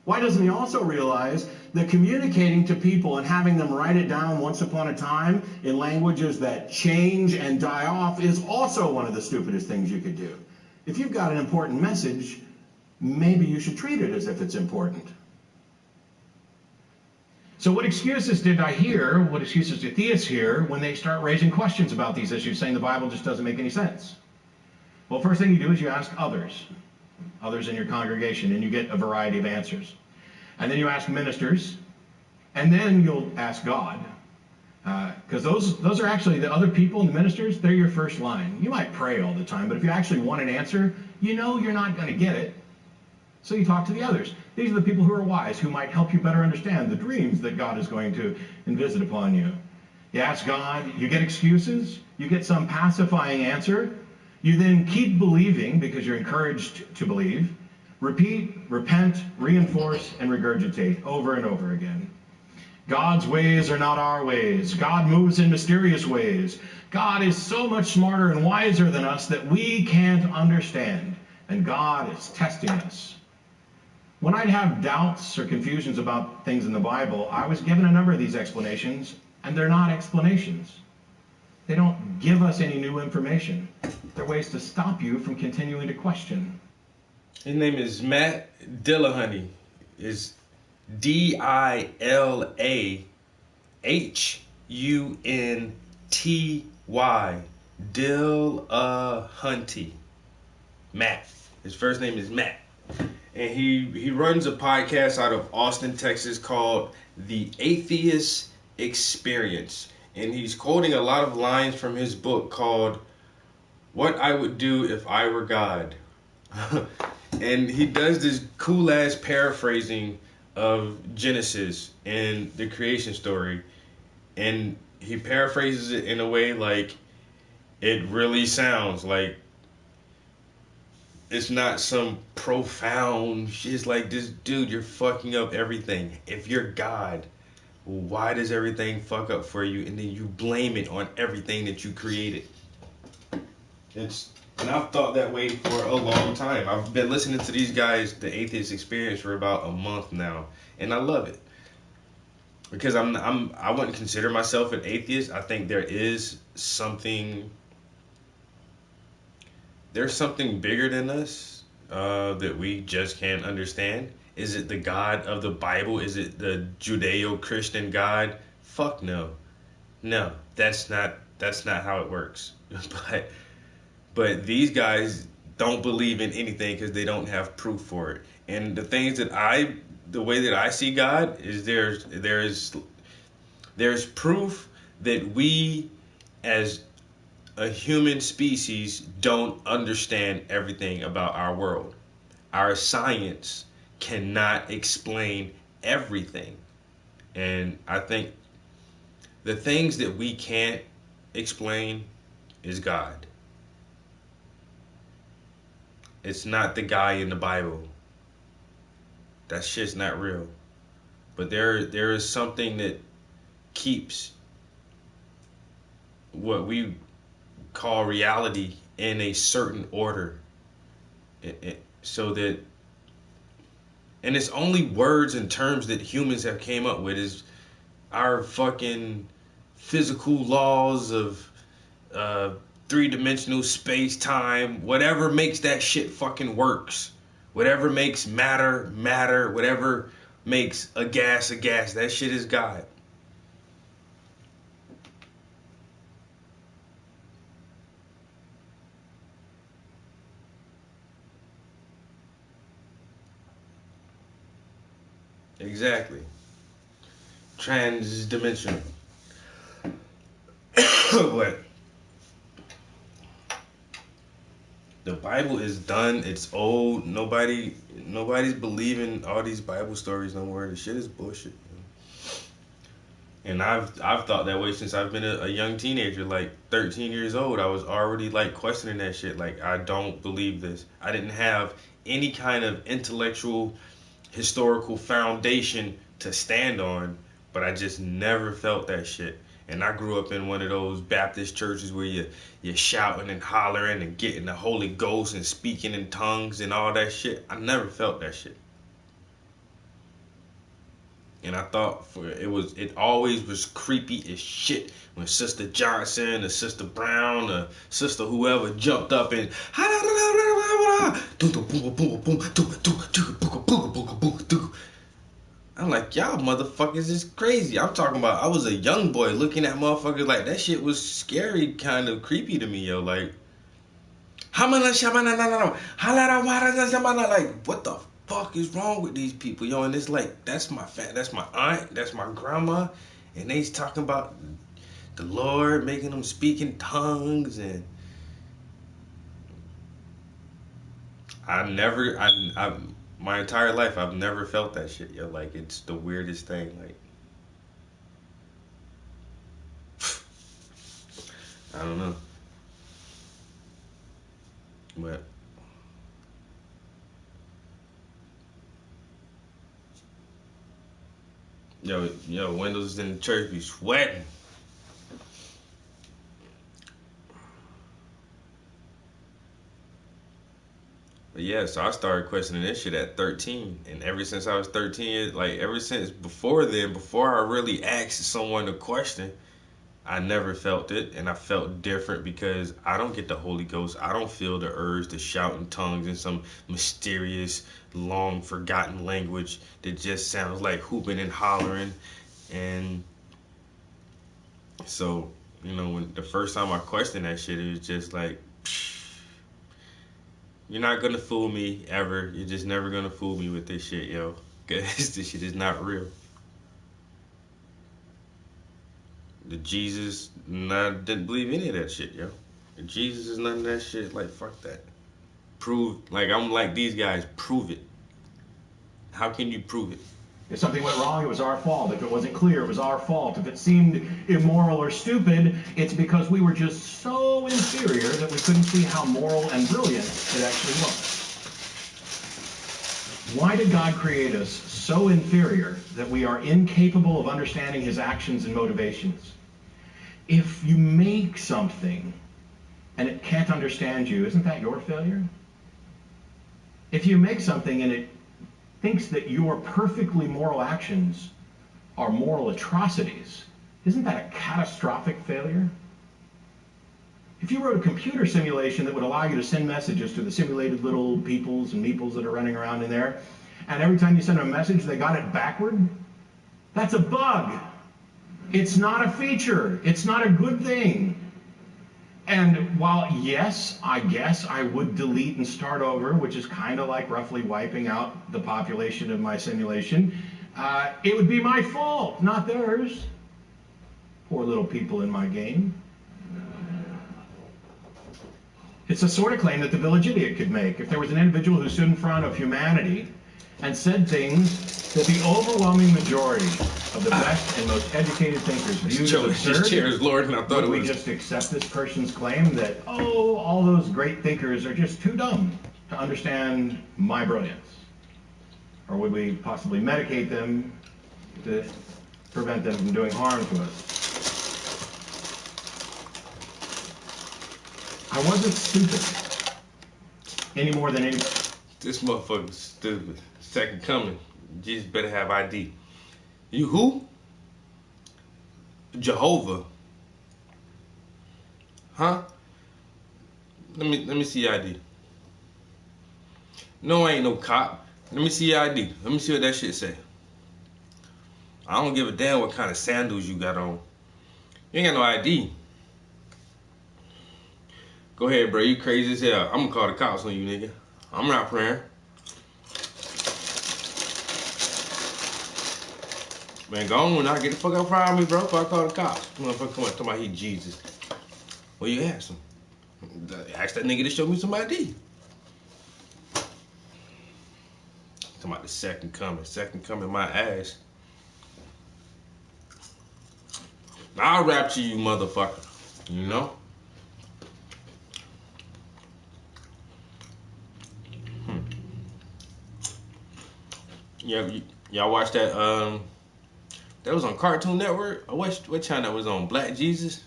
Why doesn't he also realize that communicating to people and having them write it down once upon a time in languages that change and die off is also one of the stupidest things you could do? If you've got an important message, maybe you should treat it as if it's important. So what excuses did I hear, what excuses do theists hear when they start raising questions about these issues, saying the Bible just doesn't make any sense? Well, first thing you do is you ask others in your congregation, and you get a variety of answers. And then you ask ministers, and then you'll ask God. Because those are actually the other people and the ministers, they're your first line. You might pray all the time, but if you actually want an answer, you know you're not going to get it. So you talk to the others. These are the people who are wise, who might help you better understand the dreams that God is going to visit upon you. You ask God, you get excuses, you get some pacifying answer. You then keep believing because you're encouraged to believe. Repeat, repent, reinforce, and regurgitate over and over again. God's ways are not our ways. God moves in mysterious ways. God is so much smarter and wiser than us that we can't understand. And God is testing us. When I'd have doubts or confusions about things in the Bible, I was given a number of these explanations, and they're not explanations. They don't give us any new information. They're ways to stop you from continuing to question. His name is Matt Dillahunty. It's Dillahunty. Dillahunty. Matt. His first name is Matt. And he runs a podcast out of Austin, Texas called The Atheist Experience. And he's quoting a lot of lines from his book called What I Would Do If I Were God. And he does this cool ass paraphrasing of Genesis and the creation story. And he paraphrases it in a way like it really sounds like it's not some profound shit. It's like, this dude, you're fucking up everything. If you're God, why does everything fuck up for you? And then you blame it on everything that you created. And I've thought that way for a long time. I've been listening to these guys, The Atheist Experience, for about a month now, and I love it. Because I wouldn't consider myself an atheist. I think there's something bigger than us that we just can't understand. Is it the God of the Bible? Is it the Judeo-Christian God? Fuck no. No, that's not how it works. But these guys don't believe in anything because they don't have proof for it. And the way that I see God is there's proof that we as a human species don't understand everything about our world. Our science cannot explain everything. And I think the things that we can't explain is God. It's not the guy in the Bible. That shit's not real. But there is something that keeps what we call reality in a certain order. So that, and it's only words and terms that humans have came up with, is our fucking physical laws of three-dimensional space-time, whatever makes that shit fucking works. Whatever makes matter, whatever makes a gas. That shit is God. Exactly. Trans-dimensional. But the Bible is done. It's old. Nobody's believing all these Bible stories no more. The shit is bullshit. And I've thought that way since I've been a young teenager, like 13 years old. I was already like questioning that shit. Like, I don't believe this. I didn't have any kind of intellectual, historical foundation to stand on, but I just never felt that shit. And I grew up in one of those Baptist churches where you're shouting and hollering and getting the Holy Ghost and speaking in tongues and all that shit. I never felt that shit. And I thought it always was creepy as shit when Sister Johnson or Sister Brown or Sister whoever jumped up and I'm like, y'all motherfuckers is crazy. I'm talking about I was a young boy looking at motherfuckers like that shit was scary, kind of creepy to me, yo. Like, like, what the fuck is wrong with these people, yo? And it's like, that's my aunt, that's my grandma, and they's talking about the Lord making them speak in tongues, and my entire life I've never felt that shit, yo. Like, it's the weirdest thing. Like, I don't know, but yo, windows in the church be sweating. But yeah, so I started questioning this shit at 13, and ever since I was 13, like ever since before then, before I really asked someone a question, I never felt it, and I felt different because I don't get the Holy Ghost. I don't feel the urge to shout in tongues in some mysterious, long forgotten language that just sounds like hooping and hollering. And so, when the first time I questioned that shit, it was just like, you're not gonna fool me ever. You're just never gonna fool me with this shit, yo. Cause this shit is not real. The Jesus, I didn't believe any of that shit, yo. The Jesus is none of that shit. Like, fuck that. I'm like these guys, prove it. How can you prove it? If something went wrong, it was our fault. If it wasn't clear, it was our fault. If it seemed immoral or stupid, it's because we were just so inferior that we couldn't see how moral and brilliant it actually was. Why did God create us so inferior that we are incapable of understanding his actions and motivations? If you make something and it can't understand you, isn't that your failure? If you make something and it thinks that your perfectly moral actions are moral atrocities, isn't that a catastrophic failure? If you wrote a computer simulation that would allow you to send messages to the simulated little peoples and meeples that are running around in there, and every time you send them a message they got it backward, that's a bug. It's not a feature. It's not a good thing. And while, yes, I guess I would delete and start over, which is kind of like roughly wiping out the population of my simulation, it would be my fault, not theirs. Poor little people in my game. It's the sort of claim that the village idiot could make. If there was an individual who stood in front of humanity and said things that the overwhelming majority of the best and most educated thinkers viewed as absurd, Lord, and I thought would we just accept this person's claim that, oh, all those great thinkers are just too dumb to understand my brilliance? Or would we possibly medicate them to prevent them from doing harm to us? I wasn't stupid any more than any. This motherfucker's stupid. Second coming. Jesus better have ID. You who? Jehovah. Huh? Let me see your ID. No, I ain't no cop. Let me see your ID. Let me see what that shit say. I don't give a damn what kind of sandals you got on. You ain't got no ID. Go ahead, bro. You crazy as hell. I'm gonna call the cops on you, nigga. I'm not playing. Man, go on now. Get the fuck up out of me, bro. Before I call the cops. Motherfucker come on, talking about he Jesus. Well, you ask him. Ask that nigga to show me some ID. Talking about the second coming. Second coming, my ass. I'll rapture you, motherfucker. You know? Yeah, y'all watch that? That was on Cartoon Network. I watched what channel that was on? Black Jesus.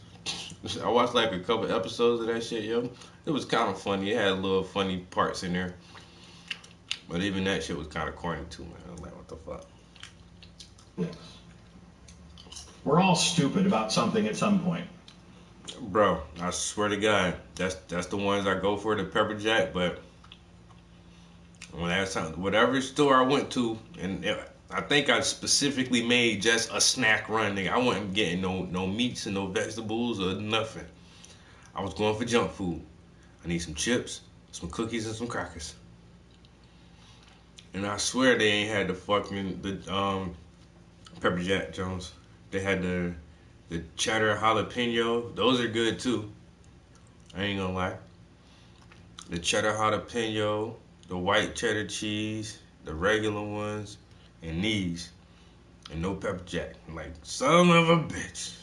I watched like a couple episodes of that shit, yo. It was kind of funny. It had little funny parts in there, but even that shit was kind of corny too, man. I was like, what the fuck? Yes. We're all stupid about something at some point. Bro, I swear to God, that's the ones I go for, the pepper jack. But when whatever store I went to, and I think I specifically made just a snack run, nigga. I wasn't getting no meats and no vegetables or nothing. I was going for junk food. I need some chips, some cookies, and some crackers. And I swear they ain't had the pepper jack Jones. They had the cheddar jalapeno. Those are good too. I ain't gonna lie. The cheddar jalapeno, the white cheddar cheese, the regular ones, and these, and no pepper jack. I'm like, son of a bitch.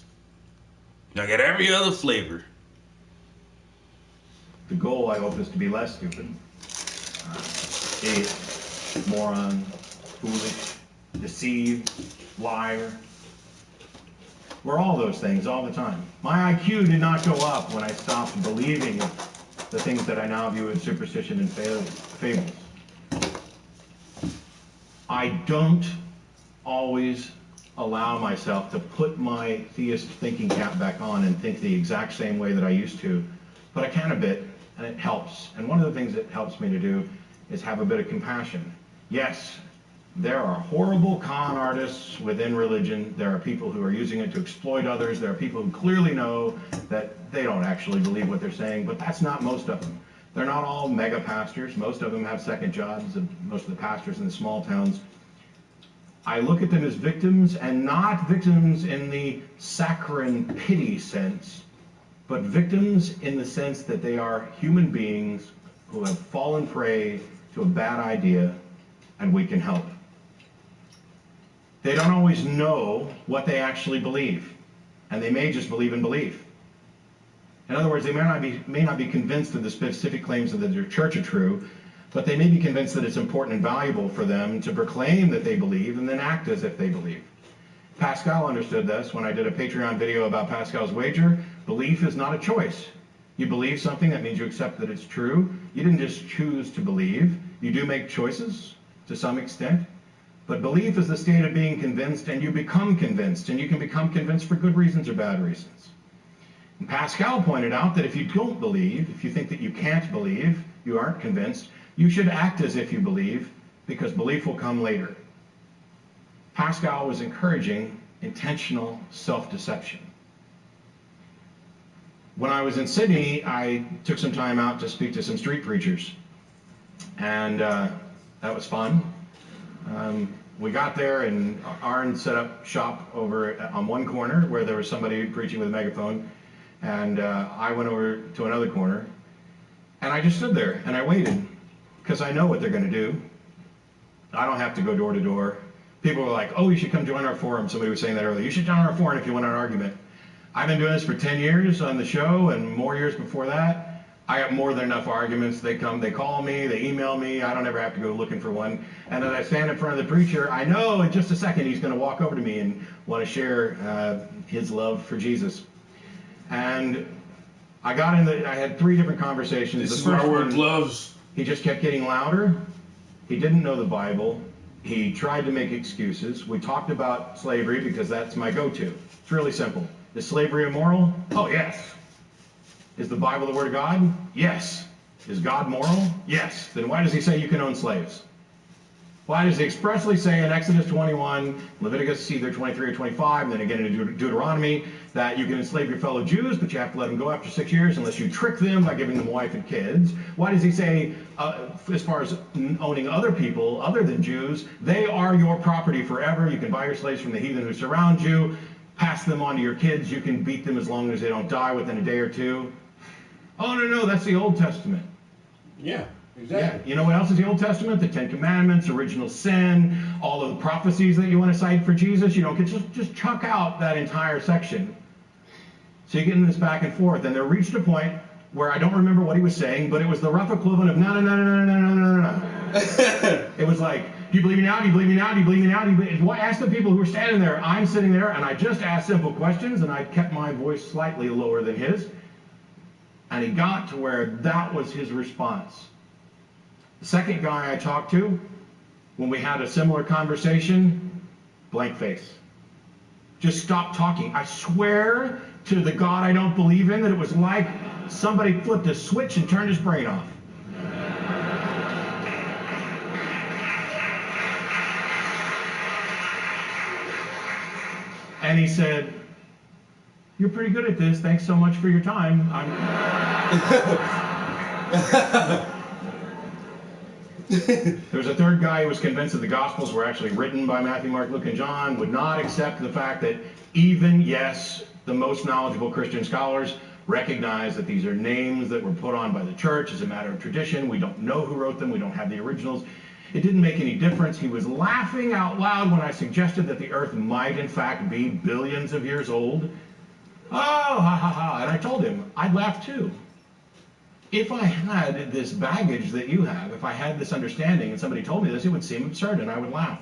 I got every other flavor. The goal, I hope, is to be less stupid. Idiot, moron, foolish, deceived, liar. We're all those things all the time. My IQ did not go up when I stopped believing the things that I now view as superstition and fables. I don't always allow myself to put my theist thinking cap back on and think the exact same way that I used to, but I can a bit, and it helps. And one of the things it helps me to do is have a bit of compassion. Yes, there are horrible con artists within religion. There are people who are using it to exploit others. There are people who clearly know that they don't actually believe what they're saying, but that's not most of them. They're not all mega pastors. Most of them have second jobs, and most of the pastors in the small towns. I look at them as victims, and not victims in the saccharine pity sense, but victims in the sense that they are human beings who have fallen prey to a bad idea, and we can help. They don't always know what they actually believe, and they may just believe in belief. In other words, they may not be convinced that the specific claims of their church are true, but they may be convinced that it's important and valuable for them to proclaim that they believe and then act as if they believe. Pascal understood this when I did a Patreon video about Pascal's wager. Belief is not a choice. You believe something, that means you accept that it's true. You didn't just choose to believe. You do make choices to some extent. But belief is the state of being convinced, and you become convinced, and you can become convinced for good reasons or bad reasons. And Pascal pointed out that if you don't believe, if you think that you can't believe, you aren't convinced, you should act as if you believe, because belief will come later. Pascal was encouraging intentional self-deception. When I was in Sydney, I took some time out to speak to some street preachers, and that was fun. We got there, and Arn set up shop over on one corner where there was somebody preaching with a megaphone, and I went over to another corner, and I just stood there and I waited, because I know what they're going to do. I don't have to go door to door. People were like, oh, you should come join our forum. Somebody was saying that earlier. You should join our forum if you want an argument. I've been doing this for 10 years on the show, and more years before that. I got more than enough arguments. They come, they call me, they email me. I don't ever have to go looking for one. And then I stand in front of the preacher. I know in just a second he's going to walk over to me and want to share his love for Jesus. And I had 3 different conversations. This is why I wear gloves. He just kept getting louder. He didn't know the Bible. He tried to make excuses. We talked about slavery because that's my go-to. It's really simple. Is slavery immoral? Oh, yes. Is the Bible the Word of God? Yes. Is God moral? Yes. Then why does he say you can own slaves? Why does he expressly say in Exodus 21, Leviticus either 23 or 25, and then again in Deuteronomy, that you can enslave your fellow Jews, but you have to let them go after 6 years unless you trick them by giving them a wife and kids? Why does he say, as far as owning other people other than Jews, they are your property forever. You can buy your slaves from the heathen who surround you, pass them on to your kids. You can beat them as long as they don't die within a day or two. Oh, no, that's the Old Testament. Yeah. Exactly. Yeah. You know what else is the Old Testament? The Ten Commandments, original sin, all of the prophecies that you want to cite for Jesus. You don't get just chuck out that entire section. So you get in this back and forth, and there reached a point where I don't remember what he was saying, but it was the rough equivalent of no. It was like, do you believe me now? Do you believe me now? Do you believe me now? I asked the people who were standing there. I'm sitting there, and I just asked simple questions, and I kept my voice slightly lower than his. And he got to where that was his response. The second guy I talked to, when we had a similar conversation, blank face. Just stopped talking. I swear to the God I don't believe in that it was like somebody flipped a switch and turned his brain off. And he said, "You're pretty good at this. Thanks so much for your time." There's a third guy who was convinced that the Gospels were actually written by Matthew, Mark, Luke, and John, would not accept the fact that even, yes, the most knowledgeable Christian scholars recognize that these are names that were put on by the church as a matter of tradition. We don't know who wrote them. We don't have the originals. It didn't make any difference. He was laughing out loud when I suggested that the earth might, in fact, be billions of years old. Oh, ha, ha, ha. And I told him I'd laugh too. If I had this baggage that you have, if I had this understanding and somebody told me this, it would seem absurd and I would laugh.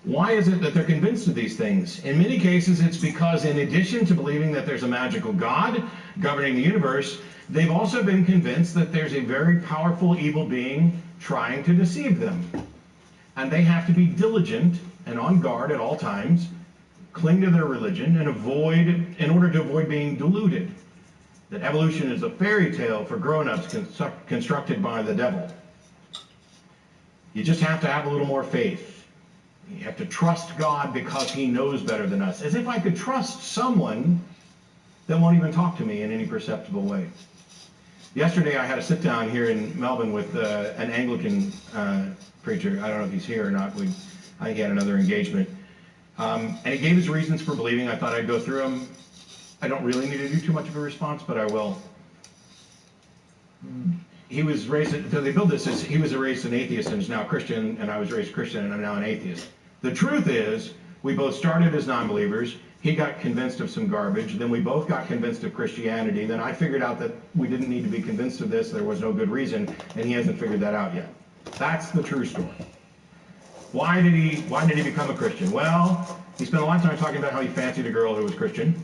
Why is it that they're convinced of these things? In many cases, it's because in addition to believing that there's a magical God governing the universe, they've also been convinced that there's a very powerful evil being trying to deceive them. And they have to be diligent and on guard at all times, cling to their religion, and in order to avoid being deluded. That evolution is a fairy tale for grown-ups constructed by the devil. You just have to have a little more faith. You have to trust God because he knows better than us. As if I could trust someone that won't even talk to me in any perceptible way. Yesterday I had a sit-down here in Melbourne with an Anglican preacher. I don't know if he's here or not. I think he had another engagement. And he gave his reasons for believing. I thought I'd go through them. I don't really need to do too much of a response, but I will. He was raised, so they build this as he was raised an atheist and is now Christian, and I was raised Christian and I'm now an atheist. The truth is, we both started as non-believers. He got convinced of some garbage. Then we both got convinced of Christianity. Then I figured out that we didn't need to be convinced of this. There was no good reason, and he hasn't figured that out yet. That's the true story. Why did he become a Christian? Well, he spent a lot of time talking about how he fancied a girl who was Christian.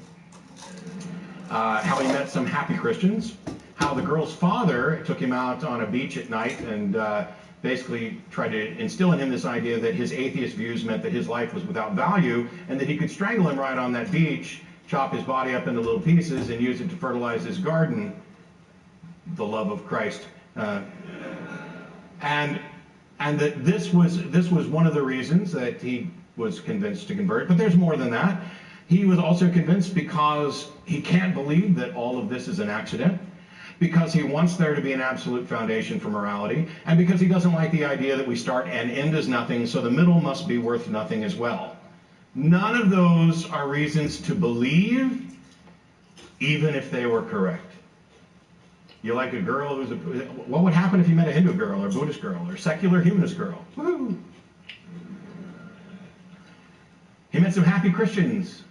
How he met some happy Christians, how the girl's father took him out on a beach at night and basically tried to instill in him this idea that his atheist views meant that his life was without value and that he could strangle him right on that beach, chop his body up into little pieces and use it to fertilize his garden. The love of Christ. And that this was one of the reasons that he was convinced to convert, but there's more than that. He was also convinced because he can't believe that all of this is an accident, because he wants there to be an absolute foundation for morality, and because he doesn't like the idea that we start and end as nothing, so the middle must be worth nothing as well. None of those are reasons to believe, even if they were correct. You like a girl who's what would happen if you met a Hindu girl or Buddhist girl or secular humanist girl? Woo! He met some happy Christians.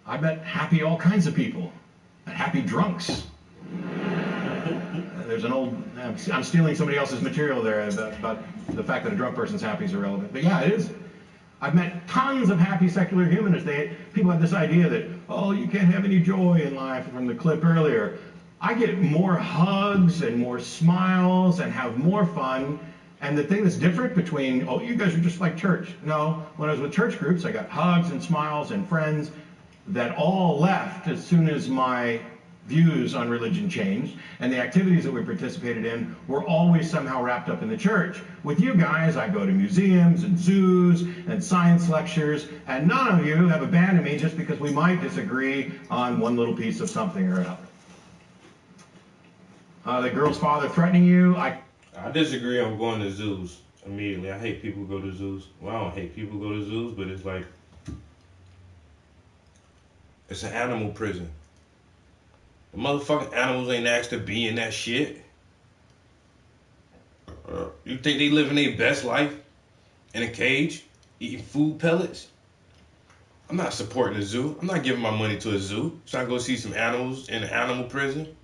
I met happy all kinds of people. Happy drunks. There's an old, I'm stealing somebody else's material there about the fact that a drunk person's happy is irrelevant. But yeah, it is. I've met tons of happy secular humanists. People have this idea that, oh, you can't have any joy in life from the clip earlier. I get more hugs and more smiles and have more fun. And the thing that's different between, oh, you guys are just like church. No, when I was with church groups, I got hugs and smiles and friends that all left as soon as my views on religion changed, and the activities that we participated in were always somehow wrapped up in the church. With you guys, I go to museums and zoos and science lectures, and none of you have abandoned me just because we might disagree on one little piece of something or another. The girl's father threatening you, I disagree on going to zoos immediately. I hate people who go to zoos. Well, I don't hate people who go to zoos, but it's like, it's an animal prison. The motherfucking animals ain't asked to be in that shit. You think they living their best life in a cage, eating food pellets? I'm not supporting a zoo. I'm not giving my money to a zoo so I can go see some animals in an animal prison.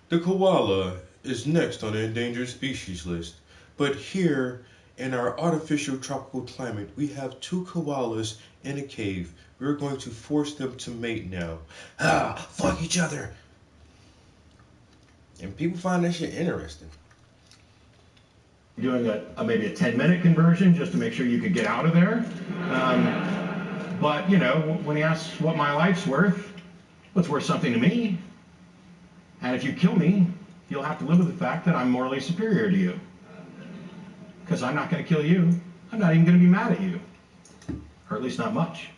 The koala is next on the endangered species list. But here in our artificial tropical climate, we have 2 koalas in a cave. We're going to force them to mate now. Fuck each other. And people find that shit interesting. Doing maybe a 10-minute conversion just to make sure you could get out of there. But, you know, when he asks what my life's worth, what's worth something to me? And if you kill me, you'll have to live with the fact that I'm morally superior to you. Because I'm not going to kill you. I'm not even going to be mad at you. Or at least not much.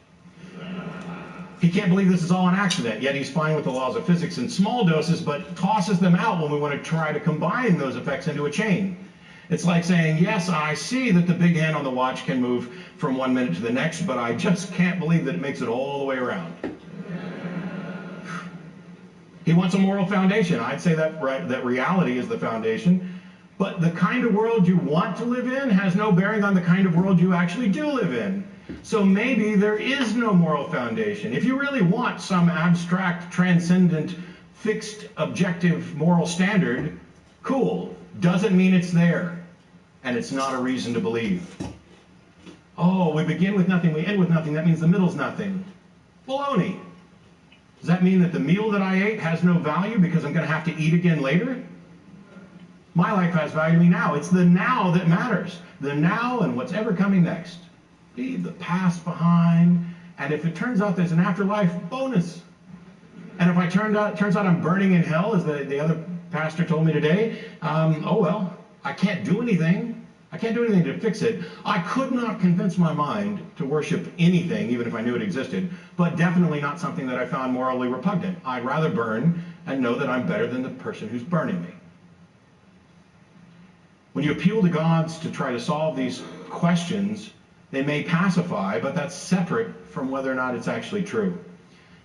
He can't believe this is all an accident, yet he's fine with the laws of physics in small doses, but tosses them out when we want to try to combine those effects into a chain. It's like saying, yes, I see that the big hand on the watch can move from 1 minute to the next, but I just can't believe that it makes it all the way around. He wants a moral foundation. I'd say that reality is the foundation, but the kind of world you want to live in has no bearing on the kind of world you actually do live in. So maybe there is no moral foundation. If you really want some abstract, transcendent, fixed, objective moral standard, cool. Doesn't mean it's there. And it's not a reason to believe. Oh, we begin with nothing, we end with nothing. That means the middle's nothing. Baloney. Does that mean that the meal that I ate has no value because I'm going to have to eat again later? My life has value to me now. It's the now that matters. The now and what's ever coming next. Leave the past behind, and if it turns out there's an afterlife, bonus. And if it turns out I'm burning in hell, as the other pastor told me today, oh well, I can't do anything. I can't do anything to fix it. I could not convince my mind to worship anything, even if I knew it existed, but definitely not something that I found morally repugnant. I'd rather burn and know that I'm better than the person who's burning me. When you appeal to gods to try to solve these questions, they may pacify, but that's separate from whether or not it's actually true.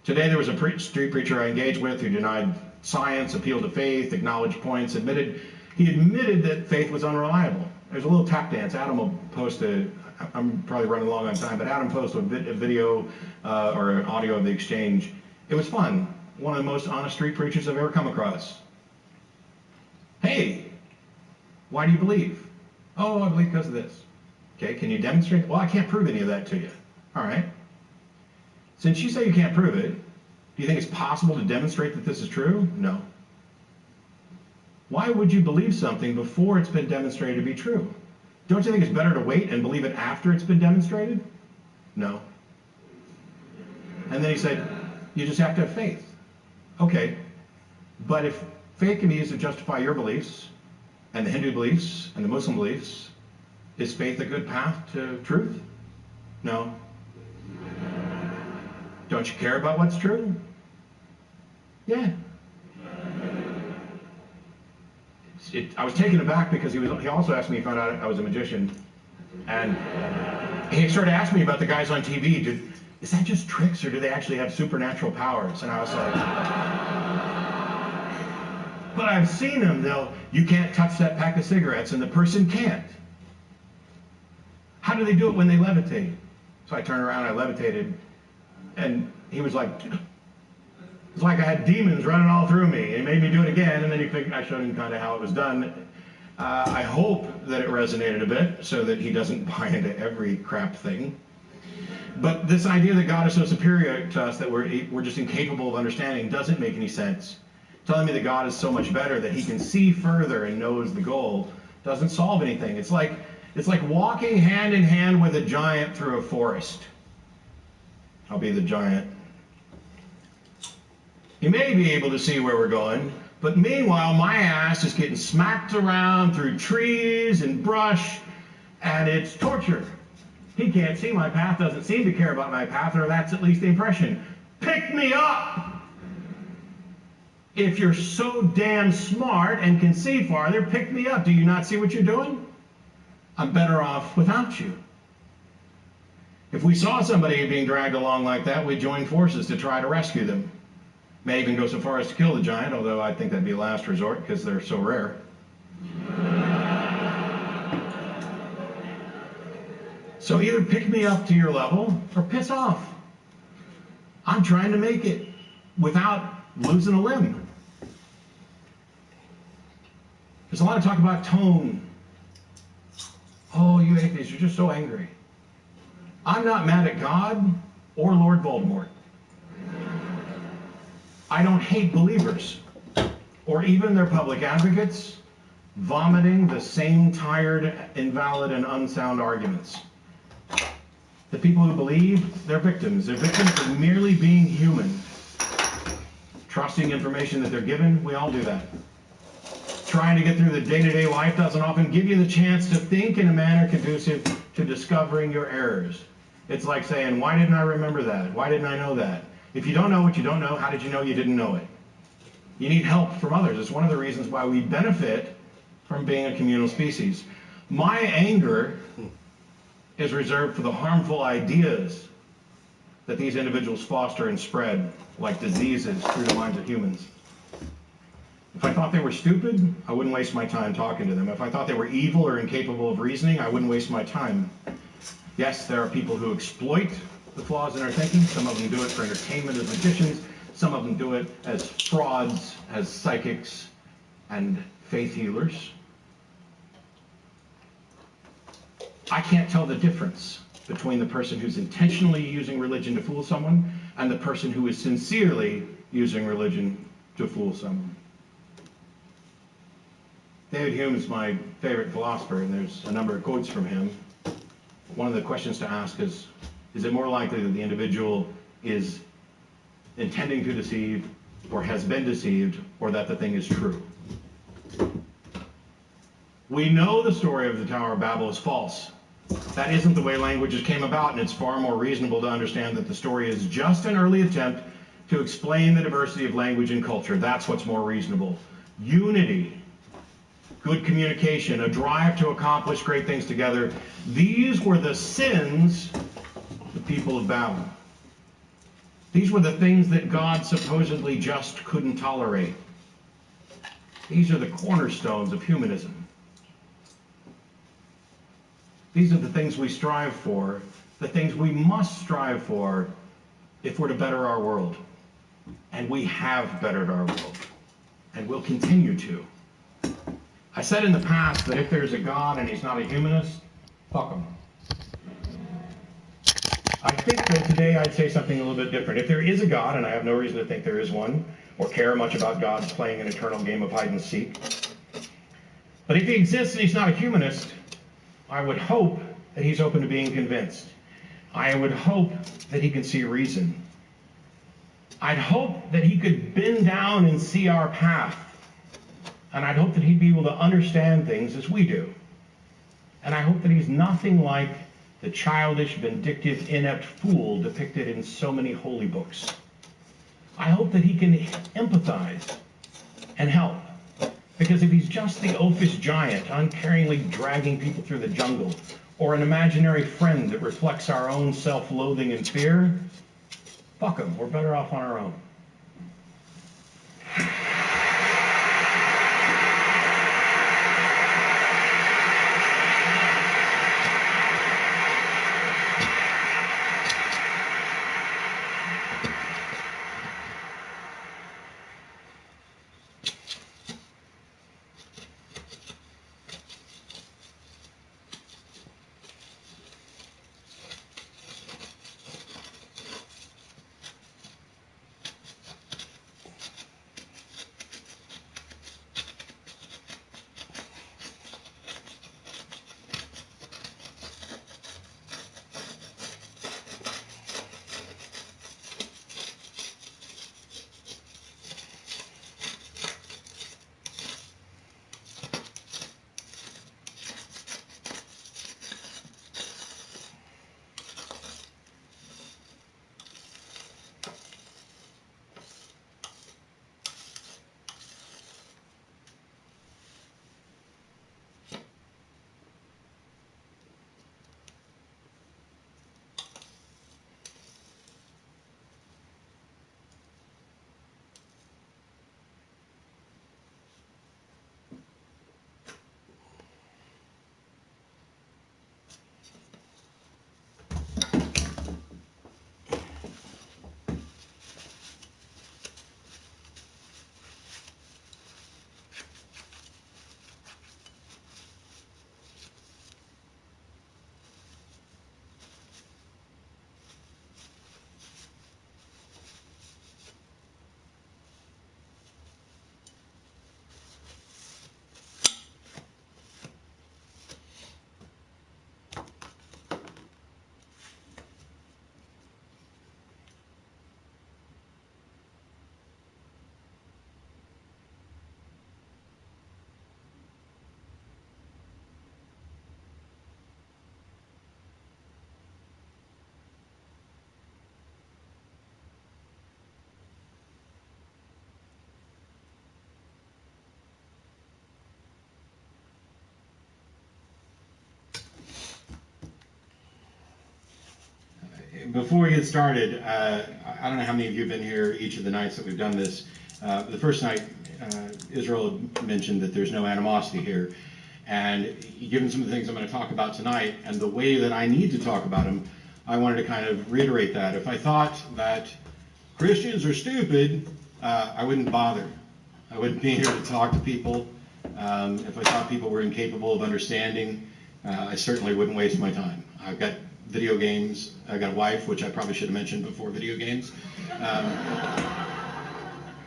Today there was a street preacher I engaged with who denied science, appealed to faith, acknowledged points, he admitted that faith was unreliable. There's a little tap dance. Adam will post I'm probably running long on time, but Adam posted a video or an audio of the exchange. It was fun. One of the most honest street preachers I've ever come across. Hey, why do you believe? Oh, I believe because of this. Okay, can you demonstrate? Well, I can't prove any of that to you. All right. Since you say you can't prove it, do you think it's possible to demonstrate that this is true? No. Why would you believe something before it's been demonstrated to be true? Don't you think it's better to wait and believe it after it's been demonstrated? No. And then he said, you just have to have faith. Okay, but if faith can be used to justify your beliefs, and the Hindu beliefs, and the Muslim beliefs, is faith a good path to truth? No. Don't you care about what's true? Yeah. I was taken aback because he also asked me, he found out I was a magician, and he started asking me about the guys on TV. Is that just tricks, or do they actually have supernatural powers? And I was like, but I've seen them. You can't touch that pack of cigarettes, and the person can't. How do they do it when they levitate? So I turned around, I levitated, and he was like, it's like I had demons running all through me. He made me do it again, and then I showed him kind of how it was done. I hope that it resonated a bit so that he doesn't buy into every crap thing. But this idea that God is so superior to us that we're just incapable of understanding doesn't make any sense. Telling me that God is so much better that he can see further and knows the goal doesn't solve anything. It's like walking hand in hand with a giant through a forest. I'll be the giant. You may be able to see where we're going, but meanwhile, my ass is getting smacked around through trees and brush, and it's torture. He can't see my path, doesn't seem to care about my path, or that's at least the impression. Pick me up! If you're so damn smart and can see farther, pick me up. Do you not see what you're doing? I'm better off without you. If we saw somebody being dragged along like that, we'd join forces to try to rescue them. May even go so far as to kill the giant, although I think that'd be a last resort because they're so rare. So either pick me up to your level or piss off. I'm trying to make it without losing a limb. There's a lot of talk about tone. Oh, you atheists, you're just so angry. I'm not mad at God or Lord Voldemort. I don't hate believers or even their public advocates vomiting the same tired, invalid, and unsound arguments. The people who believe, they're victims. They're victims of merely being human. Trusting information that they're given, we all do that. Trying to get through the day-to-day life doesn't often give you the chance to think in a manner conducive to discovering your errors. It's like saying, why didn't I remember that? Why didn't I know that? If you don't know what you don't know, how did you know you didn't know it? You need help from others. It's one of the reasons why we benefit from being a communal species. My anger is reserved for the harmful ideas that these individuals foster and spread like diseases through the minds of humans. If I thought they were stupid, I wouldn't waste my time talking to them. If I thought they were evil or incapable of reasoning, I wouldn't waste my time. Yes, there are people who exploit the flaws in our thinking. Some of them do it for entertainment as magicians. Some of them do it as frauds, as psychics, and faith healers. I can't tell the difference between the person who's intentionally using religion to fool someone and the person who is sincerely using religion to fool someone. David Hume is my favorite philosopher, and there's a number of quotes from him. One of the questions to ask is it more likely that the individual is intending to deceive or has been deceived, or that the thing is true? We know the story of the Tower of Babel is false. That isn't the way languages came about, and it's far more reasonable to understand that the story is just an early attempt to explain the diversity of language and culture. That's what's more reasonable. Unity, good communication, a drive to accomplish great things together. These were the sins of the people of Babel. These were the things that God supposedly just couldn't tolerate. These are the cornerstones of humanism. These are the things we strive for, the things we must strive for if we're to better our world. And we have bettered our world, and will continue to. I said in the past that if there's a God and he's not a humanist, fuck him. I think that today I'd say something a little bit different. If there is a God, and I have no reason to think there is one, or care much about God playing an eternal game of hide and seek, but if he exists and he's not a humanist, I would hope that he's open to being convinced. I would hope that he can see reason. I'd hope that he could bend down and see our path. And I'd hope that he'd be able to understand things as we do. And I hope that he's nothing like the childish, vindictive, inept fool depicted in so many holy books. I hope that he can empathize and help. Because if he's just the oafish giant, uncaringly dragging people through the jungle, or an imaginary friend that reflects our own self-loathing and fear, fuck him, we're better off on our own. before we get started, I don't know how many of you have been here each of the nights that we've done this. The first night, Israel mentioned that there's no animosity here. And given some of the things I'm going to talk about tonight and the way that I need to talk about them, I wanted to kind of reiterate that. If I thought that Christians are stupid, I wouldn't bother. I wouldn't be here to talk to people. If I thought people were incapable of understanding, I certainly wouldn't waste my time. I've got video games. I've got a wife, which I probably should have mentioned before video games.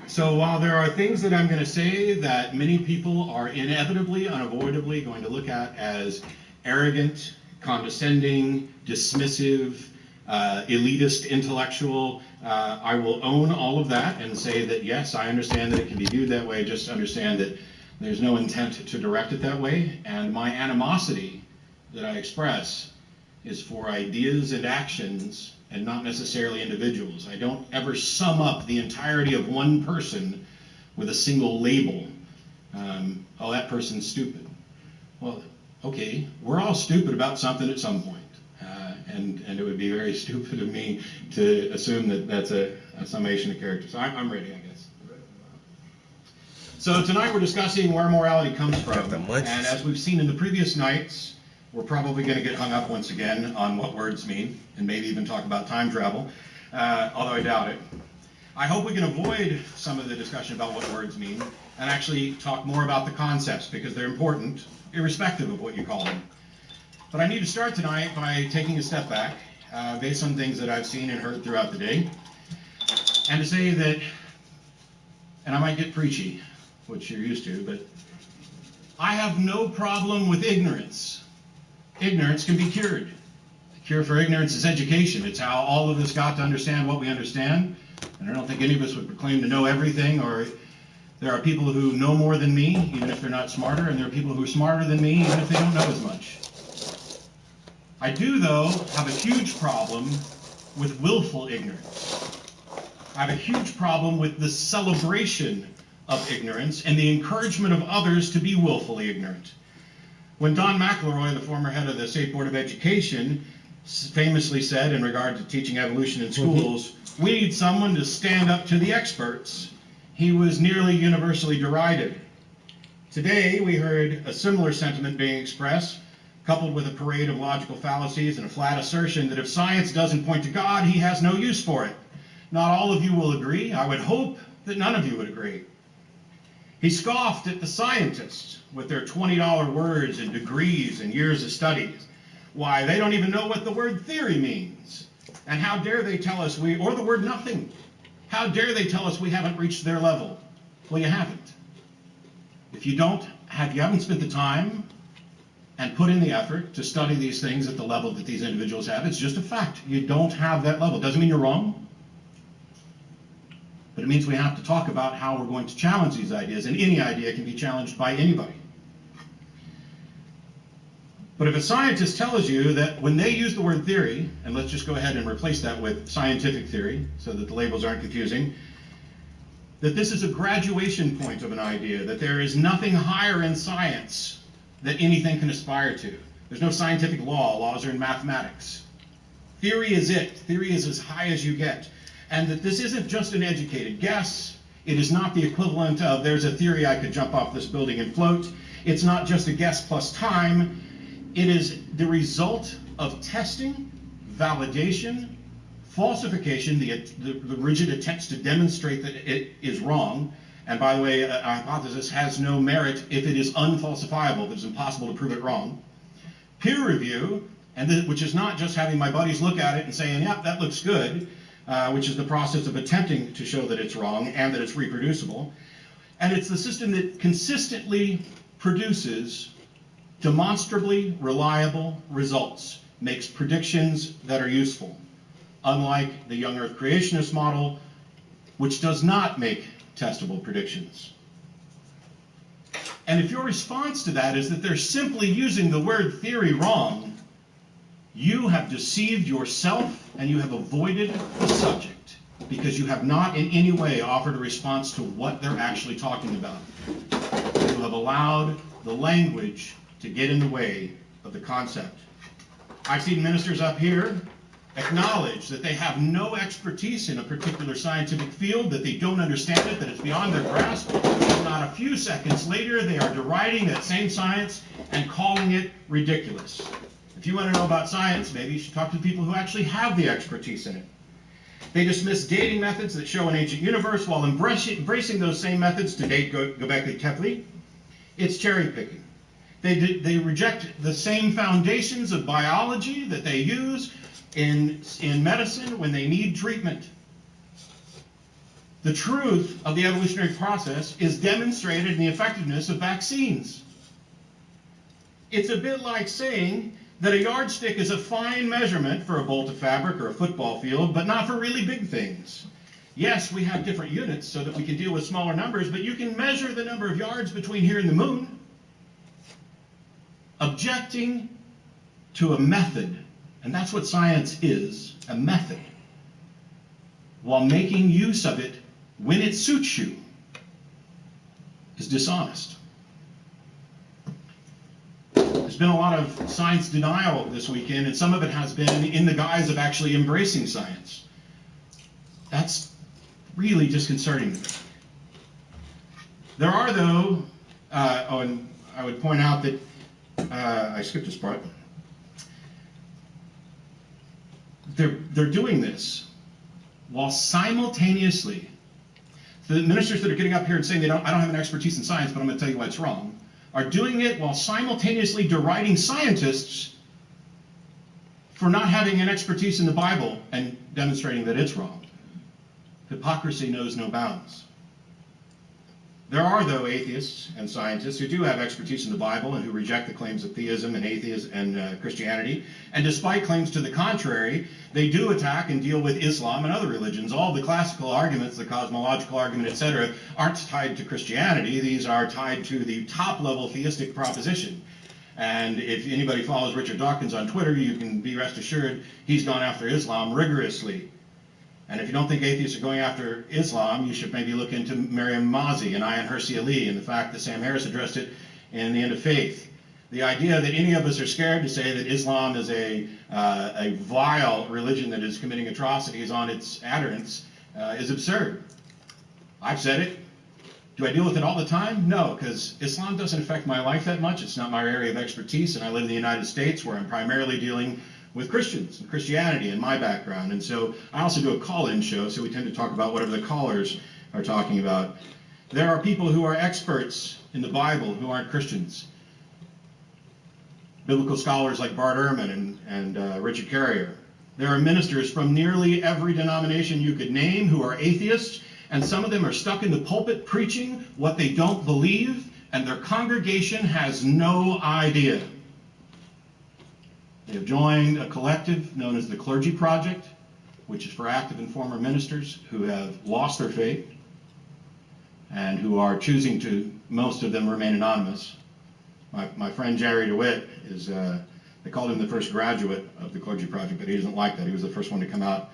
So while there are things that I'm going to say that many people are inevitably, unavoidably going to look at as arrogant, condescending, dismissive, elitist, intellectual, I will own all of that and say that yes, I understand that it can be viewed that way, just understand that there's no intent to direct it that way, and my animosity that I express is for ideas and actions and not necessarily individuals. I don't ever sum up the entirety of one person with a single label. Oh, that person's stupid. Well, okay, we're all stupid about something at some point. And it would be very stupid of me to assume that that's a summation of character. So I'm ready, I guess. So tonight we're discussing where morality comes from. And as we've seen in the previous nights, we're probably going to get hung up once again on what words mean, and maybe even talk about time travel, although I doubt it. I hope we can avoid some of the discussion about what words mean, and actually talk more about the concepts, because they're important, irrespective of what you call them. But I need to start tonight by taking a step back, based on things that I've seen and heard throughout the day, and to say that, and I might get preachy, which you're used to, but I have no problem with ignorance. Ignorance can be cured. The cure for ignorance is education. It's how all of us got to understand what we understand. And I don't think any of us would proclaim to know everything, or there are people who know more than me, even if they're not smarter, and there are people who are smarter than me, even if they don't know as much. I do, though, have a huge problem with willful ignorance. I have a huge problem with the celebration of ignorance and the encouragement of others to be willfully ignorant. When Don McElroy, the former head of the State Board of Education, famously said in regard to teaching evolution in schools, we need someone to stand up to the experts, he was nearly universally derided. Today, we heard a similar sentiment being expressed, coupled with a parade of logical fallacies and a flat assertion that if science doesn't point to God, he has no use for it. Not all of you will agree. I would hope that none of you would agree. He scoffed at the scientists with their $20 words and degrees and years of studies. Why, they don't even know what the word theory means. And how dare they tell us or the word nothing. How dare they tell us we haven't reached their level? Well, you haven't. If you haven't spent the time and put in the effort to study these things at the level that these individuals have, it's just a fact. You don't have that level. Doesn't mean you're wrong. But it means we have to talk about how we're going to challenge these ideas, and any idea can be challenged by anybody. But if a scientist tells you that when they use the word theory, and let's just go ahead and replace that with scientific theory so that the labels aren't confusing, that this is a graduation point of an idea, that there is nothing higher in science that anything can aspire to. There's no scientific law. Laws are in mathematics. Theory is it. Theory is as high as you get. And that this isn't just an educated guess. It is not the equivalent of there's a theory I could jump off this building and float. It's not just a guess plus time. It is the result of testing, validation, falsification, the rigid attempts to demonstrate that it is wrong. And by the way, a hypothesis has no merit if it is unfalsifiable, if it's impossible to prove it wrong. Peer review, which is not just having my buddies look at it and saying, yep, that looks good, which is the process of attempting to show that it's wrong and that it's reproducible. And it's the system that consistently produces demonstrably reliable results, makes predictions that are useful, unlike the young Earth creationist model, which does not make testable predictions. And if your response to that is that they're simply using the word theory wrong, you have deceived yourself and you have avoided the subject because you have not in any way offered a response to what they're actually talking about. You have allowed the language to get in the way of the concept. I've seen ministers up here acknowledge that they have no expertise in a particular scientific field, that they don't understand it, that it's beyond their grasp, and not a few seconds later they are deriding that same science and calling it ridiculous. If you want to know about science, maybe you should talk to the people who actually have the expertise in it. They dismiss dating methods that show an ancient universe while embracing those same methods to date Göbekli Tepe. It's cherry picking. They reject the same foundations of biology that they use in medicine when they need treatment. The truth of the evolutionary process is demonstrated in the effectiveness of vaccines. It's a bit like saying that a yardstick is a fine measurement for a bolt of fabric or a football field, but not for really big things. Yes, we have different units so that we can deal with smaller numbers, but you can measure the number of yards between here and the moon. Objecting to a method, and that's what science is, a method, while making use of it when it suits you, is dishonest. There's been a lot of science denial this weekend, and some of it has been in the guise of actually embracing science. That's really disconcerting to me. There are, though, and I would point out that, I skipped this part. They're doing this while simultaneously, the ministers that are getting up here and saying I don't have an expertise in science, but I'm going to tell you why it's wrong, are doing it while simultaneously deriding scientists for not having an expertise in the Bible and demonstrating that it's wrong. Hypocrisy knows no bounds. There are, though, atheists and scientists who do have expertise in the Bible and who reject the claims of theism and atheism and Christianity. And despite claims to the contrary, they do attack and deal with Islam and other religions. All the classical arguments, the cosmological argument, etc., aren't tied to Christianity. These are tied to the top-level theistic proposition. And if anybody follows Richard Dawkins on Twitter, you can be rest assured he's gone after Islam rigorously. And if you don't think atheists are going after Islam, you should maybe look into Maryam Mazi and Ayaan Hirsi Ali and the fact that Sam Harris addressed it in The End of Faith. The idea that any of us are scared to say that Islam is a vile religion that is committing atrocities on its adherents is absurd. I've said it. Do I deal with it all the time? No, because Islam doesn't affect my life that much. It's not my area of expertise, and I live in the United States where I'm primarily dealing with Christians and Christianity in my background. And so I also do a call-in show, so we tend to talk about whatever the callers are talking about. There are people who are experts in the Bible who aren't Christians. Biblical scholars like Bart Ehrman and Richard Carrier. There are ministers from nearly every denomination you could name who are atheists, and some of them are stuck in the pulpit preaching what they don't believe, and their congregation has no idea. They have joined a collective known as the Clergy Project, which is for active and former ministers who have lost their faith and who are choosing to, most of them, remain anonymous. My friend Jerry DeWitt is, they called him the first graduate of the Clergy Project, but he doesn't like that. He was the first one to come out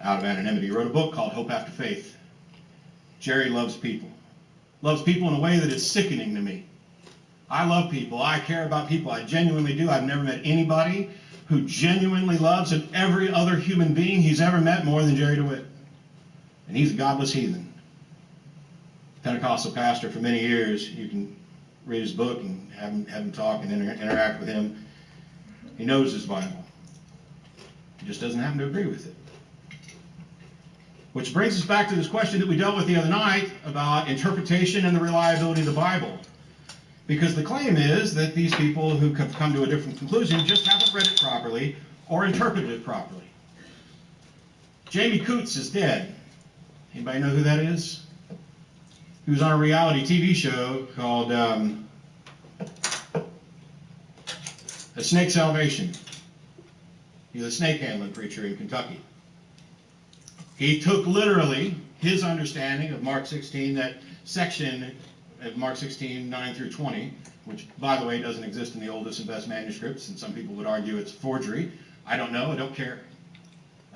of anonymity. He wrote a book called Hope After Faith. Jerry loves people in a way that is sickening to me. I love people. I care about people. I genuinely do. I've never met anybody who genuinely loves every other human being he's ever met more than Jerry DeWitt. And he's a godless heathen. Pentecostal pastor for many years. You can read his book and have him talk and interact with him. He knows his Bible. He just doesn't happen to agree with it. Which brings us back to this question that we dealt with the other night about interpretation and the reliability of the Bible. Because the claim is that these people who have come to a different conclusion just haven't read it properly or interpreted it properly. Jamie Coots is dead. Anybody know who that is? He was on a reality TV show called A Snake Salvation. He's a snake handling preacher in Kentucky. He took literally his understanding of Mark 16, that section of Mark 16, 9 through 20, which, by the way, doesn't exist in the oldest and best manuscripts, and some people would argue it's forgery. I don't know. I don't care.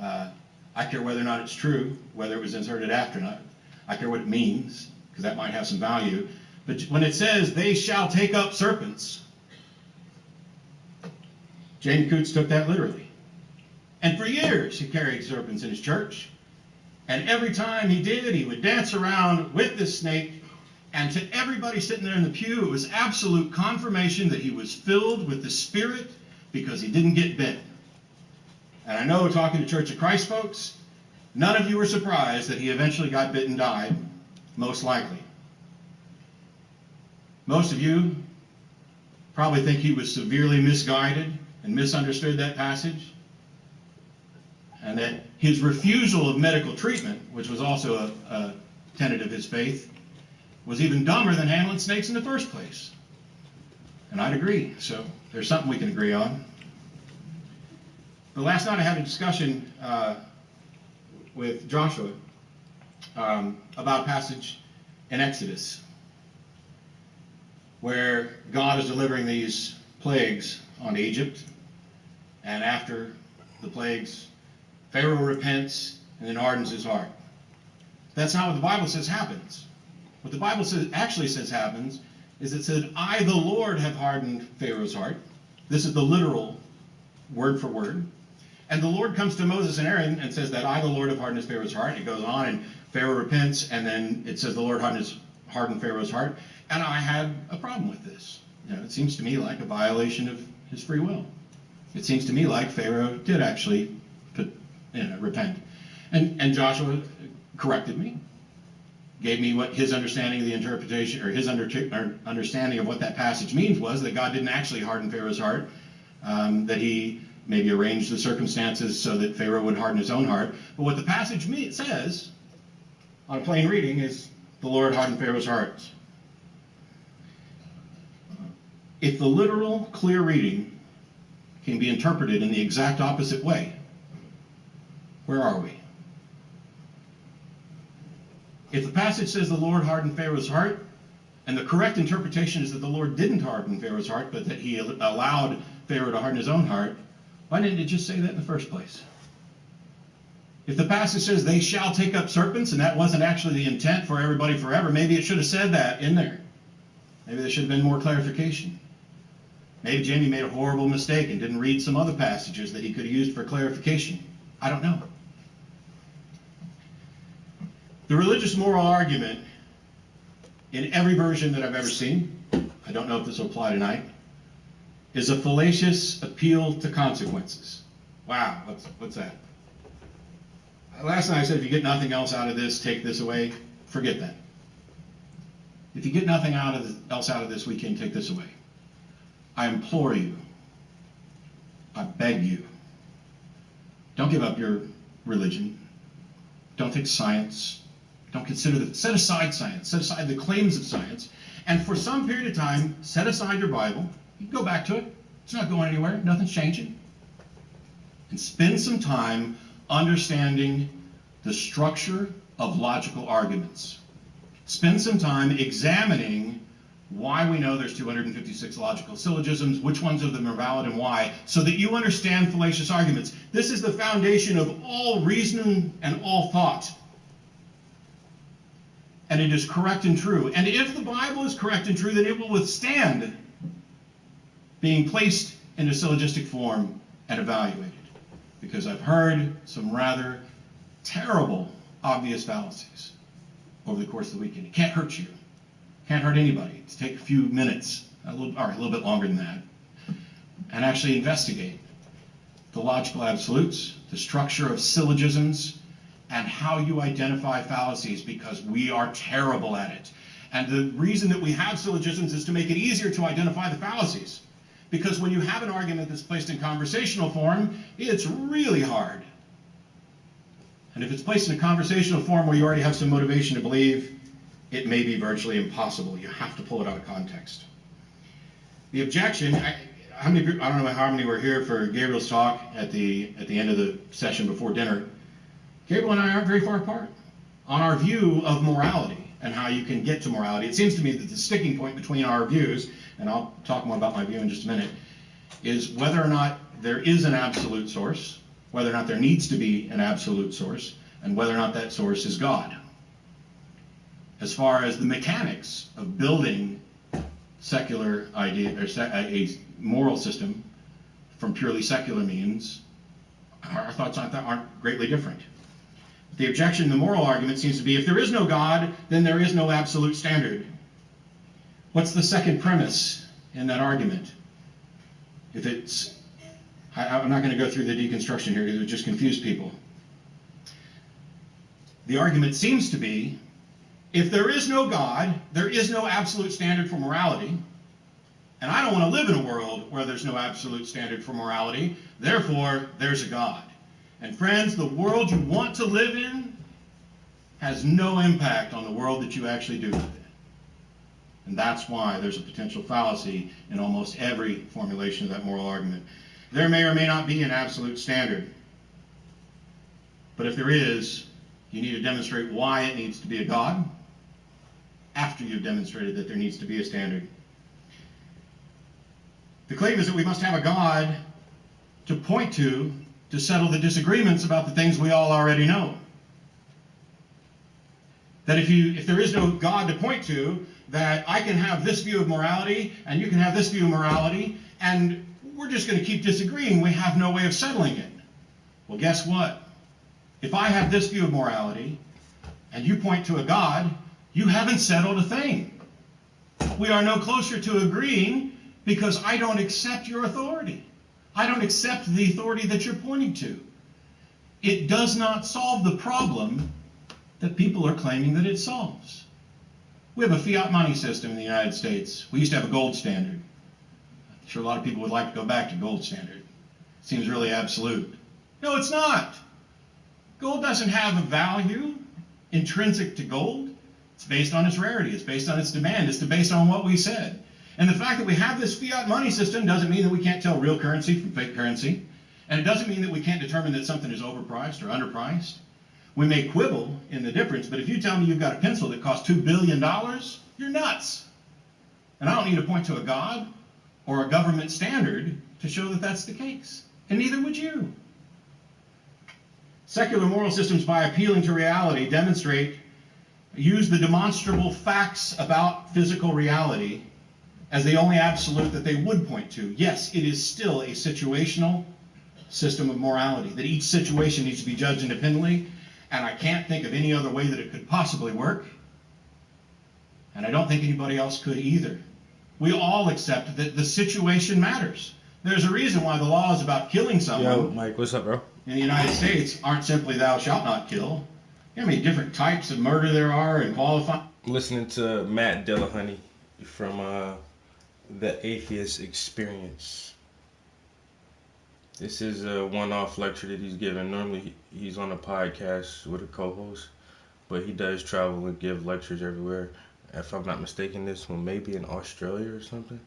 I care whether or not it's true, whether it was inserted after or not. I care what it means, because that might have some value. But when it says, they shall take up serpents, Jamie Coots took that literally. And for years, he carried serpents in his church. And every time he did, he would dance around with this snake. And to everybody sitting there in the pew, it was absolute confirmation that he was filled with the Spirit because he didn't get bit. And I know, talking to Church of Christ folks, none of you were surprised that he eventually got bit and died, most likely. Most of you probably think he was severely misguided and misunderstood that passage, and that his refusal of medical treatment, which was also a tenet of his faith, was even dumber than handling snakes in the first place. And I'd agree, so there's something we can agree on. But last night I had a discussion with Joshua about a passage in Exodus where God is delivering these plagues on Egypt, and after the plagues, Pharaoh repents and then hardens his heart. That's not what the Bible says happens. What the Bible actually says happens is it said, I, the Lord, have hardened Pharaoh's heart. This is the literal word for word. And the Lord comes to Moses and Aaron and says that I, the Lord, have hardened Pharaoh's heart. It goes on, and Pharaoh repents, and then it says the Lord hardened Pharaoh's heart. And I had a problem with this. It seems to me like a violation of his free will. It seems to me like Pharaoh did actually repent. And Joshua corrected me, gave me what his understanding of the interpretation, or his understanding of what that passage means was that God didn't actually harden Pharaoh's heart, that he maybe arranged the circumstances so that Pharaoh would harden his own heart. But what the passage says, on a plain reading, is the Lord hardened Pharaoh's heart. If the literal, clear reading can be interpreted in the exact opposite way, where are we? If the passage says the Lord hardened Pharaoh's heart, and the correct interpretation is that the Lord didn't harden Pharaoh's heart, but that he allowed Pharaoh to harden his own heart, why didn't it just say that in the first place? If the passage says they shall take up serpents, and that wasn't actually the intent for everybody forever, maybe it should have said that in there. Maybe there should have been more clarification. Maybe Jamie made a horrible mistake and didn't read some other passages that he could have used for clarification. I don't know. The religious moral argument in every version that I've ever seen, I don't know if this will apply tonight, is a fallacious appeal to consequences. Wow, what's that? Last night I said, if you get nothing else out of this, take this away. Forget that. If you get nothing else out of this weekend, take this away. I implore you, I beg you, don't give up your religion. Don't take science. Don't set aside science. Set aside the claims of science. And for some period of time, set aside your Bible. You can go back to it. It's not going anywhere. Nothing's changing. And spend some time understanding the structure of logical arguments. Spend some time examining why we know there's 256 logical syllogisms, which ones of them are valid and why, so that you understand fallacious arguments. This is the foundation of all reason and all thought. And it is correct and true. And if the Bible is correct and true, then it will withstand being placed in a syllogistic form and evaluated. Because I've heard some rather terrible, obvious fallacies over the course of the weekend. It can't hurt you. Can't hurt anybody. To take a few minutes, a little bit longer than that, and actually investigate the logical absolutes, the structure of syllogisms, and how you identify fallacies, because we are terrible at it. And the reason that we have syllogisms is to make it easier to identify the fallacies. Because when you have an argument that's placed in conversational form, it's really hard. And if it's placed in a conversational form where you already have some motivation to believe, it may be virtually impossible. You have to pull it out of context. The objection, I don't know how many were here for Gabriel's talk at the end of the session before dinner. Gabriel and I aren't very far apart on our view of morality and how you can get to morality. It seems to me that the sticking point between our views, and I'll talk more about my view in just a minute, is whether or not there is an absolute source, whether or not there needs to be an absolute source, and whether or not that source is God. As far as the mechanics of building secular idea, or a moral system from purely secular means, our thoughts aren't greatly different. The objection in the moral argument seems to be, if there is no God, then there is no absolute standard. What's the second premise in that argument? If it's, I'm not going to go through the deconstruction here because it would just confuse people. The argument seems to be, if there is no God, there is no absolute standard for morality, and I don't want to live in a world where there's no absolute standard for morality, therefore there's a God. And friends, the world you want to live in has no impact on the world that you actually do live in. And that's why there's a potential fallacy in almost every formulation of that moral argument. There may or may not be an absolute standard. But if there is, you need to demonstrate why it needs to be a God after you've demonstrated that there needs to be a standard. The claim is that we must have a God to point to settle the disagreements about the things we all already know. That if there is no God to point to, that I can have this view of morality and you can have this view of morality, and we're just going to keep disagreeing. We have no way of settling it. Well, guess what? If I have this view of morality and you point to a God, you haven't settled a thing. We are no closer to agreeing because I don't accept your authority. I don't accept the authority that you're pointing to. It does not solve the problem that people are claiming that it solves. We have a fiat money system in the United States. We used to have a gold standard. I'm sure a lot of people would like to go back to gold standard. It seems really absolute. No, it's not. Gold doesn't have a value intrinsic to gold. It's based on its rarity. It's based on its demand. It's based on what we said. And the fact that we have this fiat money system doesn't mean that we can't tell real currency from fake currency. And it doesn't mean that we can't determine that something is overpriced or underpriced. We may quibble in the difference, but if you tell me you've got a pencil that costs $2 billion, you're nuts. And I don't need to point to a God or a government standard to show that that's the case. And neither would you. Secular moral systems, by appealing to reality, use the demonstrable facts about physical reality as the only absolute that they would point to. Yes, it is still a situational system of morality, that each situation needs to be judged independently, and I can't think of any other way that it could possibly work, and I don't think anybody else could either. We all accept that the situation matters. There's a reason why the laws about killing someone Yo, Mike, what's up, bro? in the United States aren't simply thou shalt not kill. You know how many different types of murder there are and qualifying? Listening to Matt Dillahunty from The Atheist Experience. This is a one-off lecture that he's giving. Normally he's on a podcast with a co-host, but he does travel and give lectures everywhere. If I'm not mistaken, this one may be in Australia or something.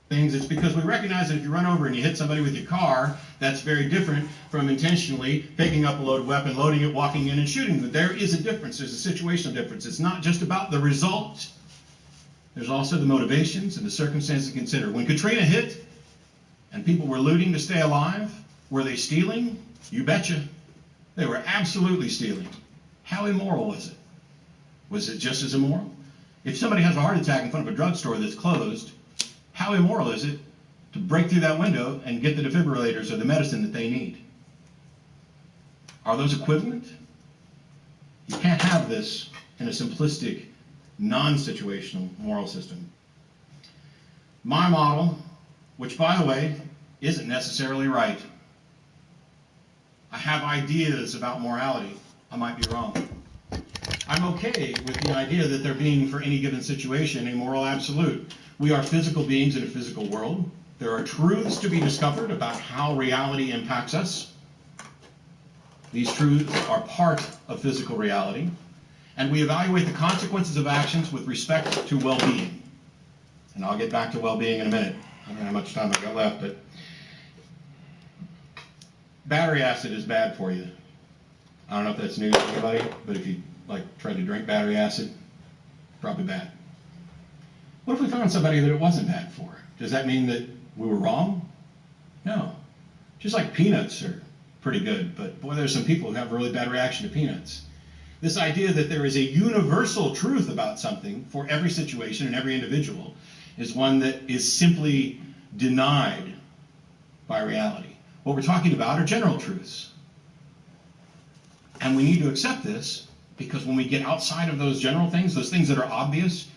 It's because we recognize that if you run over and you hit somebody with your car, that's very different from intentionally picking up a loaded weapon, loading it, walking in and shooting them. There is a difference. There's a situational difference. It's not just about the result. There's also the motivations and the circumstances to consider. When Katrina hit and people were looting to stay alive, were they stealing? You betcha. They were absolutely stealing. How immoral was it? Was it just as immoral? If somebody has a heart attack in front of a drugstore that's closed, how immoral is it to break through that window and get the defibrillators or the medicine that they need? Are those equivalent? You can't have this in a simplistic, non-situational moral system. My model, which by the way, isn't necessarily right. I have ideas about morality. I might be wrong. I'm okay with the idea that there being, for any given situation, a moral absolute. We are physical beings in a physical world. There are truths to be discovered about how reality impacts us. These truths are part of physical reality. And we evaluate the consequences of actions with respect to well-being. And I'll get back to well-being in a minute. I don't know how much time I've got left, but battery acid is bad for you. I don't know if that's news to anybody, but if you tried to drink battery acid, probably bad. What if we found somebody that it wasn't bad for? Does that mean that we were wrong? No. Just like peanuts are pretty good, but boy, there's some people who have a really bad reaction to peanuts. This idea that there is a universal truth about something for every situation and every individual is one that is simply denied by reality. What we're talking about are general truths. And we need to accept this, because when we get outside of those general things, those things that are obvious,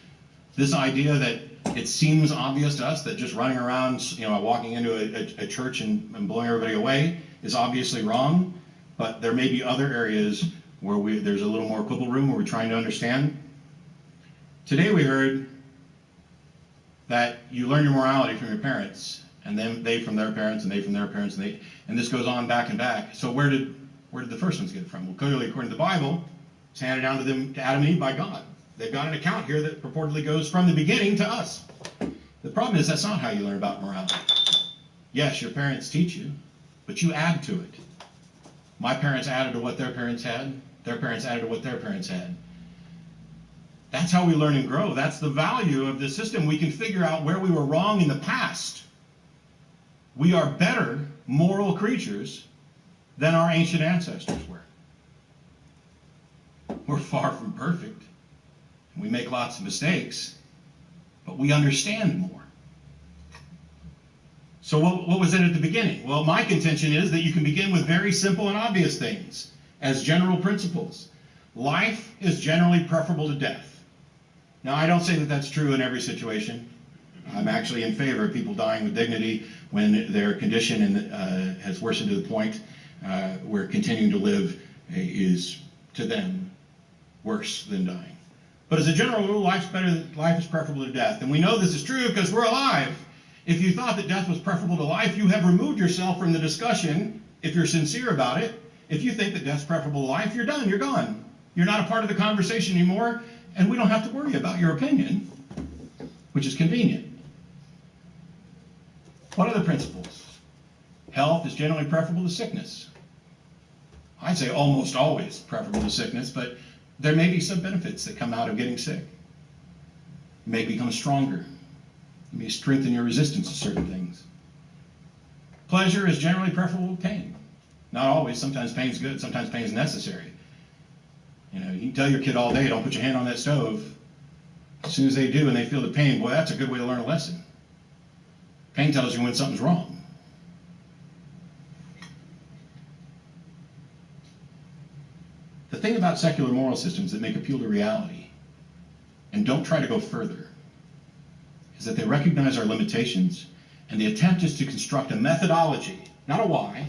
this idea that it seems obvious to us that just running around, walking into a church and blowing everybody away is obviously wrong, but there may be other areas where there's a little more wiggle room where we're trying to understand. Today we heard that you learn your morality from your parents, and then they from their parents, and they from their parents, and this goes on back and back. So where did the first ones get it from? Well, clearly, according to the Bible, it's handed down to Adam and Eve by God. They've got an account here that purportedly goes from the beginning to us. The problem is that's not how you learn about morality. Yes, your parents teach you, but you add to it. My parents added to what their parents had. Their parents added to what their parents had. That's how we learn and grow. That's the value of this system. We can figure out where we were wrong in the past. We are better moral creatures than our ancient ancestors were. We're far from perfect. We make lots of mistakes, but we understand more. So what was it at the beginning? Well, my contention is that you can begin with very simple and obvious things as general principles. Life is generally preferable to death. Now, I don't say that that's true in every situation. I'm actually in favor of people dying with dignity when their condition has worsened to the point where continuing to live is, to them, worse than dying. But as a general rule, life is preferable to death. And we know this is true because we're alive. If you thought that death was preferable to life, you have removed yourself from the discussion, if you're sincere about it. If you think that death's preferable to life, you're done, you're gone. You're not a part of the conversation anymore, and we don't have to worry about your opinion, which is convenient. What are the principles? Health is generally preferable to sickness. I'd say almost always preferable to sickness, but there may be some benefits that come out of getting sick. You may become stronger. You may strengthen your resistance to certain things. Pleasure is generally preferable to pain. Not always. Sometimes pain's good. Sometimes pain's necessary. You can tell your kid all day, don't put your hand on that stove. As soon as they do and they feel the pain, boy, that's a good way to learn a lesson. Pain tells you when something's wrong. The thing about secular moral systems that make appeal to reality and don't try to go further is that they recognize our limitations, and the attempt is to construct a methodology, not a why,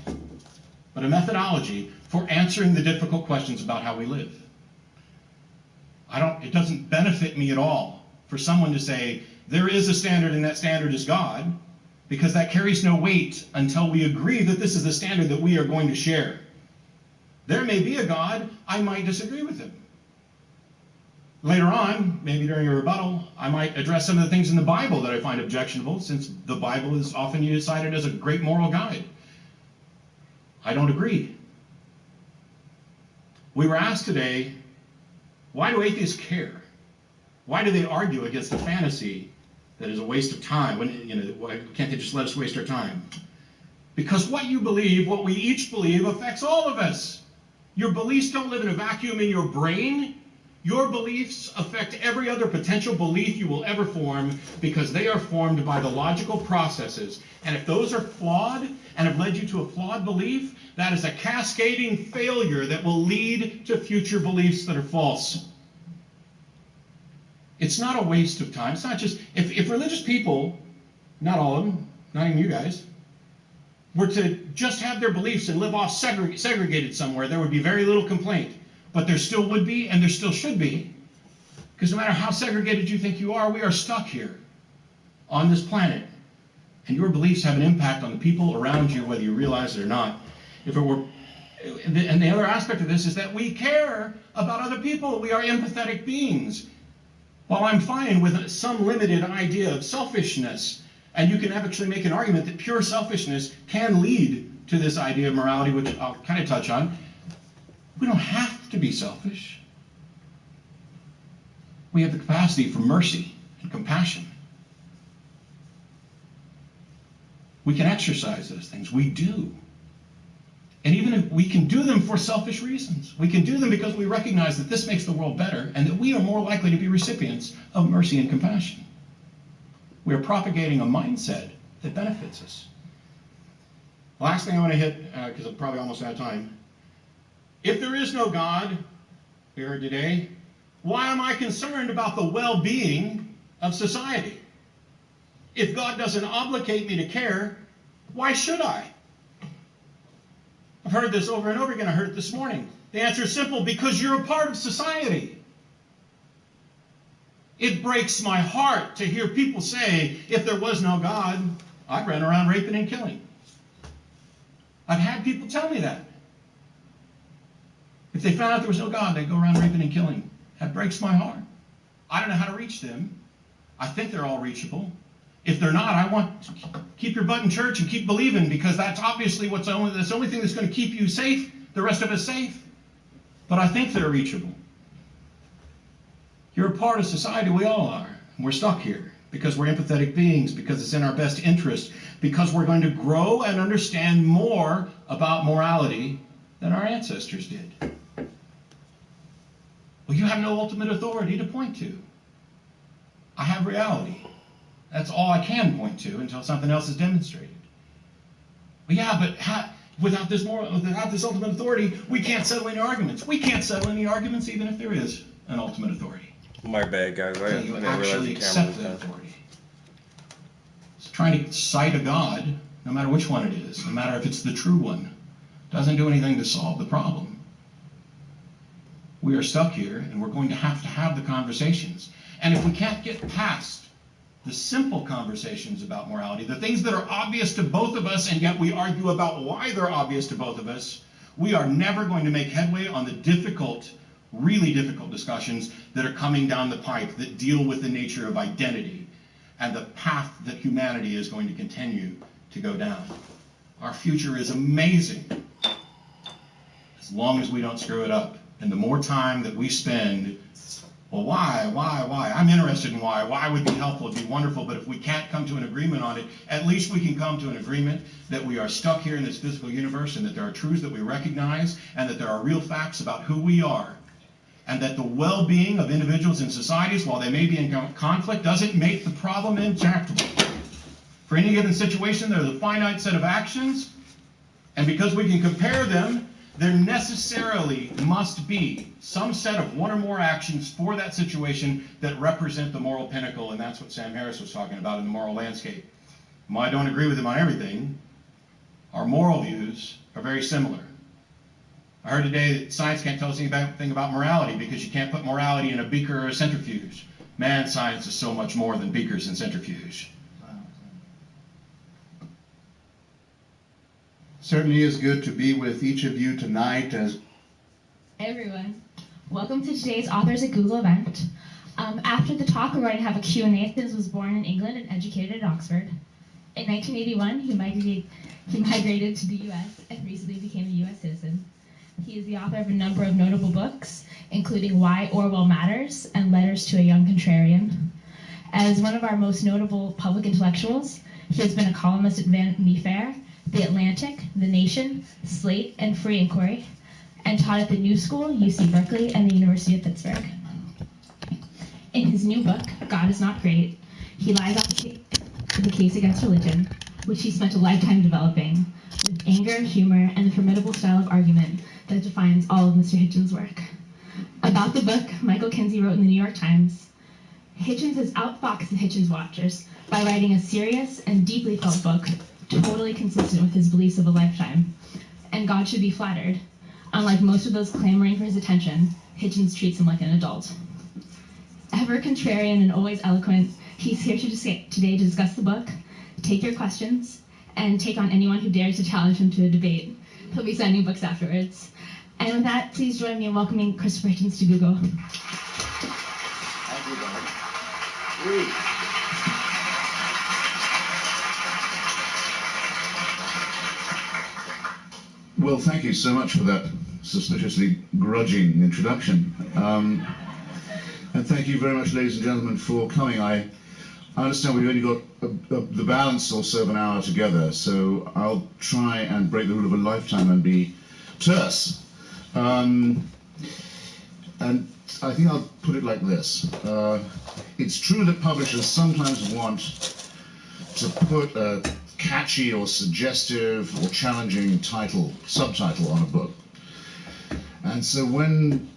but a methodology for answering the difficult questions about how we live. It doesn't benefit me at all for someone to say, there is a standard and that standard is God, because that carries no weight until we agree that this is the standard that we are going to share. There may be a God, I might disagree with him. Later on, maybe during a rebuttal, I might address some of the things in the Bible that I find objectionable, since the Bible is often cited as a great moral guide. I don't agree. We were asked today, why do atheists care? Why do they argue against a fantasy that is a waste of time? Why can't they just let us waste our time? Because what you believe, what we each believe, affects all of us. Your beliefs don't live in a vacuum in your brain. Your beliefs affect every other potential belief you will ever form, because they are formed by the logical processes. And if those are flawed and have led you to a flawed belief, that is a cascading failure that will lead to future beliefs that are false. It's not a waste of time. It's not just, if religious people, not all of them, not even you guys, were to just have their beliefs and live off segregated somewhere, there would be very little complaint. But there still would be, and there still should be, because no matter how segregated you think you are, we are stuck here on this planet. And your beliefs have an impact on the people around you, whether you realize it or not. And the other aspect of this is that we care about other people. We are empathetic beings. While I'm fine with some limited idea of selfishness, and you can actually make an argument that pure selfishness can lead to this idea of morality, which I'll kind of touch on, we don't have to be selfish. We have the capacity for mercy and compassion. We can exercise those things. We do. And even if we can do them for selfish reasons, we can do them because we recognize that this makes the world better and that we are more likely to be recipients of mercy and compassion. We are propagating a mindset that benefits us. The last thing I want to hit, because I'm probably almost out of time. If there is no God, we heard today, why am I concerned about the well-being of society? If God doesn't obligate me to care, why should I? I've heard this over and over again. I heard it this morning. The answer is simple: because you're a part of society. It breaks my heart to hear people say, if there was no God, I'd run around raping and killing. I've had people tell me that. If they found out there was no God, they'd go around raping and killing. That breaks my heart. I don't know how to reach them. I think they're all reachable. If they're not, I want to keep your butt in church and keep believing, because that's obviously that's the only thing that's going to keep you safe, the rest of us safe. But I think they're reachable. You're a part of society, we all are. And we're stuck here because we're empathetic beings, because it's in our best interest, because we're going to grow and understand more about morality than our ancestors did. Well, you have no ultimate authority to point to. I have reality. That's all I can point to until something else is demonstrated. But yeah, but without this ultimate authority, we can't settle any arguments. We can't settle any arguments even if there is an ultimate authority. My bad, guys. I You didn't actually realize the accept camera was that down. authority. So trying to cite a God, no matter which one it is, no matter if it's the true one, doesn't do anything to solve the problem. We are stuck here, and we're going to have the conversations. And if we can't get past the simple conversations about morality, the things that are obvious to both of us, and yet we argue about why they're obvious to both of us, we are never going to make headway on the difficult, really difficult discussions that are coming down the pipe that deal with the nature of identity and the path that humanity is going to continue to go down. Our future is amazing as long as we don't screw it up. And the more time that we spend, well, why? I'm interested in why. Why would be helpful, it'd be wonderful, but if we can't come to an agreement on it, at least we can come to an agreement that we are stuck here in this physical universe, and that there are truths that we recognize, and that there are real facts about who we are, and that the well-being of individuals and societies, while they may be in conflict, doesn't make the problem intractable. For any given situation, there's a finite set of actions, and because we can compare them, there necessarily must be some set of one or more actions for that situation that represent the moral pinnacle, and that's what Sam Harris was talking about in the moral landscape. While I don't agree with him on everything, our moral views are very similar. I heard today that science can't tell us anything about morality because you can't put morality in a beaker or a centrifuge. Man, science is so much more than beakers and centrifuge. Certainly is good to be with each of you tonight. Hey everyone, welcome to today's Authors at Google event. After the talk, we're going to have a Q&A. Athens was born in England and educated at Oxford. In 1981, he migrated to the U.S. and recently became a U.S. citizen. He is the author of a number of notable books, including Why Orwell Matters and Letters to a Young Contrarian. As one of our most notable public intellectuals, he has been a columnist at Vanity Fair, The Atlantic, The Nation, Slate, and Free Inquiry, and taught at the New School, UC Berkeley, and the University of Pittsburgh. In his new book, God is Not Great, he lies out the case against religion, which he spent a lifetime developing, with anger, humor, and the formidable style of argument that defines all of Mr. Hitchens' work. About the book, Michael Kinsey wrote in the New York Times, Hitchens has outfoxed the Hitchens watchers by writing a serious and deeply felt book totally consistent with his beliefs of a lifetime. And God should be flattered. Unlike most of those clamoring for his attention, Hitchens treats him like an adult. Ever contrarian and always eloquent, he's here today to discuss the book, take your questions, and take on anyone who dares to challenge him to a debate. He'll be signing books afterwards. And with that, please join me in welcoming Christopher Hitchens to Google. Thank you, Don. Well, thank you so much for that suspiciously grudging introduction. And thank you very much, ladies and gentlemen, for coming. I understand we've only got the balance or so of an hour together, so I'll try and break the rule of a lifetime and be terse. And I think I'll put it like this. It's true that publishers sometimes want to put a catchy or suggestive or challenging subtitle on a book. And so when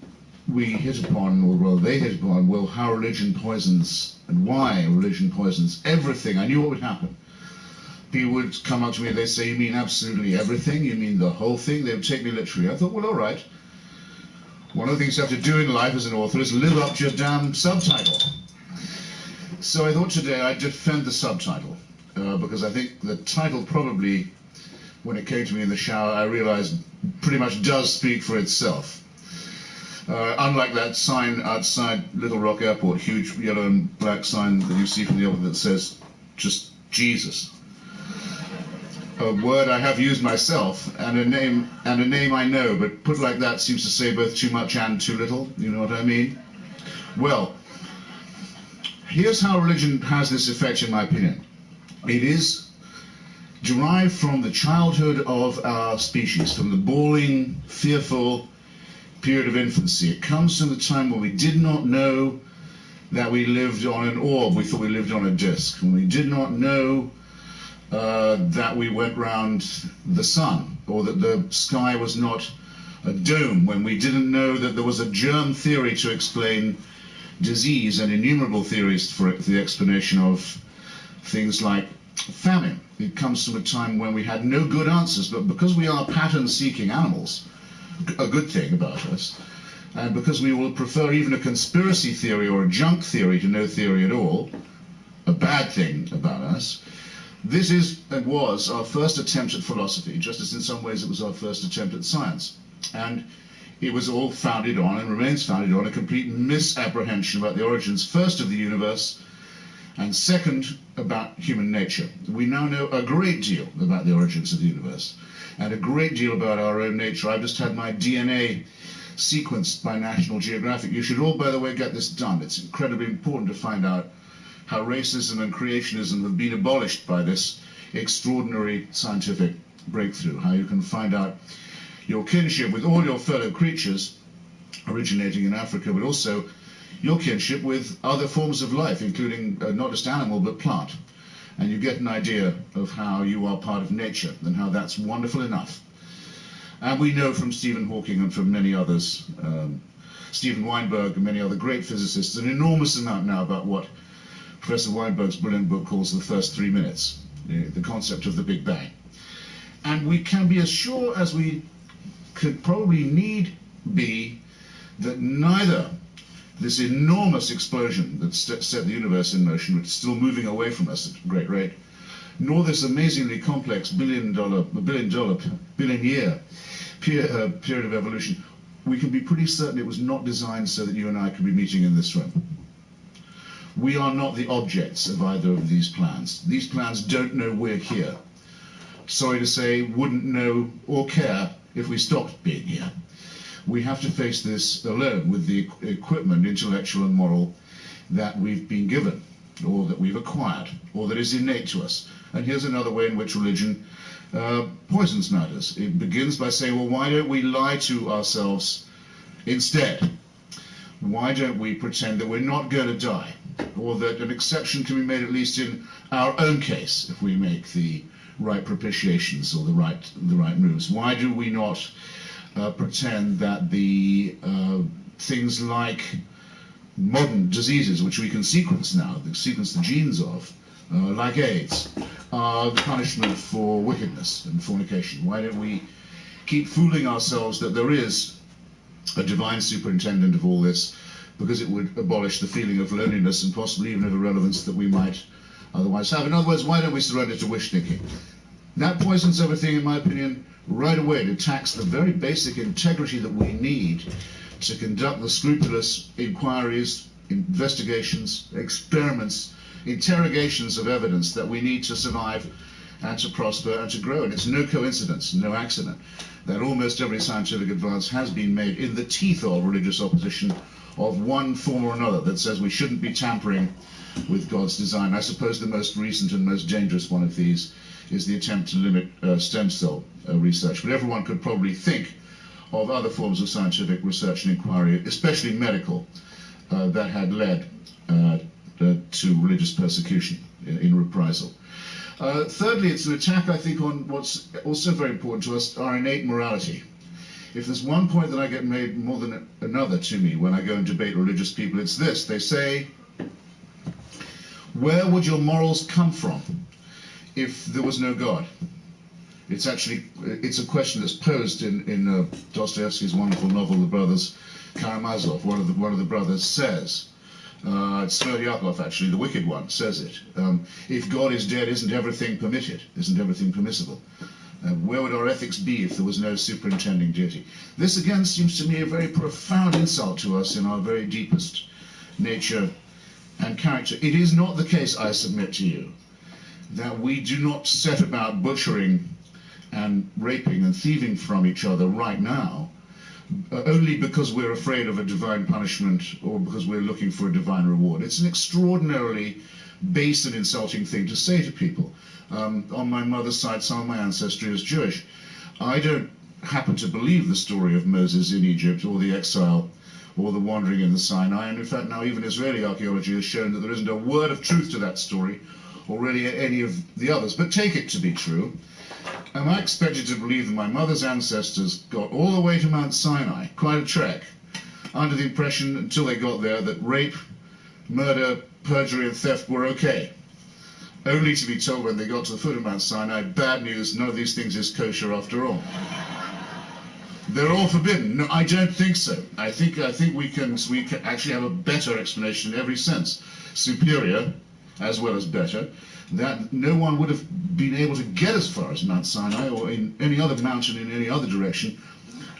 we hit upon, or well, they hit upon, well, how religion poisons and why religion poisons everything, I knew what would happen. People would come up to me and they'd say, you mean absolutely everything? You mean the whole thing? They would take me literally. I thought, well, all right. One of the things you have to do in life as an author is live up to your damn subtitle. So I thought today I'd defend the subtitle, because I think the title probably, when it came to me in the shower, I realized pretty much does speak for itself. Unlike that sign outside Little Rock Airport, huge yellow and black sign that you see from the other that says just Jesus. A word I have used myself, and a name I know, but put like that seems to say both too much and too little. You know what I mean? Well, here's how religion has this effect, in my opinion. It is derived from the childhood of our species, from the bawling, fearful period of infancy. It comes from the time when we did not know that we lived on an orb. We thought we lived on a disc. When we did not know that we went round the sun, or that the sky was not a dome, when we didn't know that there was a germ theory to explain disease and innumerable theories for the explanation of things like famine. It comes from a time when we had no good answers, but because we are pattern-seeking animals, a good thing about us, and because we will prefer even a conspiracy theory or a junk theory to no theory at all, a bad thing about us, this is and was our first attempt at philosophy, just as in some ways it was our first attempt at science. And it was all founded on, and remains founded on, a complete misapprehension about the origins, first of the universe, and second, about human nature. We now know a great deal about the origins of the universe, and a great deal about our own nature. I've just had my DNA sequenced by National Geographic. You should all, by the way, get this done. It's incredibly important to find out how racism and creationism have been abolished by this extraordinary scientific breakthrough, how you can find out your kinship with all your fellow creatures originating in Africa, but also your kinship with other forms of life, including not just animal, but plant. And you get an idea of how you are part of nature and how that's wonderful enough. And we know from Stephen Hawking and from many others, Steven Weinberg and many other great physicists, an enormous amount now about what Professor Weinberg's brilliant book calls the first 3 minutes, the concept of the Big Bang. And we can be as sure as we could probably need be that neither this enormous explosion that set the universe in motion, which is still moving away from us at a great rate, nor this amazingly complex billion year period of evolution, we can be pretty certain it was not designed so that you and I could be meeting in this room. We are not the objects of either of these plans. These plans don't know we're here. Sorry to say, wouldn't know or care if we stopped being here. We have to face this alone with the equipment, intellectual and moral, that we've been given, or that we've acquired, or that is innate to us. And here's another way in which religion poisons matters. It begins by saying, well, why don't we lie to ourselves instead? Why don't we pretend that we're not going to die, or that an exception can be made at least in our own case if we make the right propitiations or the right moves? Why do we not pretend that the things like modern diseases, which we can sequence now, sequence the genes of, like AIDS, are the punishment for wickedness and fornication? Why don't we keep fooling ourselves that there is a divine superintendent of all this, because it would abolish the feeling of loneliness and possibly even of irrelevance that we might otherwise have? In other words, why don't we surrender to wish thinking? That poisons everything, in my opinion, right away. It attacks the very basic integrity that we need to conduct the scrupulous inquiries, investigations, experiments, interrogations of evidence that we need to survive and to prosper and to grow. And it's no coincidence, no accident, that almost every scientific advance has been made in the teeth of religious opposition of one form or another that says we shouldn't be tampering with God's design. I suppose the most recent and most dangerous one of these is the attempt to limit stem cell research. But everyone could probably think of other forms of scientific research and inquiry, especially medical, that had led to religious persecution in reprisal. Thirdly, it's an attack, I think, on what's also very important to us, our innate morality. If there's one point that I get made more than another to me when I go and debate religious people, it's this. They say, where would your morals come from if there was no God? It's a question that's posed in Dostoevsky's wonderful novel, The Brothers Karamazov. One of the brothers says, it's Smerdyakov actually, the wicked one, says it. If God is dead, isn't everything permitted? Isn't everything permissible? Where would our ethics be if there was no superintending deity? This again seems to me a very profound insult to us in our very deepest nature and character. It is not the case, I submit to you, that we do not set about butchering and raping and thieving from each other right now, only because we're afraid of a divine punishment or because we're looking for a divine reward. It's an extraordinarily base and insulting thing to say to people. On my mother's side, some of my ancestry is Jewish. I don't happen to believe the story of Moses in Egypt or the exile or the wandering in the Sinai, and in fact now even Israeli archaeology has shown that there isn't a word of truth to that story or really any of the others. But take it to be true. Am I expected to believe that my mother's ancestors got all the way to Mount Sinai, quite a trek, under the impression until they got there that rape, murder, perjury and theft were okay, only to be told when they got to the foot of Mount Sinai, bad news, none of these things is kosher after all? They're all forbidden. No, I don't think so. I think we can actually have a better explanation in every sense, superior as well as better, that no one would have been able to get as far as Mount Sinai or in any other mountain in any other direction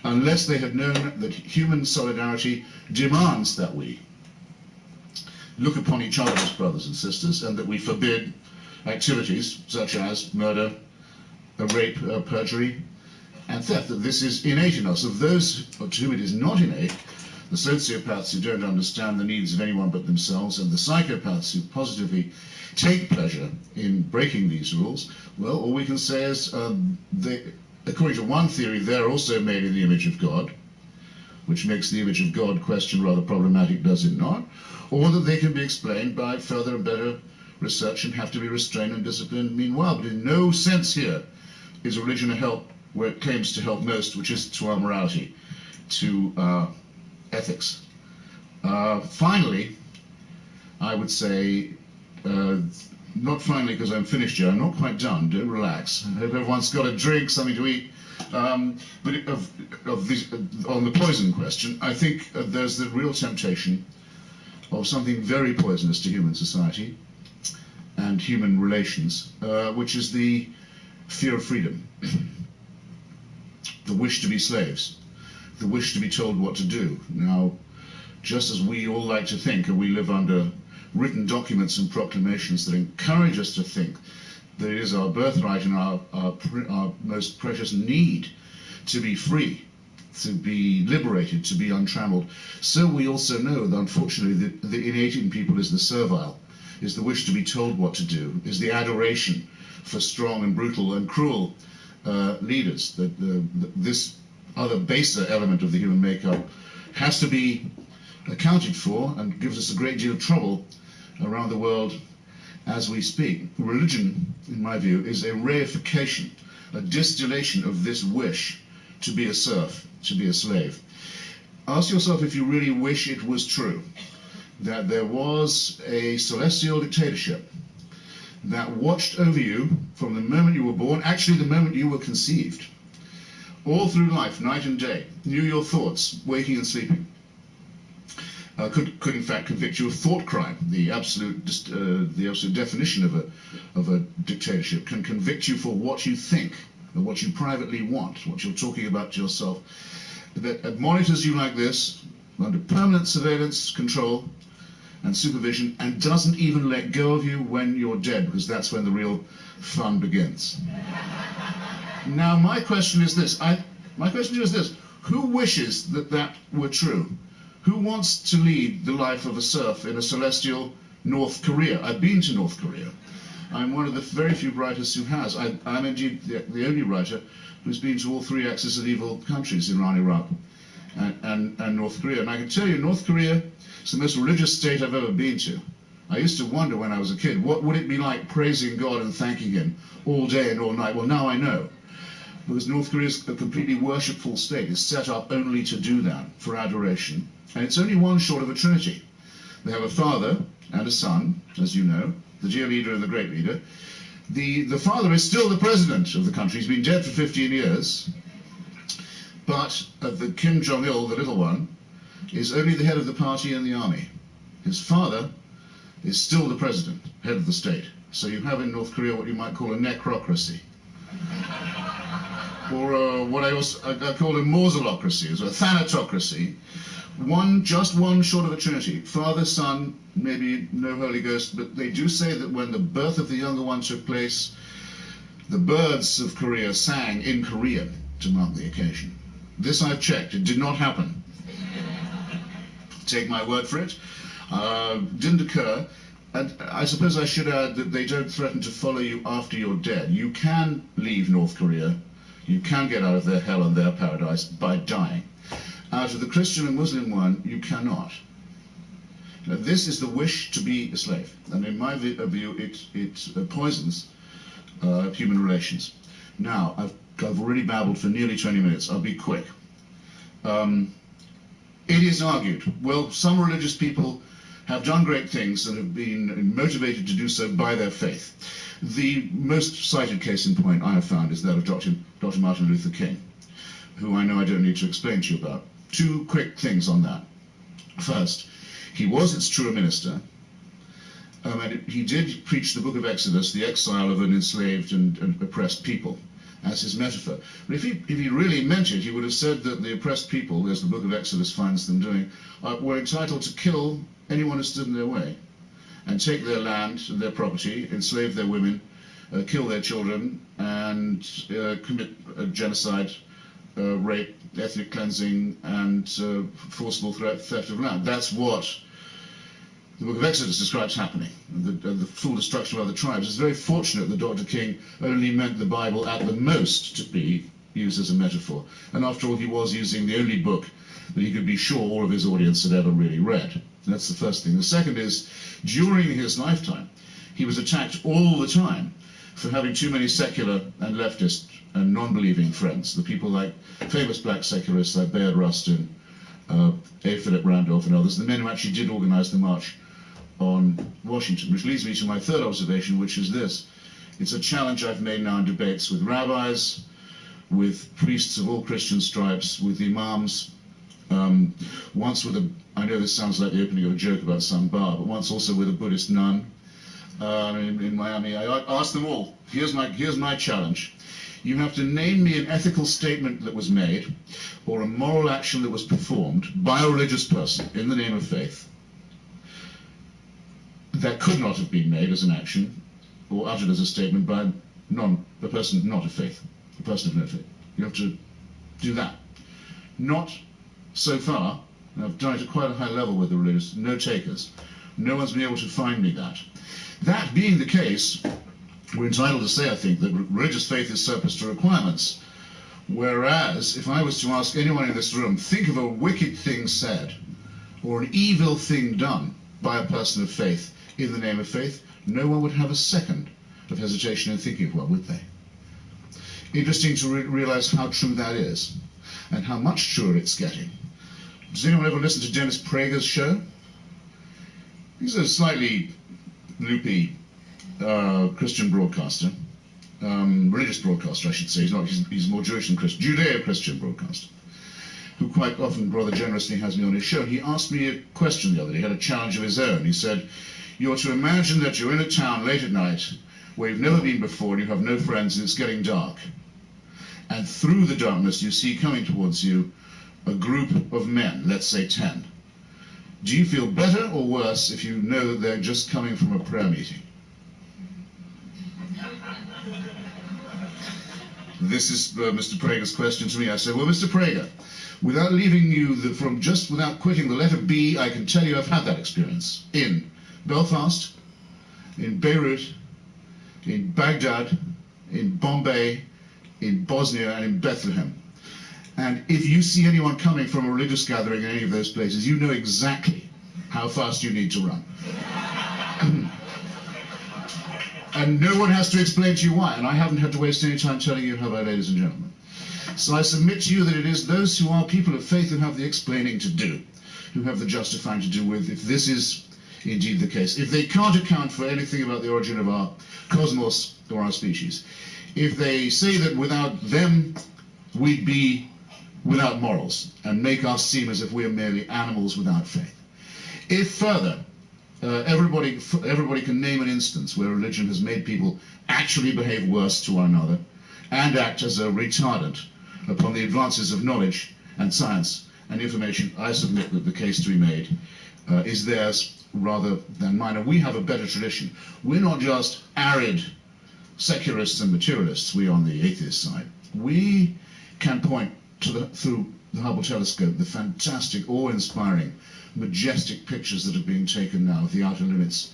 unless they had known that human solidarity demands that we look upon each other as brothers and sisters and that we forbid activities such as murder, rape, perjury, and theft. That this is innate in us. Of those to whom it is not innate, the sociopaths who don't understand the needs of anyone but themselves, and the psychopaths who positively take pleasure in breaking these rules, well, all we can say is, according to one theory, they're also made in the image of God, which makes the image of God question rather problematic, does it not? Or that they can be explained by further and better research and have to be restrained and disciplined meanwhile. But in no sense here is religion a help where it claims to help most, which is to our morality, to ethics. Finally, I would say, not finally because I'm finished here, I'm not quite done, don't relax. I hope everyone's got a drink, something to eat. But on the poison question, I think there's the real temptation of something very poisonous to human society and human relations, which is the fear of freedom, the wish to be slaves, the wish to be told what to do. Now, just as we all like to think, and we live under written documents and proclamations that encourage us to think that it is our birthright and our most precious need to be free, to be liberated, to be untrammeled, so we also know that unfortunately the innate in people is the servile, is the wish to be told what to do, is the adoration for strong and brutal and cruel leaders. That this other baser element of the human makeup has to be accounted for and gives us a great deal of trouble around the world as we speak. Religion, in my view, is a reification, a distillation of this wish to be a serf, to be a slave. Ask yourself if you really wish it was true, that there was a celestial dictatorship that watched over you from the moment you were born, actually the moment you were conceived, all through life, night and day, knew your thoughts, waking and sleeping. Could in fact convict you of thought crime. The absolute definition of a dictatorship can convict you for what you think, or what you privately want, what you're talking about to yourself. That monitors you like this, under permanent surveillance, control, and supervision, and doesn't even let go of you when you're dead, because that's when the real fun begins. Now, my question is this. Who wishes that that were true? Who wants to lead the life of a serf in a celestial North Korea. I've been to North Korea. I'm one of the very few writers who has. I'm indeed the only writer who's been to all three axis of evil countries, Iran, Iraq, and North Korea. And I can tell you, North Korea is the most religious state I've ever been to. I used to wonder when I was a kid, what would it be like praising God and thanking Him all day and all night? Well, now I know. Because North Korea is a completely worshipful state. It's set up only to do that, for adoration. And it's only one short of a trinity. They have a father and a son, as you know, the dear leader and the great leader. The father is still the president of the country. He's been dead for 15 years. But the Kim Jong-il, the little one, is only the head of the party and the army. His father is still the president, head of the state. So you have in North Korea what you might call a necrocracy. Or what I call a mausolocracy, a thanatocracy. Just one short of a trinity. Father, Son, maybe no Holy Ghost, but they do say that when the birth of the younger one took place, the birds of Korea sang in Korean to mark the occasion. This I've checked. It did not happen. Take my word for it. Didn't occur. And I suppose I should add that they don't threaten to follow you after you're dead. You can leave North Korea. You can get out of their hell and their paradise by dying. Out of the Christian and Muslim one, you cannot. Now, this is the wish to be a slave. And in my view, it poisons human relations. Now, I've already babbled for nearly 20 minutes. I'll be quick. It is argued, well, some religious people have done great things and have been motivated to do so by their faith. The most cited case in point I have found is that of Dr. Martin Luther King, who I know I don't need to explain to you about. Two quick things on that. First, he was, it's true, a minister, and he did preach the book of Exodus, the exile of an enslaved and oppressed people, as his metaphor. But if he really meant it, he would have said that the oppressed people, as the book of Exodus finds them doing, were entitled to kill anyone who stood in their way, and take their land and their property, enslave their women, kill their children, and commit genocide, rape, ethnic cleansing, and forcible theft of land. That's what the book of Exodus describes happening, the full destruction of other tribes. It's very fortunate that Dr. King only meant the Bible at the most to be used as a metaphor. And after all, he was using the only book that he could be sure all of his audience had ever really read. That's the first thing. The second is, during his lifetime, he was attacked all the time for having too many secular and leftist and non-believing friends. The people like famous black secularists like Bayard Rustin, A. Philip Randolph and others, the men who actually did organize the march on Washington, which leads me to my third observation, which is this. It's a challenge I've made now in debates with rabbis, with priests of all Christian stripes, with imams, once with I know this sounds like the opening of a joke about some bar, but once also with a Buddhist nun in Miami. I asked them all, here's my challenge. You have to name me an ethical statement that was made or a moral action that was performed by a religious person in the name of faith that could not have been made as an action or uttered as a statement by a person not of faith, a person of no faith. You have to do that. Not so far, and I've done it at quite a high level with the religious, no takers. No one's been able to find me that. That being the case, we're entitled to say, I think, that religious faith is surplus to requirements. Whereas, if I was to ask anyone in this room, think of a wicked thing said, or an evil thing done by a person of faith in the name of faith, no one would have a second of hesitation in thinking of one, would they? Interesting to realize how true that is, and how much truer it's getting. Does anyone ever listen to Dennis Prager's show? He's a slightly loopy Christian broadcaster, religious broadcaster, I should say. He's more Jewish than Christian, Judeo-Christian broadcaster, who quite often rather generously has me on his show. He asked me a question the other day. He had a challenge of his own. He said, you're to imagine that you're in a town late at night where you've never been before and you have no friends and it's getting dark. And through the darkness you see coming towards you a group of men, let's say 10. Do you feel better or worse if you know that they're just coming from a prayer meeting? This is Mr. Prager's question to me. I said, well, Mr. Prager, without quitting the letter B, I can tell you I've had that experience in Belfast, in Beirut, in Baghdad, in Bombay, in Bosnia, and in Bethlehem. And if you see anyone coming from a religious gathering in any of those places, you know exactly how fast you need to run. And no one has to explain to you why, and I haven't had to waste any time telling you how, ladies and gentlemen. So I submit to you that it is those who are people of faith who have the explaining to do, who have the justifying to do with if this is indeed the case. If they can't account for anything about the origin of our cosmos or our species, if they say that without them we'd be without morals and make us seem as if we are merely animals without faith. If further, everybody can name an instance where religion has made people actually behave worse to one another and act as a retardant upon the advances of knowledge and science and information, I submit that the case to be made is theirs rather than mine. And we have a better tradition. We're not just arid secularists and materialists, we on the atheist side. We can point to through the Hubble telescope the fantastic, awe-inspiring, majestic pictures that are being taken now of the outer limits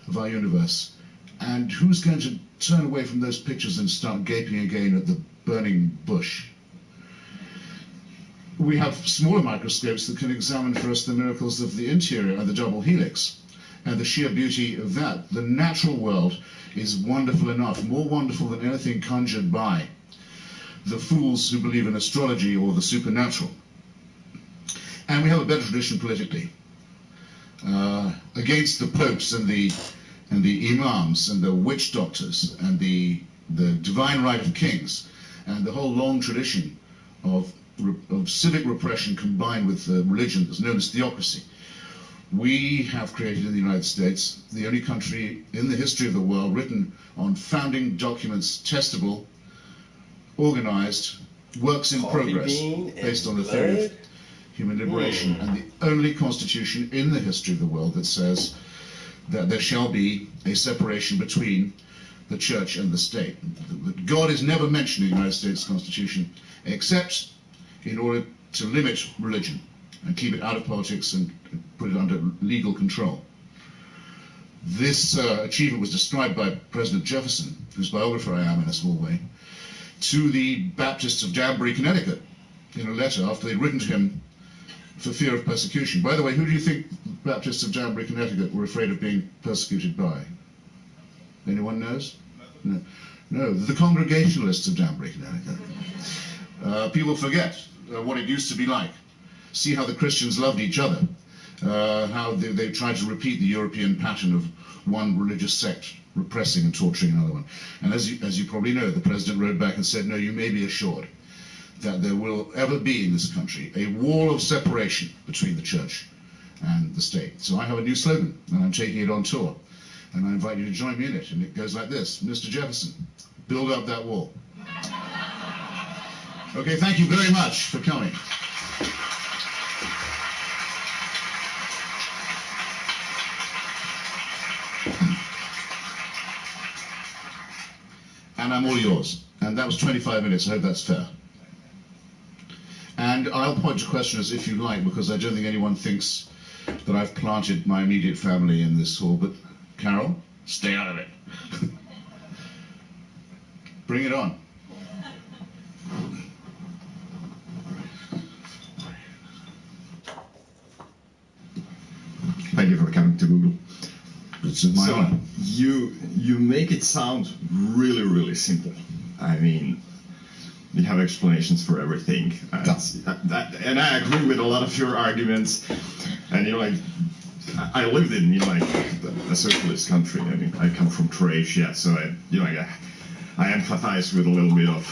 of our universe. And who's going to turn away from those pictures and start gaping again at the burning bush? We have smaller microscopes that can examine for us the miracles of the interior and the double helix and the sheer beauty of that. The natural world is wonderful enough, more wonderful than anything conjured by the fools who believe in astrology or the supernatural. And we have a better tradition politically. Against the popes and the imams and the witch doctors and the divine right of kings and the whole long tradition of civic repression combined with religion that's known as theocracy. We have created in the United States the only country in the history of the world written on founding documents, testable, organized, works in progress, based on the theory of human liberation, and the only constitution in the history of the world that says that there shall be a separation between the church and the state. God is never mentioned in the United States Constitution except in order to limit religion and keep it out of politics and put it under legal control. This achievement was described by President Jefferson, whose biographer I am in a small way, to the Baptists of Danbury, Connecticut, in a letter after they'd written to him for fear of persecution. By the way, who do you think Baptists of Danbury, Connecticut were afraid of being persecuted by? Anyone knows? No, no, the Congregationalists of Danbury, Connecticut. People forget what it used to be like. See how the Christians loved each other, how they tried to repeat the European pattern of one religious sect repressing and torturing another one. And as you probably know, the president wrote back and said, no, you may be assured that there will ever be in this country a wall of separation between the church and the state. So I have a new slogan, and I'm taking it on tour. And I invite you to join me in it. And it goes like this: Mr. Jefferson, build up that wall. Okay, thank you very much for coming. And I'm all yours. And that was 25 minutes. I hope that's fair. And I'll point to questions if you like, because I don't think anyone thinks that I've planted my immediate family in this hall. But Carol, stay out of it. Bring it on. Thank you for coming to Google. It's my honor. You make it sound really, really simple. I mean, you have explanations for everything, and I agree with a lot of your arguments. And I lived in a socialist country. I mean, I come from Croatia, so I empathize with a little bit of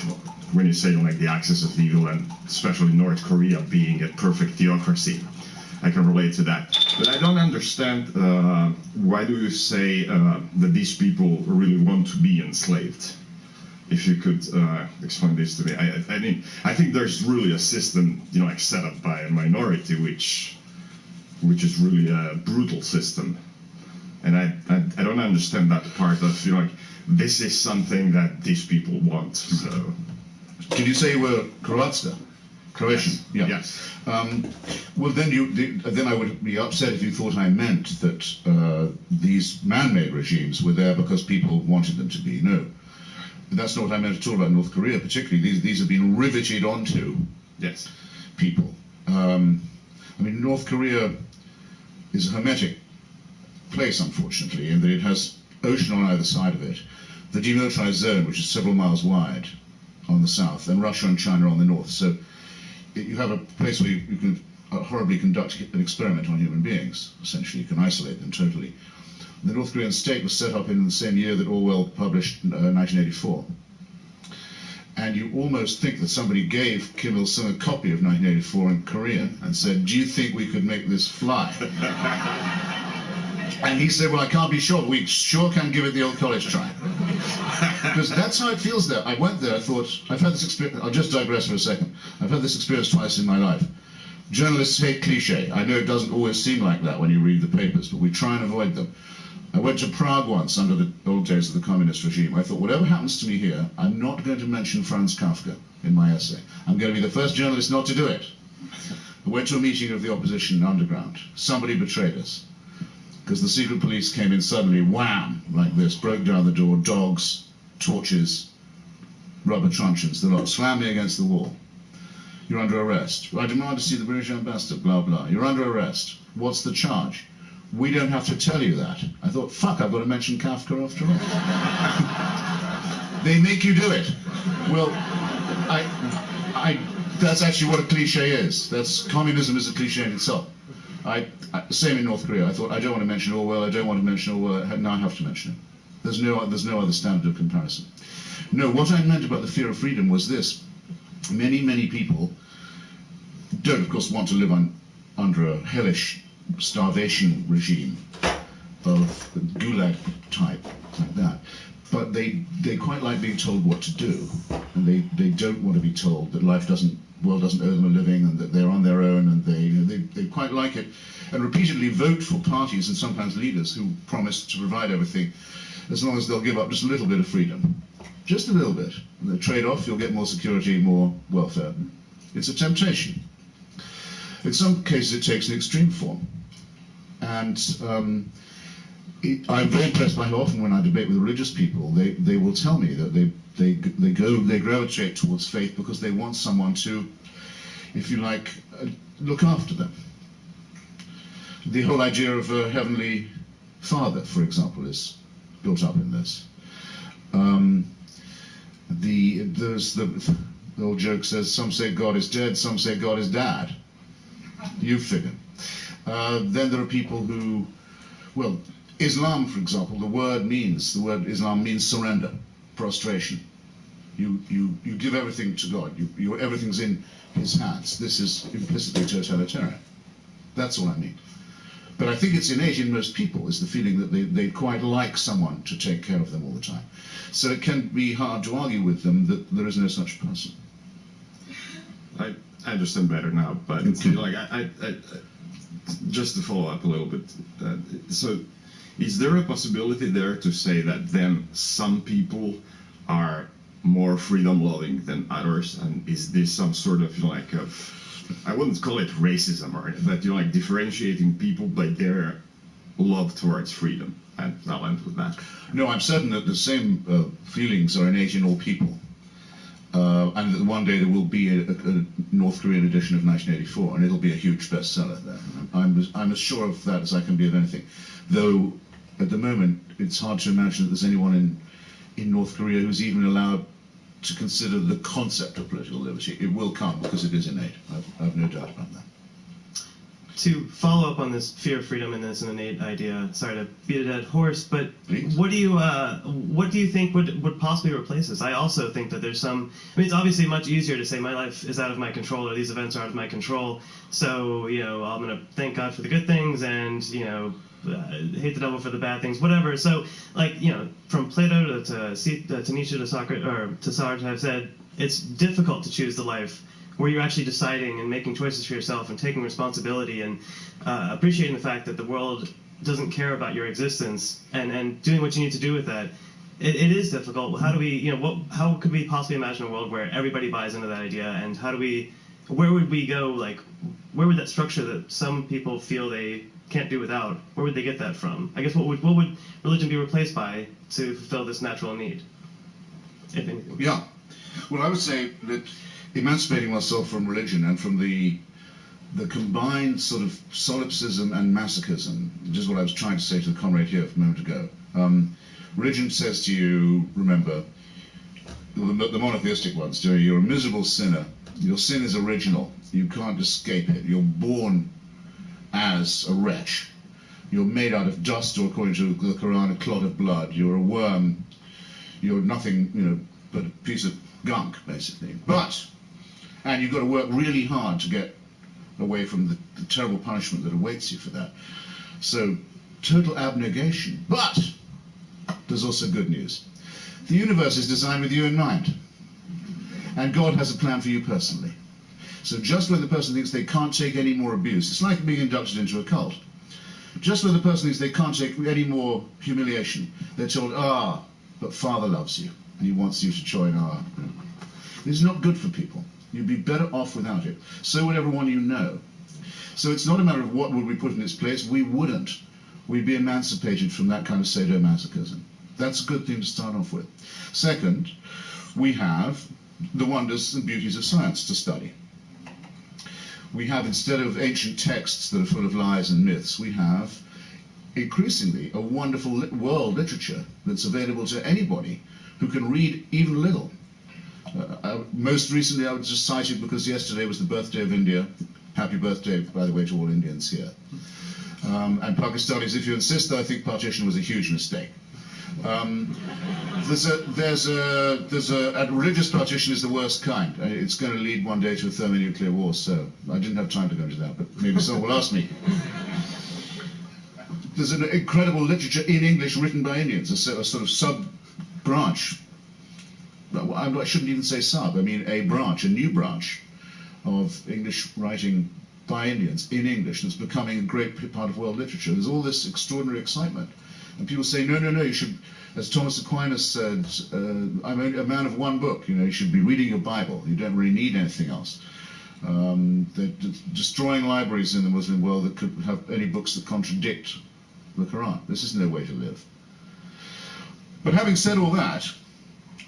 when you say the axis of evil, and especially North Korea being a perfect theocracy. I can relate to that. But I don't understand why do you say that these people really want to be enslaved? If you could explain this to me. I mean, I think there's really a system, set up by a minority, which is really a brutal system. And I don't understand that part of, this is something that these people want, so. Did you say you were Croatska? Croatian, yeah. Yes. Well, then I would be upset if you thought I meant that these man-made regimes were there because people wanted them to be. No, that's not what I meant at all about North Korea. Particularly, these have been riveted onto people. I mean, North Korea is a hermetic place, unfortunately, in that it has ocean on either side of it, the demilitarized zone, which is several miles wide on the south, and Russia and China on the north. So you have a place where you can horribly conduct an experiment on human beings. Essentially, you can isolate them totally. The North Korean state was set up in the same year that Orwell published 1984. And you almost think that somebody gave Kim Il-sung a copy of 1984 in Korean and said, do you think we could make this fly? And he said, well, I can't be sure, but we sure can give it the old college try. Because that's how it feels there. I went there, I thought, I've had this experience, I'll just digress for a second. I've had this experience twice in my life. Journalists hate cliché. I know it doesn't always seem like that when you read the papers, but we try and avoid them. I went to Prague once under the old days of the communist regime. I thought, whatever happens to me here, I'm not going to mention Franz Kafka in my essay. I'm going to be the first journalist not to do it. I went to a meeting of the opposition underground. Somebody betrayed us. Because the secret police came in suddenly, wham, like this, broke down the door, dogs, torches, rubber truncheons, the lot, slammed me against the wall. You're under arrest. I demand to see the British ambassador, blah, blah. You're under arrest. What's the charge? We don't have to tell you that. I thought, fuck, I've got to mention Kafka after all. They make you do it. Well, that's actually what a cliche is. Communism is a cliche in itself. Same in North Korea. I thought, I don't want to mention Orwell, I don't want to mention Orwell, now I have to mention it. There's no other standard of comparison. No, what I meant about the fear of freedom was this. Many, many people don't, of course, want to live under a hellish starvation regime of gulag type, like that. But they quite like being told what to do, and they don't want to be told that world doesn't owe them a living, and that they're on their own, and they quite like it, and repeatedly vote for parties and sometimes leaders who promise to provide everything, as long as they'll give up just a little bit of freedom, just a little bit. And the trade-off, you'll get more security, more welfare. It's a temptation. In some cases, it takes an extreme form, and I'm very impressed by how often when I debate with religious people, they will tell me that they gravitate towards faith because they want someone to, if you like, look after them. The whole idea of a heavenly father, for example, is built up in this. The old joke says, some say God is dead, some say God is dad. You figure. Then there are people who, well, Islam, for example, the word Islam means surrender, prostration. You give everything to God. Everything's in His hands. This is implicitly totalitarian. That's all I mean. But I think it's innate in most people, is the feeling that they quite like someone to take care of them all the time. So it can be hard to argue with them that there is no such person. I understand better now, but like I just to follow up a little bit. So, is there a possibility there to say that then some people are more freedom-loving than others, and is this some sort of like I wouldn't call it racism, or that you're like differentiating people by their love towards freedom? And I'll end with that. No, I'm certain that the same feelings are innate in all people. And that one day there will be a North Korean edition of 1984, and it'll be a huge bestseller there. I'm as sure of that as I can be of anything. Though, at the moment, it's hard to imagine that there's anyone in North Korea who's even allowed to consider the concept of political liberty. It will come, because it is innate. I've no doubt about that. To follow up on this fear of freedom and this innate idea, sorry to beat a dead horse, but what do you think would possibly replace this? I also think that there's some. I mean, it's obviously much easier to say my life is out of my control, or these events are out of my control. So I'm going to thank God for the good things, and hate the devil for the bad things, whatever. So from Plato to Nietzsche to Socrates or to Sartre have said it's difficult to choose the life where you're actually deciding and making choices for yourself and taking responsibility and appreciating the fact that the world doesn't care about your existence and doing what you need to do with that. It is difficult. How do we, how could we possibly imagine a world where everybody buys into that idea, and how do we where would we go? Like, where would that structure that some people feel they can't do without, where would they get that from? I guess what would religion be replaced by to fulfill this natural need, if anything? Yeah. Well, I would say that emancipating oneself from religion and from the combined sort of solipsism and masochism, which is what I was trying to say to the comrade here a moment ago. Religion says to you, remember, the monotheistic ones, you're a miserable sinner. Your sin is original. You can't escape it. You're born as a wretch. You're made out of dust, or according to the Quran, a clot of blood. You're a worm. You're nothing, but a piece of gunk, basically. And you've got to work really hard to get away from the terrible punishment that awaits you for that. So, total abnegation. But there's also good news. The universe is designed with you in mind. And God has a plan for you personally. So just when the person thinks they can't take any more abuse, it's like being inducted into a cult. Just when the person thinks they can't take any more humiliation, they're told, but Father loves you, and he wants you to join our group. This is not good for people. You'd be better off without it. So would everyone you know. So it's not a matter of what would we put in its place. We wouldn't. We'd be emancipated from that kind of sadomasochism. That's a good thing to start off with. Second, we have the wonders and beauties of science to study. We have, instead of ancient texts that are full of lies and myths, we have increasingly a wonderful world literature that's available to anybody who can read even little. Most recently I was just cited because yesterday was the birthday of India. Happy birthday, by the way, to all Indians here. And Pakistanis, if you insist, I think partition was a huge mistake. There's a religious partition is the worst kind. It's going to lead one day to a thermonuclear war, so I didn't have time to go into that, but maybe someone will ask me. There's an incredible literature in English written by Indians, a sort of sub-branch. I shouldn't even say sub, I mean a branch, a new branch of English writing by Indians in English that's becoming a great part of world literature. There's all this extraordinary excitement. And people say, no, you should, as Thomas Aquinas said, I'm a man of one book, you should be reading your Bible. You don't really need anything else. They're destroying libraries in the Muslim world that could have any books that contradict the Quran. This is no way to live. But having said all that,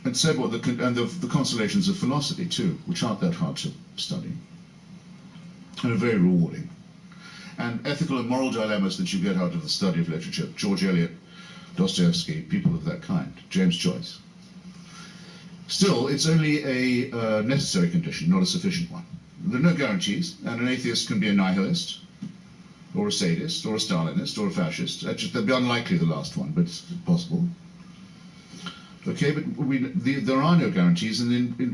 and said what the consolations of philosophy too, which aren't that hard to study, and are very rewarding, and ethical and moral dilemmas that you get out of the study of literature, George Eliot, Dostoevsky, people of that kind, James Joyce. Still, it's only a necessary condition, not a sufficient one. There are no guarantees, and an atheist can be a nihilist, or a sadist, or a Stalinist, or a fascist. That'd be unlikely, the last one, but it's possible. Okay, but there are no guarantees, and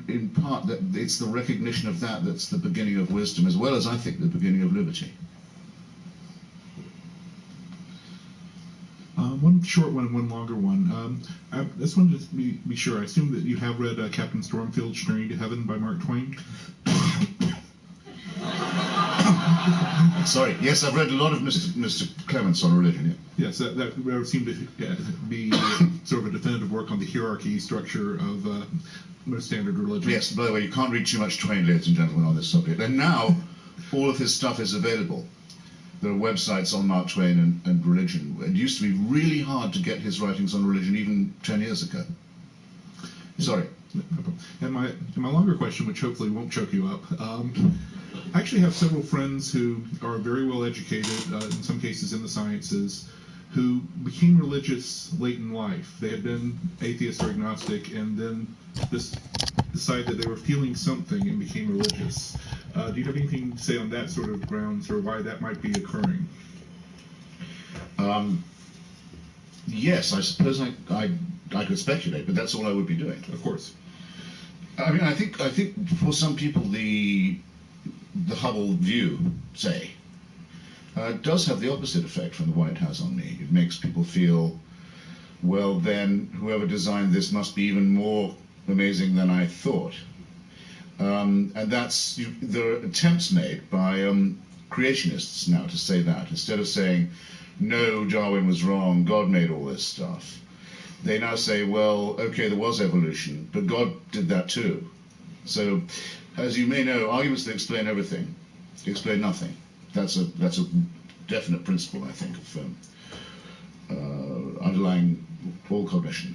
in part that it's the recognition of that's the beginning of wisdom, as well as, I think, the beginning of liberty. One short one and one longer one. I just wanted to be sure. I assume that you have read Captain Stormfield's Journey to Heaven by Mark Twain. Sorry. Yes, I've read a lot of Mr. Clements on religion. Yeah. Yes, that seemed to be sort of a definitive work on the hierarchy structure of most standard religion. Yes. By the way, you can't read too much Twain, ladies and gentlemen, on this subject. And now, all of his stuff is available. There are websites on Mark Twain and religion. It used to be really hard to get his writings on religion even 10 years ago. Sorry. And my longer question, which hopefully won't choke you up, I actually have several friends who are very well educated, in some cases in the sciences, who became religious late in life. They had been atheist or agnostic, and then decided that they were feeling something and became religious. Do you have anything to say on that sort of grounds, or why that might be occurring? Yes, I suppose I could speculate, but that's all I would be doing. Of course. I mean, I think for some people the Hubble view, say, does have the opposite effect from the one it has on me. It makes people feel, well, then whoever designed this must be even more amazing than I thought. And there are attempts made by creationists now to say that. Instead of saying, no, Darwin was wrong, God made all this stuff, they now say, well, okay, there was evolution, but God did that too. So as you may know, arguments that explain everything explain nothing. That's a definite principle, I think, of underlying all cognition.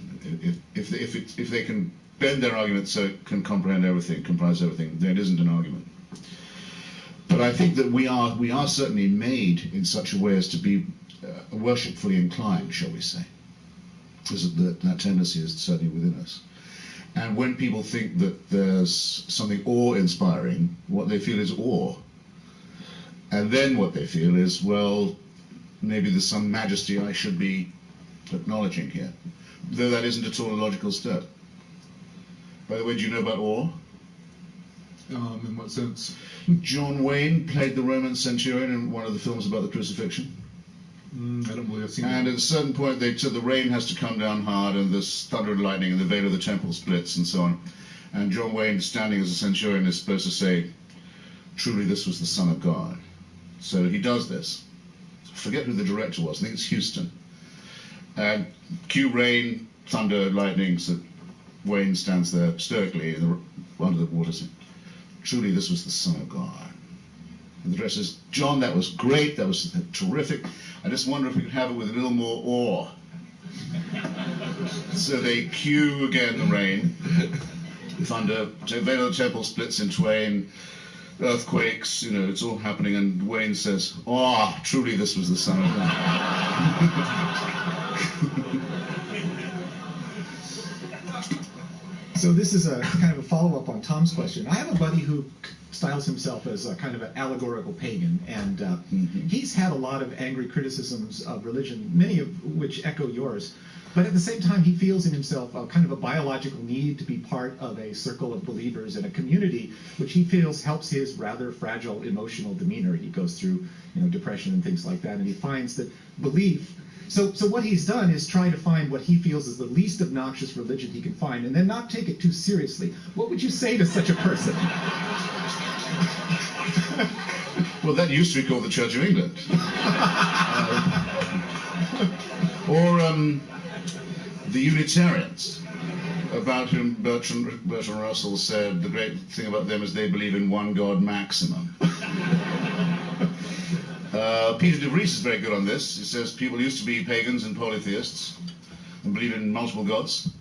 If they can bend their argument so it can comprehend everything, comprise everything, then it isn't an argument. But I think that we are certainly made in such a way as to be worshipfully inclined, shall we say. That tendency is certainly within us. And when people think that there's something awe-inspiring, what they feel is awe. And then what they feel is, well, maybe there's some majesty I should be acknowledging here. Though that isn't at all a logical step. By the way, do you know about awe? In what sense? John Wayne played the Roman centurion in one of the films about the crucifixion. I don't believe I've seen And that. at a certain point, they said the rain has to come down hard, and there's thunder and lightning, and the veil of the temple splits, and so on. And John Wayne, standing as a centurion, is supposed to say, "Truly, this was the Son of God." So he does this. Forget who the director was. I think it's Houston. And cue rain, thunder, lightning. So Wayne stands there stoically under the water, saying, "Truly, this was the Son of God." And the director says, "John, that was great. That was terrific. I just wonder if we could have it with a little more awe." So they cue again the rain, thunder, the veil of the temple splits in twain, earthquakes, it's all happening, and Wayne says, "Oh, truly this was the Son of God." So this is a kind of a follow-up on Tom's question. I have a buddy who styles himself as a kind of an allegorical pagan, and he's had a lot of angry criticisms of religion, many of which echo yours. But at the same time, he feels in himself a kind of a biological need to be part of a circle of believers in a community, which he feels helps his rather fragile emotional demeanor. He goes through, depression and things like that, and he finds that belief. So what he's done is try to find what he feels is the least obnoxious religion he can find, and then not take it too seriously. What would you say to such a person? Well, that used to be called the Church of England. Or the Unitarians, about whom Bertrand Russell said the great thing about them is they believe in one God maximum. Peter de Vries is very good on this. He says people used to be pagans and polytheists and believe in multiple gods,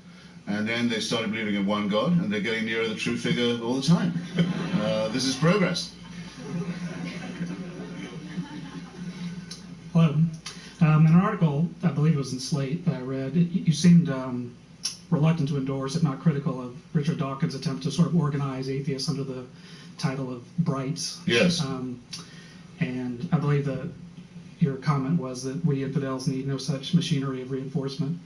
and then they started believing in one God, and they're getting nearer the true figure all the time. This is progress. Hello. In an article, I believe it was in Slate, that I read, you seemed reluctant to endorse, if not critical, of Richard Dawkins' attempt to sort of organize atheists under the title of Brights. Yes. And I believe that your comment was that we infidels need no such machinery of reinforcement.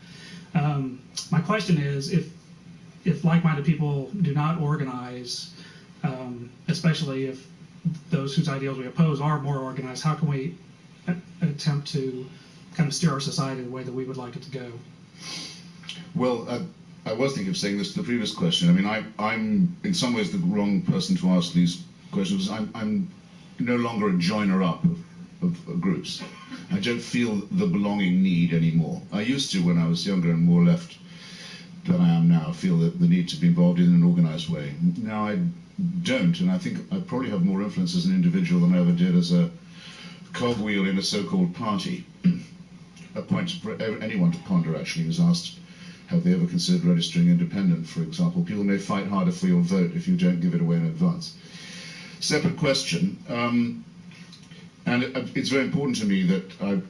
My question is, if like-minded people do not organize, especially if those whose ideals we oppose are more organized, how can we attempt to kind of steer our society the way that we would like it to go? Well, I was thinking of saying this to the previous question. I mean, I'm in some ways the wrong person to ask these questions. I'm no longer a joiner up of groups. I don't feel the belonging need anymore. I used to when I was younger and more left than I am now, feel the need to be involved in an organized way. Now I don't, and I think I probably have more influence as an individual than I ever did as a cogwheel in a so-called party. A point for anyone to ponder, actually, was asked, have they ever considered registering independent, for example? People may fight harder for your vote if you don't give it away in advance. Separate question, and it's very important to me that I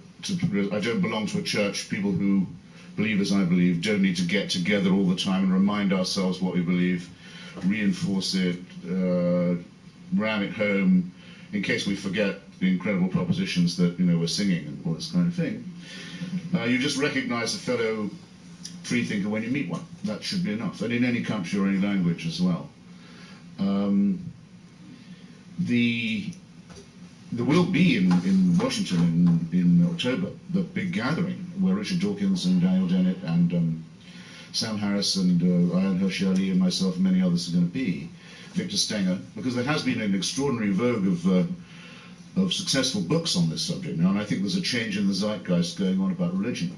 don't belong to a church. People who believe as I believe don't need to get together all the time and remind ourselves what we believe, reinforce it, ram it home, in case we forget the incredible propositions that we're singing and all this kind of thing. You just recognize a fellow freethinker when you meet one. That should be enough, and in any country or any language as well. There will be in Washington in October the big gathering where Richard Dawkins and Daniel Dennett and Sam Harris and Ayaan Hirsi Ali and myself and many others are going to be. Victor Stenger, because there has been an extraordinary vogue of successful books on this subject now, and I think there's a change in the zeitgeist going on about religion.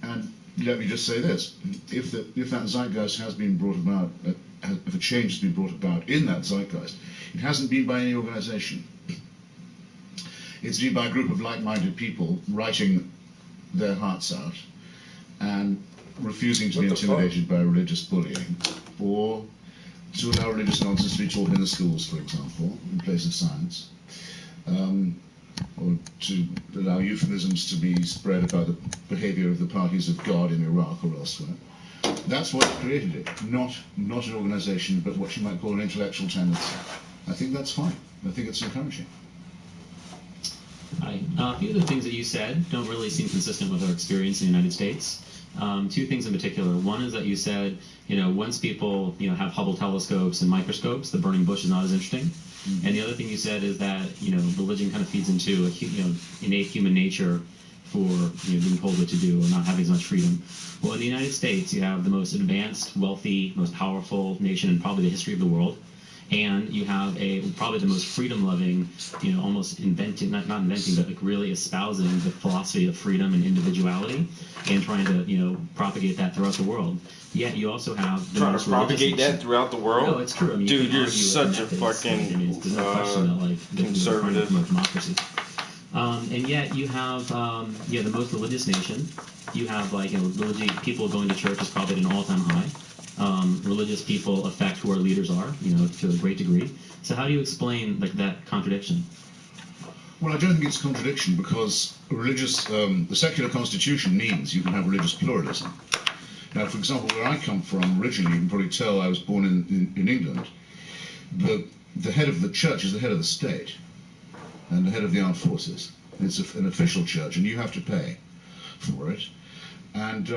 And let me just say this: if that zeitgeist has been brought about if a change has been brought about in that zeitgeist, it hasn't been by any organization. It's been by a group of like-minded people writing their hearts out and refusing to be intimidated by religious bullying, or to allow religious nonsense to be taught in the schools, for example, in place of science, or to allow euphemisms to be spread about the behavior of the parties of God in Iraq or elsewhere. That's what created it, not an organization, but what you might call an intellectual tendency. I think that's fine. I think it's encouraging. Hi. A few of the things that you said don't really seem consistent with our experience in the United States. Two things in particular. One is that you said, once people, have Hubble telescopes and microscopes, the burning bush is not as interesting. Mm-hmm. And the other thing you said is that, religion kind of feeds into innate human nature for being told what to do or not having as much freedom. Well, in the United States, you have the most advanced, wealthy, most powerful nation in probably the history of the world. And you have probably the most freedom-loving, almost inventing, not inventing, but like really espousing the philosophy of freedom and individuality, and trying to, propagate that throughout the world. Yet you also have the trying most to propagate that throughout the world. No, it's true. I mean, dude, you're such a fucking conservative. Democracy. And yet you have the most religious nation. You have religious people going to church is probably at an all-time high. Religious people affect who our leaders are, to a great degree. So how do you explain that contradiction? Well, I don't think it's a contradiction because the secular constitution means you can have religious pluralism. Now, for example, where I come from originally, you can probably tell I was born in England, the head of the church is the head of the state and the head of the armed forces. It's an official church and you have to pay for it, and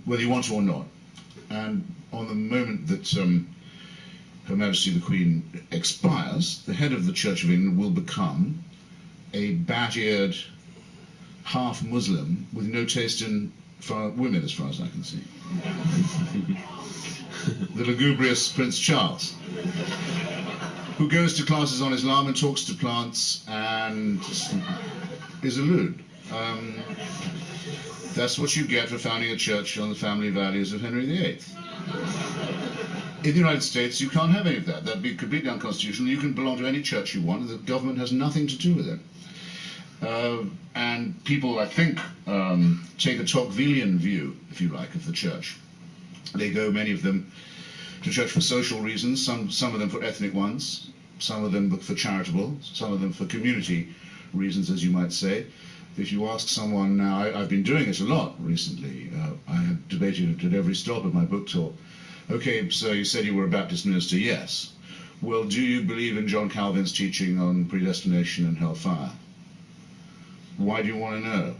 whether you want to or not. And on the moment that Her Majesty the Queen expires, the head of the Church of England will become a bat-eared half-Muslim with no taste in women, as far as I can see. The lugubrious Prince Charles, who goes to classes on Islam and talks to plants and is a lewd. That's what you get for founding a church on the family values of Henry VIII. In the United States, you can't have any of that. That'd be completely unconstitutional. You can belong to any church you want, and the government has nothing to do with it. And people, I think, take a Tocquevillian view, if you like, of the church. They go, many of them, to church for social reasons, some of them for ethnic ones, some of them for charitable, some of them for community reasons, as you might say. If you ask someone now, I've been doing it a lot recently. I have debated it at every stop of my book tour. Okay, so you said you were a Baptist minister. Yes. Well, do you believe in John Calvin's teaching on predestination and hellfire? Why do you want to know?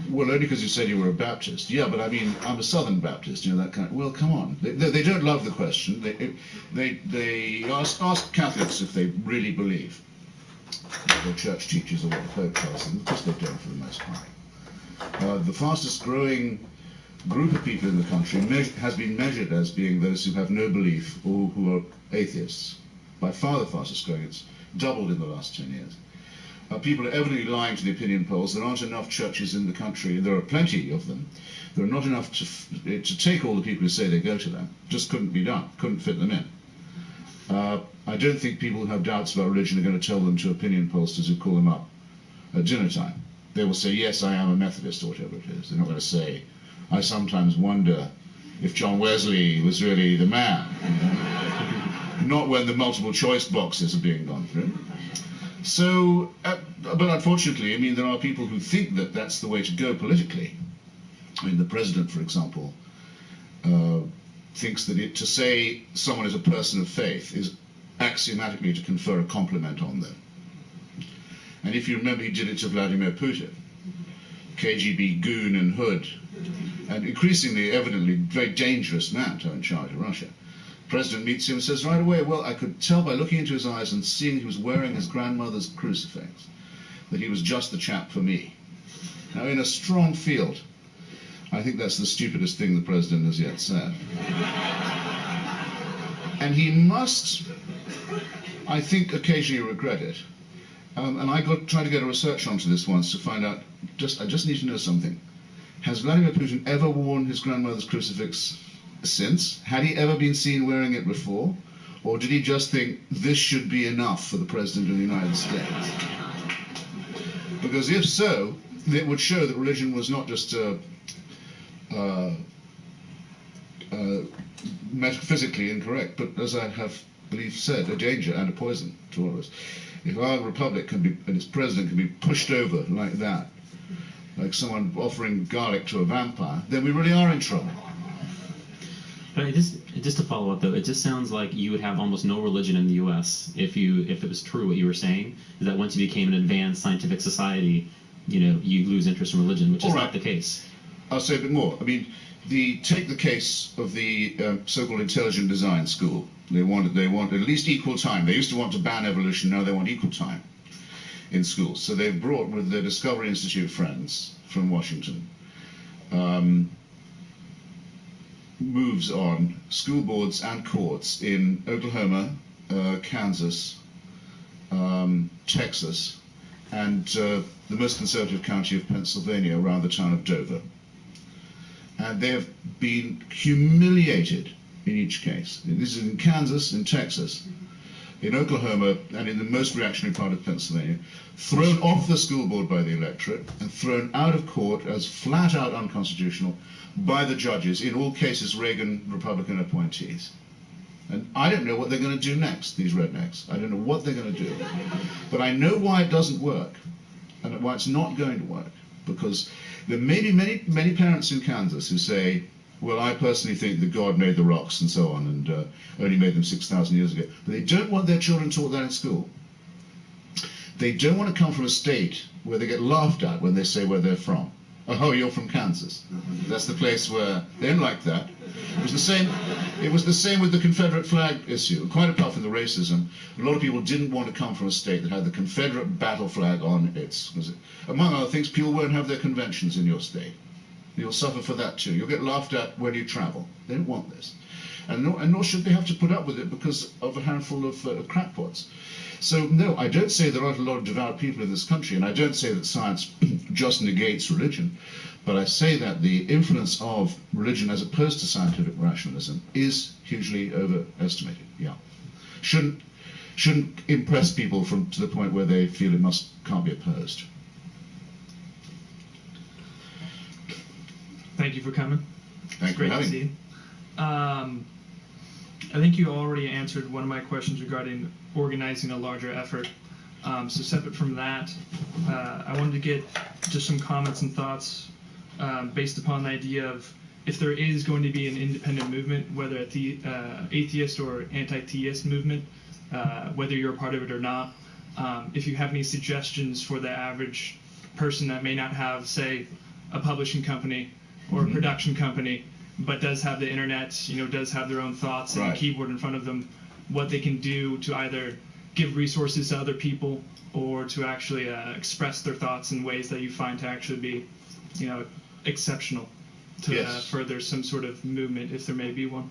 Well, only because you said you were a Baptist. Yeah, but I mean, I'm a Southern Baptist, that kind of... Well, come on. They don't love the question. They ask Catholics if they really believe their church teaches or what the Pope tells them. Of course they don't, for the most part. The fastest growing group of people in the country has been measured as being those who have no belief or who are atheists. By far the fastest growing. It's doubled in the last 10 years. People are evidently lying to the opinion polls. There aren't enough churches in the country. There are plenty of them. There are not enough to take all the people who say they go to them. Just couldn't be done. Couldn't fit them in. I don't think people who have doubts about religion are going to tell them to opinion pollsters who call them up at dinner time. They will say, yes, I am a Methodist, or whatever it is. They're not going to say, I sometimes wonder if John Wesley was really the man. Not when the multiple choice boxes are being gone through. So, but unfortunately, I mean, there are people who think that that's the way to go politically. I mean, the president, for example, thinks that to say someone is a person of faith is axiomatically to confer a compliment on them. And if you remember, he did it to Vladimir Putin, KGB goon and hood, and increasingly, evidently, very dangerous man to have in charge of Russia. The president meets him and says right away, well, I could tell by looking into his eyes and seeing he was wearing his grandmother's crucifix that he was just the chap for me. Now, in a strong field, I think that's the stupidest thing the president has yet said. And he must, I think, occasionally regret it. And I tried to get a research onto this once to find out, I just need to know something. Has Vladimir Putin ever worn his grandmother's crucifix since? Had he ever been seen wearing it before? Or did he just think this should be enough for the President of the United States? Because if so, it would show that religion was not just metaphysically incorrect, but as I have believe said, a danger and a poison to all of us. If our republic can be, and its president can be pushed over like that, like someone offering garlic to a vampire, then we really are in trouble. But just to follow up though, it just sounds like you would have almost no religion in the U.S. if it was true what you were saying, is that once you became an advanced scientific society, you lose interest in religion, which is not the case. I'll say a bit more. I mean, take the case of the so-called intelligent design school. They want at least equal time. They used to want to ban evolution. Now they want equal time in schools. So they've brought with the Discovery Institute friends from Washington moves on school boards and courts in Oklahoma, Kansas, Texas, and the most conservative county of Pennsylvania around the town of Dover. And they have been humiliated in each case. This is in Kansas, in Texas, in Oklahoma, and in the most reactionary part of Pennsylvania, thrown off the school board by the electorate and thrown out of court as flat out unconstitutional by the judges, in all cases Reagan Republican appointees. And I don't know what they're going to do next, these rednecks. I don't know what they're going to do. But I know why it doesn't work, and why it's not going to work. Because there may be many parents in Kansas who say, well, I personally think that God made the rocks and so on, and only made them 6,000 years ago. But they don't want their children taught that in school. They don't want to come from a state where they get laughed at when they say where they're from. Oh, you're from Kansas. That's the place where they don't like that. It was the same with the Confederate flag issue. Quite apart from the racism, a lot of people didn't want to come from a state that had the Confederate battle flag on its. Among other things, people won't have their conventions in your state. You'll suffer for that too. You'll get laughed at when you travel. They don't want this. And nor should they have to put up with it because of a handful of crackpots. So no, I don't say there aren't a lot of devout people in this country, and I don't say that science just negates religion, but I say that the influence of religion as opposed to scientific rationalism is hugely overestimated. Yeah, shouldn't impress people to the point where they feel it can't be opposed. Thank you for coming. Thank you for having me. I think you already answered one of my questions regarding organizing a larger effort. So separate from that, I wanted to get just some comments and thoughts based upon the idea of if there is going to be an independent movement, whether it's the atheist or anti-theist movement, whether you're a part of it or not, if you have any suggestions for the average person that may not have, say, a publishing company or a production company, but does have the internet, does have their own thoughts and a keyboard in front of them, what they can do to either give resources to other people or to actually express their thoughts in ways that you find to actually be, exceptional to further some sort of movement, if there may be one.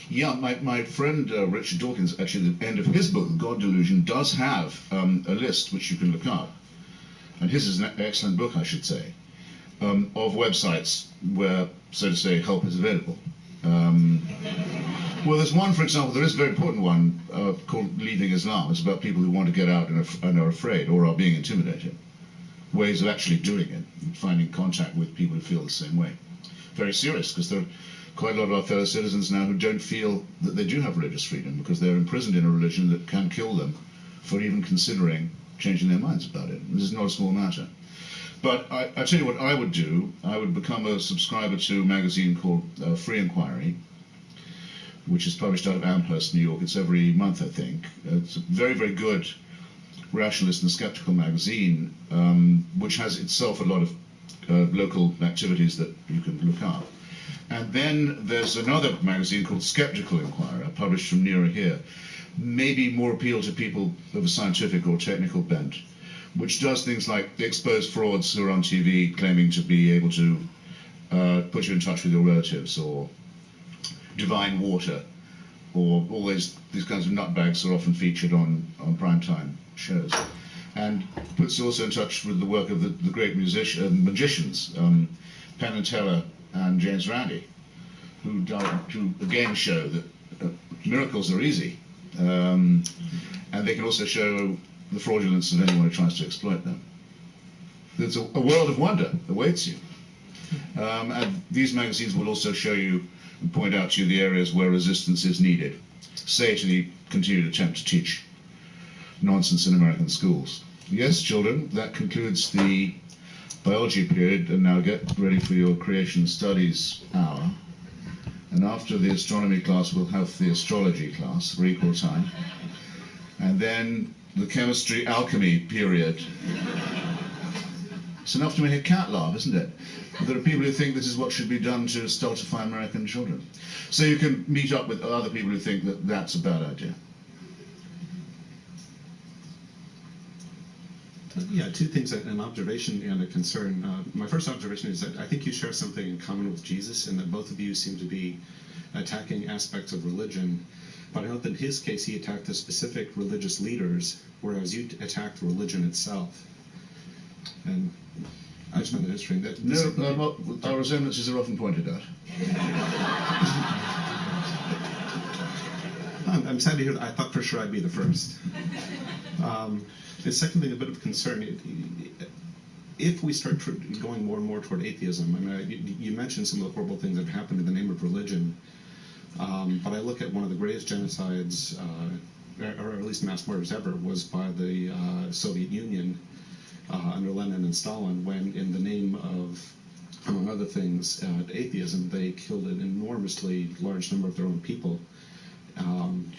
Yeah, my friend Richard Dawkins, actually at the end of his book, God Delusion, does have a list which you can look up. And his is an excellent book, I should say, of websites where, so to say, help is available. Well, there's one, for example, there is a very important one called Leaving Islam. It's about people who want to get out and are afraid or are being intimidated. Ways of actually doing it, finding contact with people who feel the same way. Very serious, because there are quite a lot of our fellow citizens now who don't feel that they do have religious freedom because they're imprisoned in a religion that can kill them for even considering changing their minds about it. This is not a small matter. But I tell you what I would do. I would become a subscriber to a magazine called Free Inquiry, which is published out of Amherst, New York. It's every month, I think. It's a very, very good rationalist and skeptical magazine, which has itself a lot of local activities that you can look up. And then there's another magazine called Skeptical Inquirer, published from nearer here, maybe more appeal to people of a scientific or technical bent, which does things like expose frauds who are on TV claiming to be able to put you in touch with your relatives, or divine water, or all these kinds of nutbags are often featured on primetime shows. And puts you also in touch with the work of the great magicians, Penn and Teller and James Randi, who again show that miracles are easy, and they can also show the fraudulence of anyone who tries to exploit them. There's a world of wonder awaits you. And these magazines will also show you and point out to you the areas where resistance is needed, say to the continued attempt to teach nonsense in American schools. Yes, children, that concludes the biology period, and now get ready for your creation studies hour. And after the astronomy class, we'll have the astrology class for equal time. And then the chemistry alchemy period. It's enough to make a cat laugh, isn't it? But there are people who think this is what should be done to stultify American children. So you can meet up with other people who think that that's a bad idea. Yeah, two things, an observation and a concern. My first observation is that I think you share something in common with Jesus, in that both of you seem to be attacking aspects of religion. But I note that in his case, he attacked the specific religious leaders, whereas you attacked religion itself. And I just found it interesting. That our resemblances are often pointed out. I'm sad to hear that. I thought for sure I'd be the first. The second thing, a bit of concern, if we start going more and more toward atheism, I mean, you mentioned some of the horrible things that have happened in the name of religion, but I look at one of the greatest genocides, or at least mass murders ever, was by the Soviet Union under Lenin and Stalin, when in the name of, among other things, atheism, they killed an enormously large number of their own people. And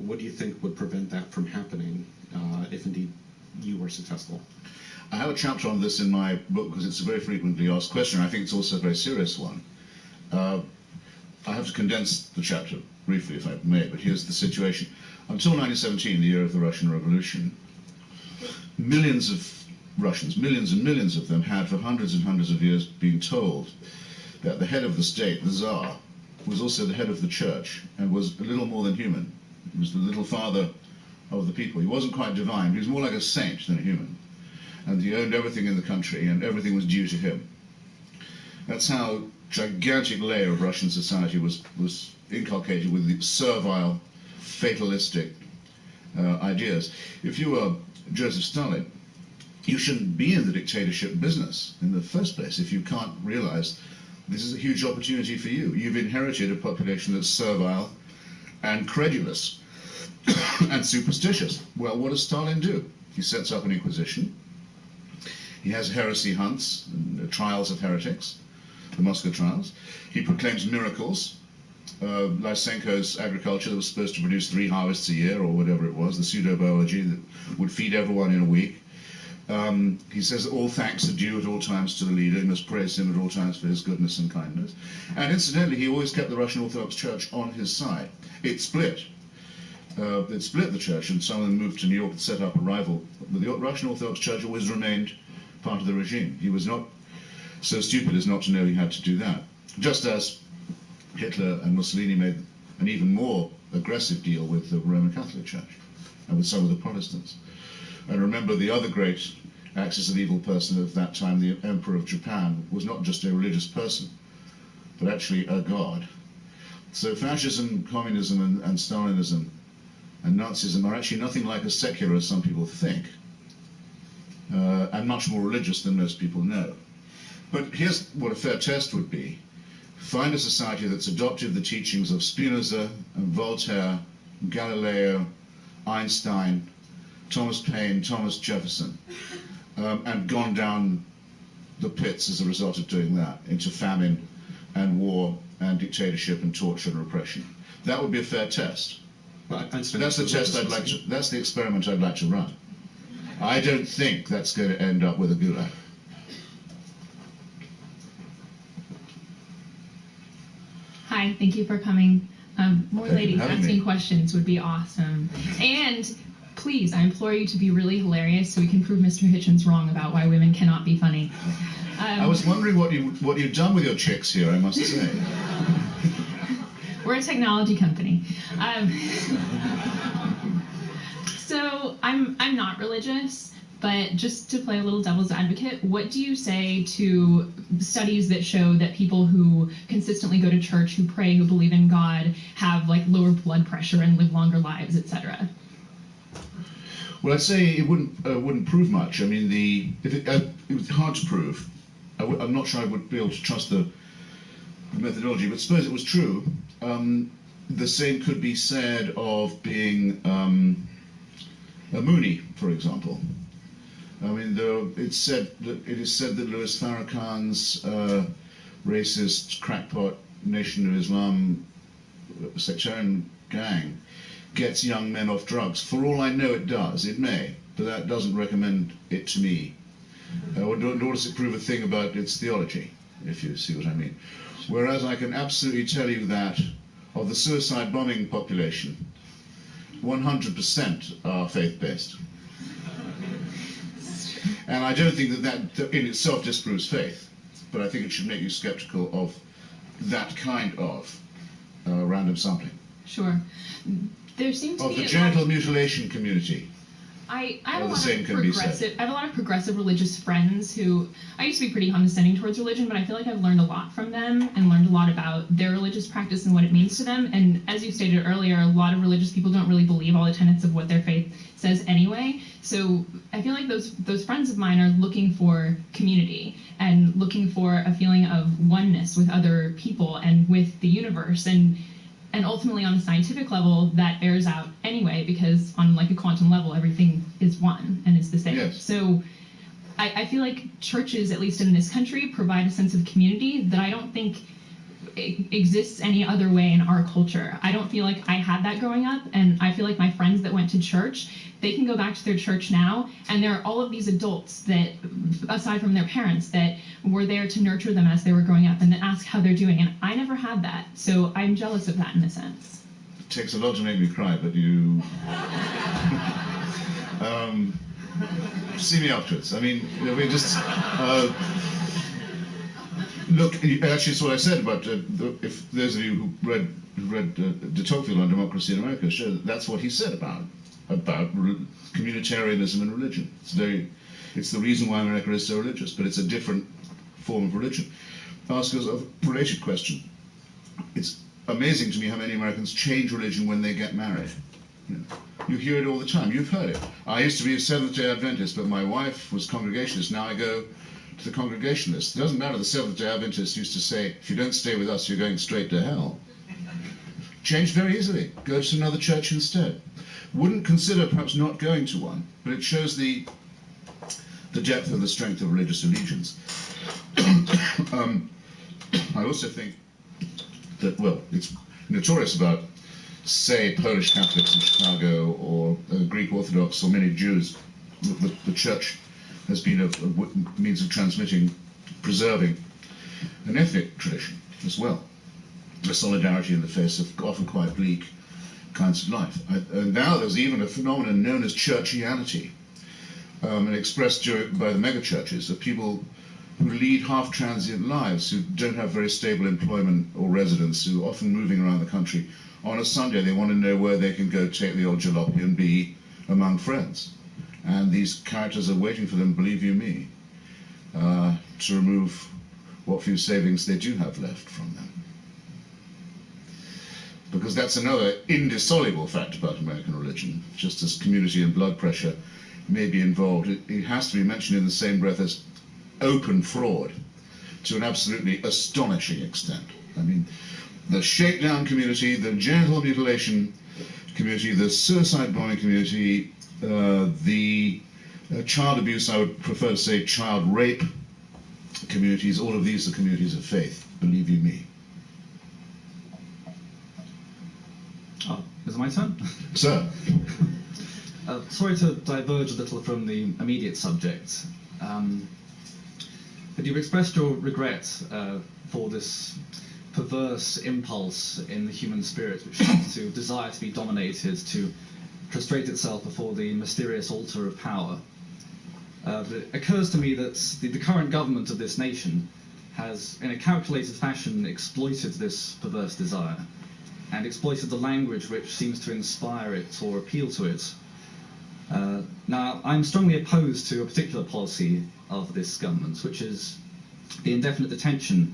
what do you think would prevent that from happening if indeed you were successful? I have a chapter on this in my book because it's a very frequently asked question. I think it's also a very serious one. I have to condense the chapter briefly, if I may, but here's the situation. Until 1917, the year of the Russian Revolution, millions of Russians, millions and millions of them, had for hundreds and hundreds of years been told that the head of the state, the Tsar, was also the head of the church and was a little more than human. He was the little father of the people. He wasn't quite divine. He was more like a saint than a human. And he owned everything in the country, and everything was due to him. That's how a gigantic layer of Russian society was inculcated with the servile, fatalistic ideas. If you were Joseph Stalin, you shouldn't be in the dictatorship business in the first place if you can't realize this is a huge opportunity for you. You've inherited a population that's servile and credulous and superstitious. Well, what does Stalin do? He sets up an inquisition. He has heresy hunts and trials of heretics, the Moscow trials. He proclaims miracles. Lysenko's agriculture that was supposed to produce 3 harvests a year or whatever it was, the pseudo-biology that would feed everyone in a week. He says that all thanks are due at all times to the leader. You must praise him at all times for his goodness and kindness. And incidentally, he always kept the Russian Orthodox Church on his side. It split. It split the church, and some of them moved to New York and set up a rival. But the Russian Orthodox Church always remained part of the regime. He was not so stupid as not to know he had to do that. Just as Hitler and Mussolini made an even more aggressive deal with the Roman Catholic Church and with some of the Protestants. And remember, the other great axis of evil person of that time, the Emperor of Japan, was not just a religious person, but actually a god. So fascism, communism, and Stalinism and Nazism are actually nothing like as secular as some people think, and much more religious than most people know. But here's what a fair test would be. Find a society that's adopted the teachings of Spinoza and Voltaire, Galileo, Einstein, Thomas Paine, Thomas Jefferson, and gone down the pits as a result of doing that, into famine and war and dictatorship and torture and repression. That would be a fair test. That's the test I'd like to, that's the experiment I'd like to run. I don't think that's going to end up with a gulag. Hi, thank you for coming. More ladies asking questions would be awesome. And please, I implore you to be really hilarious so we can prove Mr. Hitchens wrong about why women cannot be funny. I was wondering what you've done with your chicks here, I must say. We're a technology company. So I'm not religious, But just to play a little devil's advocate, what do you say to studies that show that people who consistently go to church, who pray, who believe in God, have like lower blood pressure and live longer lives, etc.? Well, I'd say it wouldn't prove much. I mean, it was hard to prove. I'm not sure I would be able to trust the methodology, but suppose it was true. The same could be said of being a Mooney, for example. I mean, it is said that Louis Farrakhan's racist, crackpot, Nation of Islam sectarian gang gets young men off drugs. For all I know, it does. It may, but that doesn't recommend it to me. Nor does it prove a thing about its theology, if you see what I mean. Whereas I can absolutely tell you that of the suicide bombing population, 100% are faith-based. And I don't think that in itself disproves faith, but I think it should make you skeptical of that kind of random sampling. Sure. There seems to be the genital mutilation community. I have a lot of progressive religious friends who, I used to be pretty condescending towards religion, but I feel like I've learned a lot from them and learned a lot about their religious practice and what it means to them. And as you stated earlier, a lot of religious people don't really believe all the tenets of what their faith says anyway. So I feel like those friends of mine are looking for community and looking for a feeling of oneness with other people and with the universe. And ultimately, on a scientific level, that bears out anyway, because on like a quantum level, everything is one and is the same. Yes. So I feel like churches, at least in this country, provide a sense of community that I don't think exists any other way in our culture. I don't feel like I had that growing up, and I feel like my friends that went to church, they can go back to their church now, and there are all of these adults that, aside from their parents, that were there to nurture them as they were growing up and then ask how they're doing, and I never had that, so I'm jealous of that in a sense. It takes a lot to make me cry, but you see me afterwards. I mean, we just look. Actually, it's what I said about if those of you who read de Tocqueville on Democracy in America, show that's what he said about communitarianism and religion. It's the reason why America is so religious, but it's a different form of religion. Ask us a related question. It's amazing to me how many Americans change religion when they get married. You hear it all the time. You've heard it. I used to be a Seventh-day Adventist, but my wife was Congregationalist. Now I go to the Congregationalists. It doesn't matter. The Seventh-day Adventists used to say, if you don't stay with us, you're going straight to hell. Changed very easily. Go to another church instead. Wouldn't consider perhaps not going to one, but it shows the depth and the strength of religious allegiance. I also think that, well, it's notorious about, say, Polish Catholics in Chicago or Greek Orthodox or many Jews. The church has been a means of transmitting, preserving an ethnic tradition as well. A solidarity in the face of often quite bleak kinds of life. And now there's even a phenomenon known as churchianity, and expressed by the megachurches of people who lead half-transient lives, who don't have very stable employment or residence, who are often moving around the country. On a Sunday, they want to know where they can go take the old jalopy and be among friends. And these characters are waiting for them, believe you me, to remove what few savings they do have left from them. Because that's another indissoluble fact about American religion. Just as community and blood pressure may be involved, it has to be mentioned in the same breath as open fraud to an absolutely astonishing extent. I mean, the shakedown community, the genital mutilation community, the suicide bombing community, the child abuse, I would prefer to say child rape communities, all of these are communities of faith, believe you me. Oh, is it my turn? Sir. Sorry to diverge a little from the immediate subject, but you've expressed your regret for this perverse impulse in the human spirit, which is to desire to be dominated, to prostrate itself before the mysterious altar of power. It occurs to me that the current government of this nation has, in a calculated fashion, exploited this perverse desire, and exploited the language which seems to inspire it or appeal to it, Now, I'm strongly opposed to a particular policy of this government, which is the indefinite detention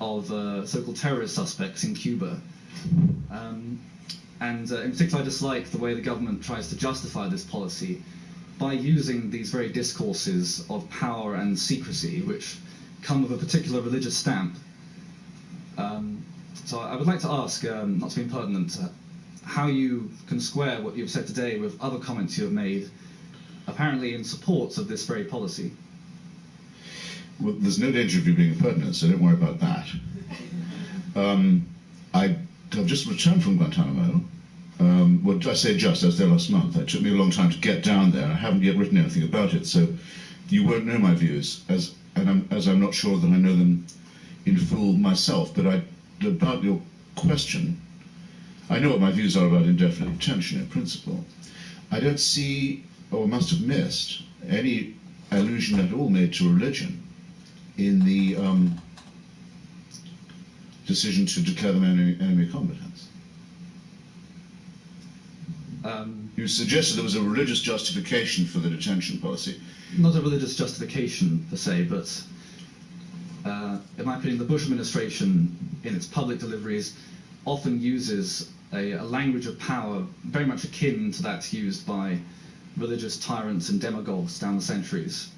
of so-called terrorist suspects in Cuba. And in particular, I dislike the way the government tries to justify this policy by using these very discourses of power and secrecy, which come with a particular religious stamp. So I would like to ask, not to be impertinent, how you can square what you've said today with other comments you have made, apparently in support of this very policy. Well, there's no danger of you being impertinent, so don't worry about that. I've just returned from Guantanamo. Well, I say just, I was there last month. It took me a long time to get down there. I haven't yet written anything about it, so you won't know my views, as I'm not sure that I know them in full myself. But about your question, I know what my views are about indefinite detention in principle. I don't see, or must have missed, any allusion at all made to religion in the decision to declare them enemy combatants. You suggested there was a religious justification for the detention policy. Not a religious justification per se, but in my opinion, the Bush administration, in its public deliveries, often uses a language of power very much akin to that used by religious tyrants and demagogues down the centuries.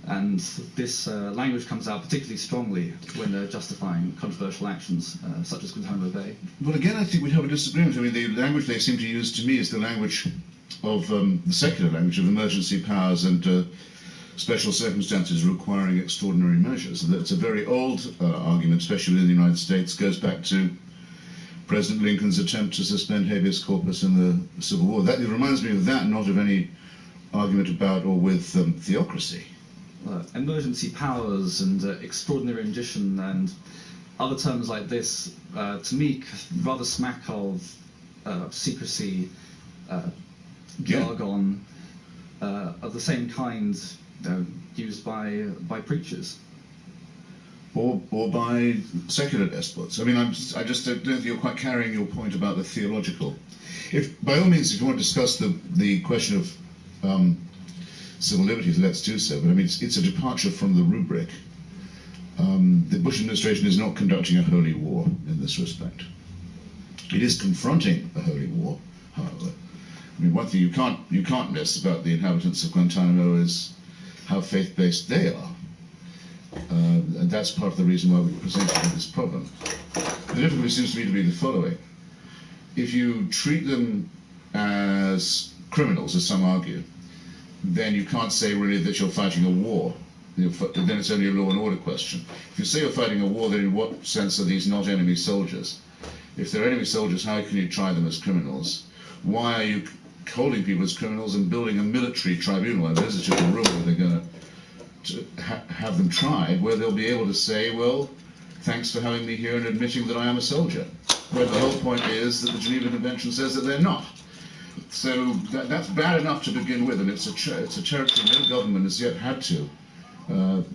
And this language comes out particularly strongly when they're justifying controversial actions, such as Guantanamo Bay. Well, again, I think we have a disagreement. I mean, the language they seem to use to me is the language of the secular language of emergency powers and special circumstances requiring extraordinary measures. It's a very old argument, especially in the United States, goes back to President Lincoln's attempt to suspend habeas corpus in the Civil War. It reminds me of that, not of any argument about or with theocracy. Emergency powers and extraordinary rendition and other terms like this, to me, rather smack of secrecy, jargon, of the same kind used by preachers. Or by secular despots. I mean, I just don't think you're quite carrying your point about the theological. By all means, if you want to discuss the question of civil liberties, let's do so. But I mean, it's a departure from the rubric. The Bush administration is not conducting a holy war in this respect. It is confronting a holy war, however. I mean, one thing you can't miss about the inhabitants of Guantanamo is how faith-based they are. And that's part of the reason why we presented this problem. The difficulty seems to me to be the following. If you treat them as criminals, as some argue, then you can't say really that you're fighting a war. Then it's only a law and order question. If you say you're fighting a war, then in what sense are these not enemy soldiers? If they're enemy soldiers, how can you try them as criminals? Why are you holding people as criminals and building a military tribunal? I visited a room where they're going to have them tried, where they'll be able to say, well, thanks for having me here and admitting that I am a soldier. Where the whole point is that the Geneva Convention says that they're not. So that's bad enough to begin with, and it's a territory no government has yet had to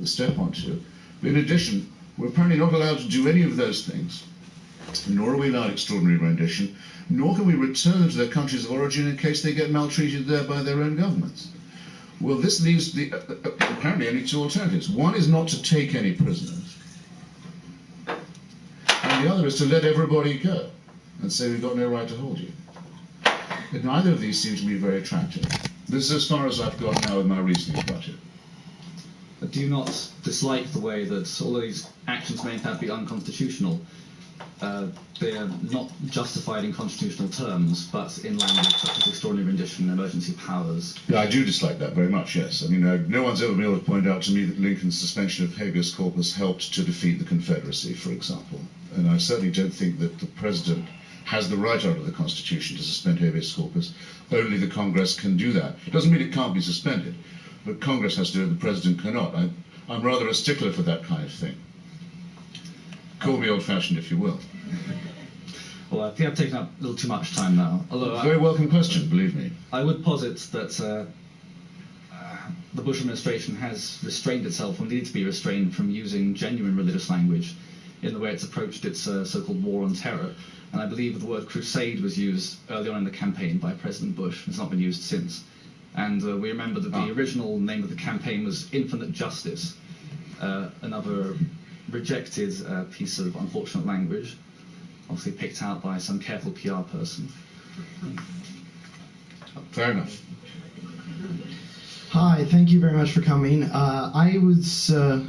step onto. But in addition, we're apparently not allowed to do any of those things, nor are we allowed extraordinary rendition, nor can we return them to their countries of origin in case they get maltreated there by their own governments. Well, this leaves apparently only two alternatives. One is not to take any prisoners, and the other is to let everybody go and say we've got no right to hold you. But neither of these seem to me very attractive. This is as far as I've got now with my reasoning about it. But do you not dislike the way that all these actions may in fact be unconstitutional? They are not justified in constitutional terms, but in language such as extraordinary rendition and emergency powers. Yeah, I do dislike that very much, yes. I mean, no one's ever been able to point out to me that Lincoln's suspension of habeas corpus helped to defeat the Confederacy, for example. And I certainly don't think that the President has the right under the Constitution to suspend habeas corpus. Only the Congress can do that. It doesn't mean it can't be suspended, but Congress has to do it, the President cannot. I'm rather a stickler for that kind of thing. Call me old-fashioned if you will. Well, I think I've taken up a little too much time now. Although very welcome question, believe me. I would posit that the Bush administration has restrained itself, or needed to be restrained, from using genuine religious language in the way it's approached its so-called war on terror. And I believe the word crusade was used early on in the campaign by President Bush. It's not been used since. And we remember that the original name of the campaign was Infinite Justice, another rejected piece of unfortunate language, obviously picked out by some careful PR person. Fair enough. Hi, thank you very much for coming. I was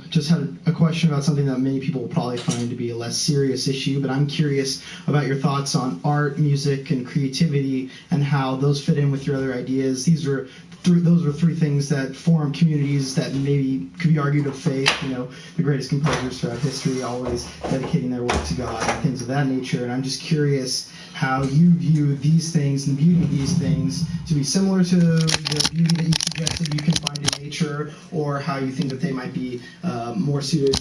just had a question about something that many people will probably find to be a less serious issue, but I'm curious about your thoughts on art, music, and creativity, and how those fit in with your other ideas. Those are three things that form communities that maybe could be argued of faith. You know, the greatest composers throughout history always dedicating their work to God and things of that nature. And I'm just curious how you view these things and the beauty of these things to be similar to the beauty that you suggested you can find in nature, or how you think that they might be more suited,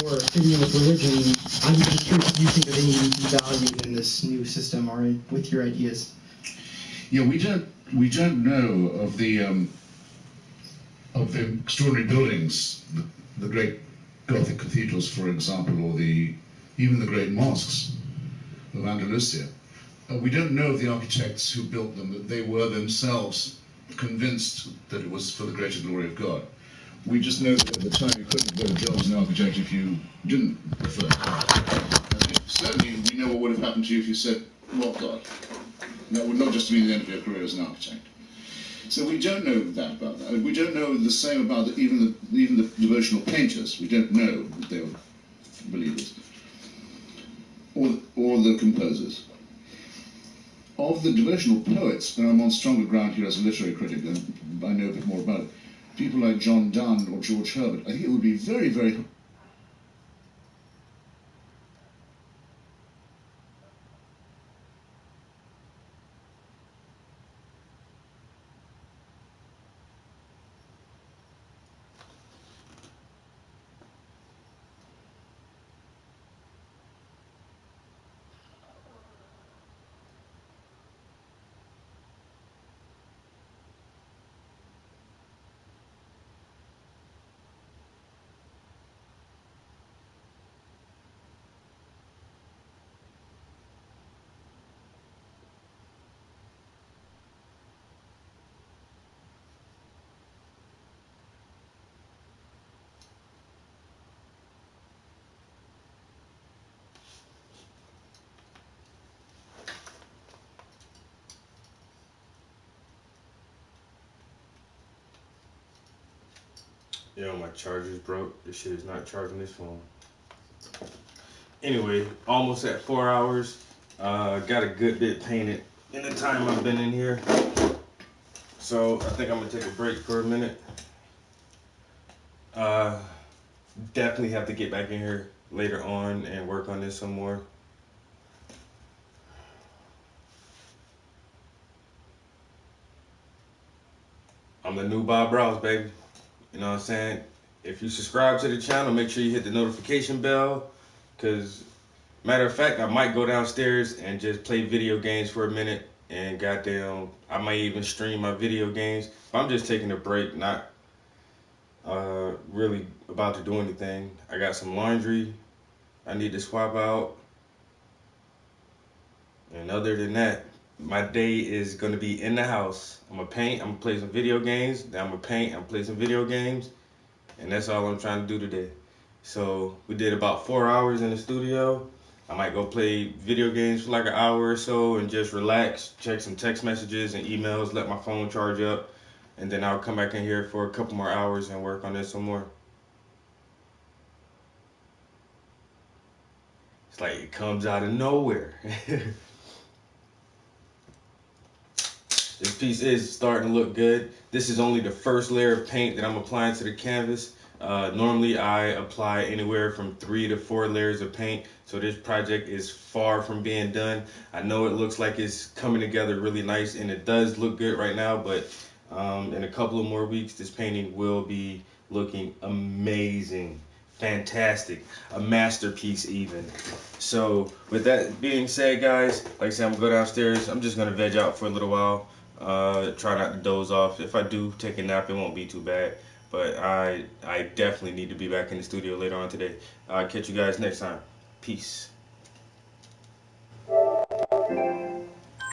more fitting with religion. I'm just curious if you think that they need to be valued in this new system or with your ideas. Yeah, we don't know of the extraordinary buildings, the great Gothic cathedrals, for example, or even the great mosques of Andalusia. We don't know of the architects who built them, that they were themselves convinced that it was for the greater glory of God. We just know that at the time you couldn't get a job as an architect if you didn't prefer God. Certainly we know what would have happened to you if you said, "Love God." That would not just mean the end of your career as an architect. So we don't know that about that. We don't know the same about even the devotional painters. We don't know that they were believers. Or the composers. Of the devotional poets, and I'm on stronger ground here as a literary critic, and I know a bit more about it, people like John Donne or George Herbert, I think it would be very, very Yo, my charger's broke. This shit is not charging this phone. Anyway, almost at 4 hours. Got a good bit painted in the time I've been in here. So I think I'm gonna take a break for a minute. Definitely have to get back in here later on and work on this some more. I'm the new Bob Rouse, baby. You know what I'm saying? If you subscribe to the channel, make sure you hit the notification bell. Because, matter of fact, I might go downstairs and just play video games for a minute. And goddamn, I might even stream my video games. But I'm just taking a break, not really about to do anything. I got some laundry I need to swap out. And other than that, my day is going to be in the house. I'm going to paint, I'm going to play some video games. Then I'm going to paint, I'm going to play some video games. And that's all I'm trying to do today. So we did about 4 hours in the studio. I might go play video games for like an hour or so and just relax, check some text messages and emails, let my phone charge up. And then I'll come back in here for a couple more hours and work on this some more. It's like it comes out of nowhere. This piece is starting to look good. This is only the first layer of paint that I'm applying to the canvas. Normally I apply anywhere from 3 to 4 layers of paint. So this project is far from being done. I know it looks like it's coming together really nice, and it does look good right now, but in a couple of more weeks, this painting will be looking amazing, fantastic, a masterpiece even. So with that being said, guys, like I said, I'm gonna go downstairs. I'm just gonna veg out for a little while. Try not to doze off. If I do take a nap, it won't be too bad. But I definitely need to be back in the studio later on today. I'll catch you guys next time. Peace.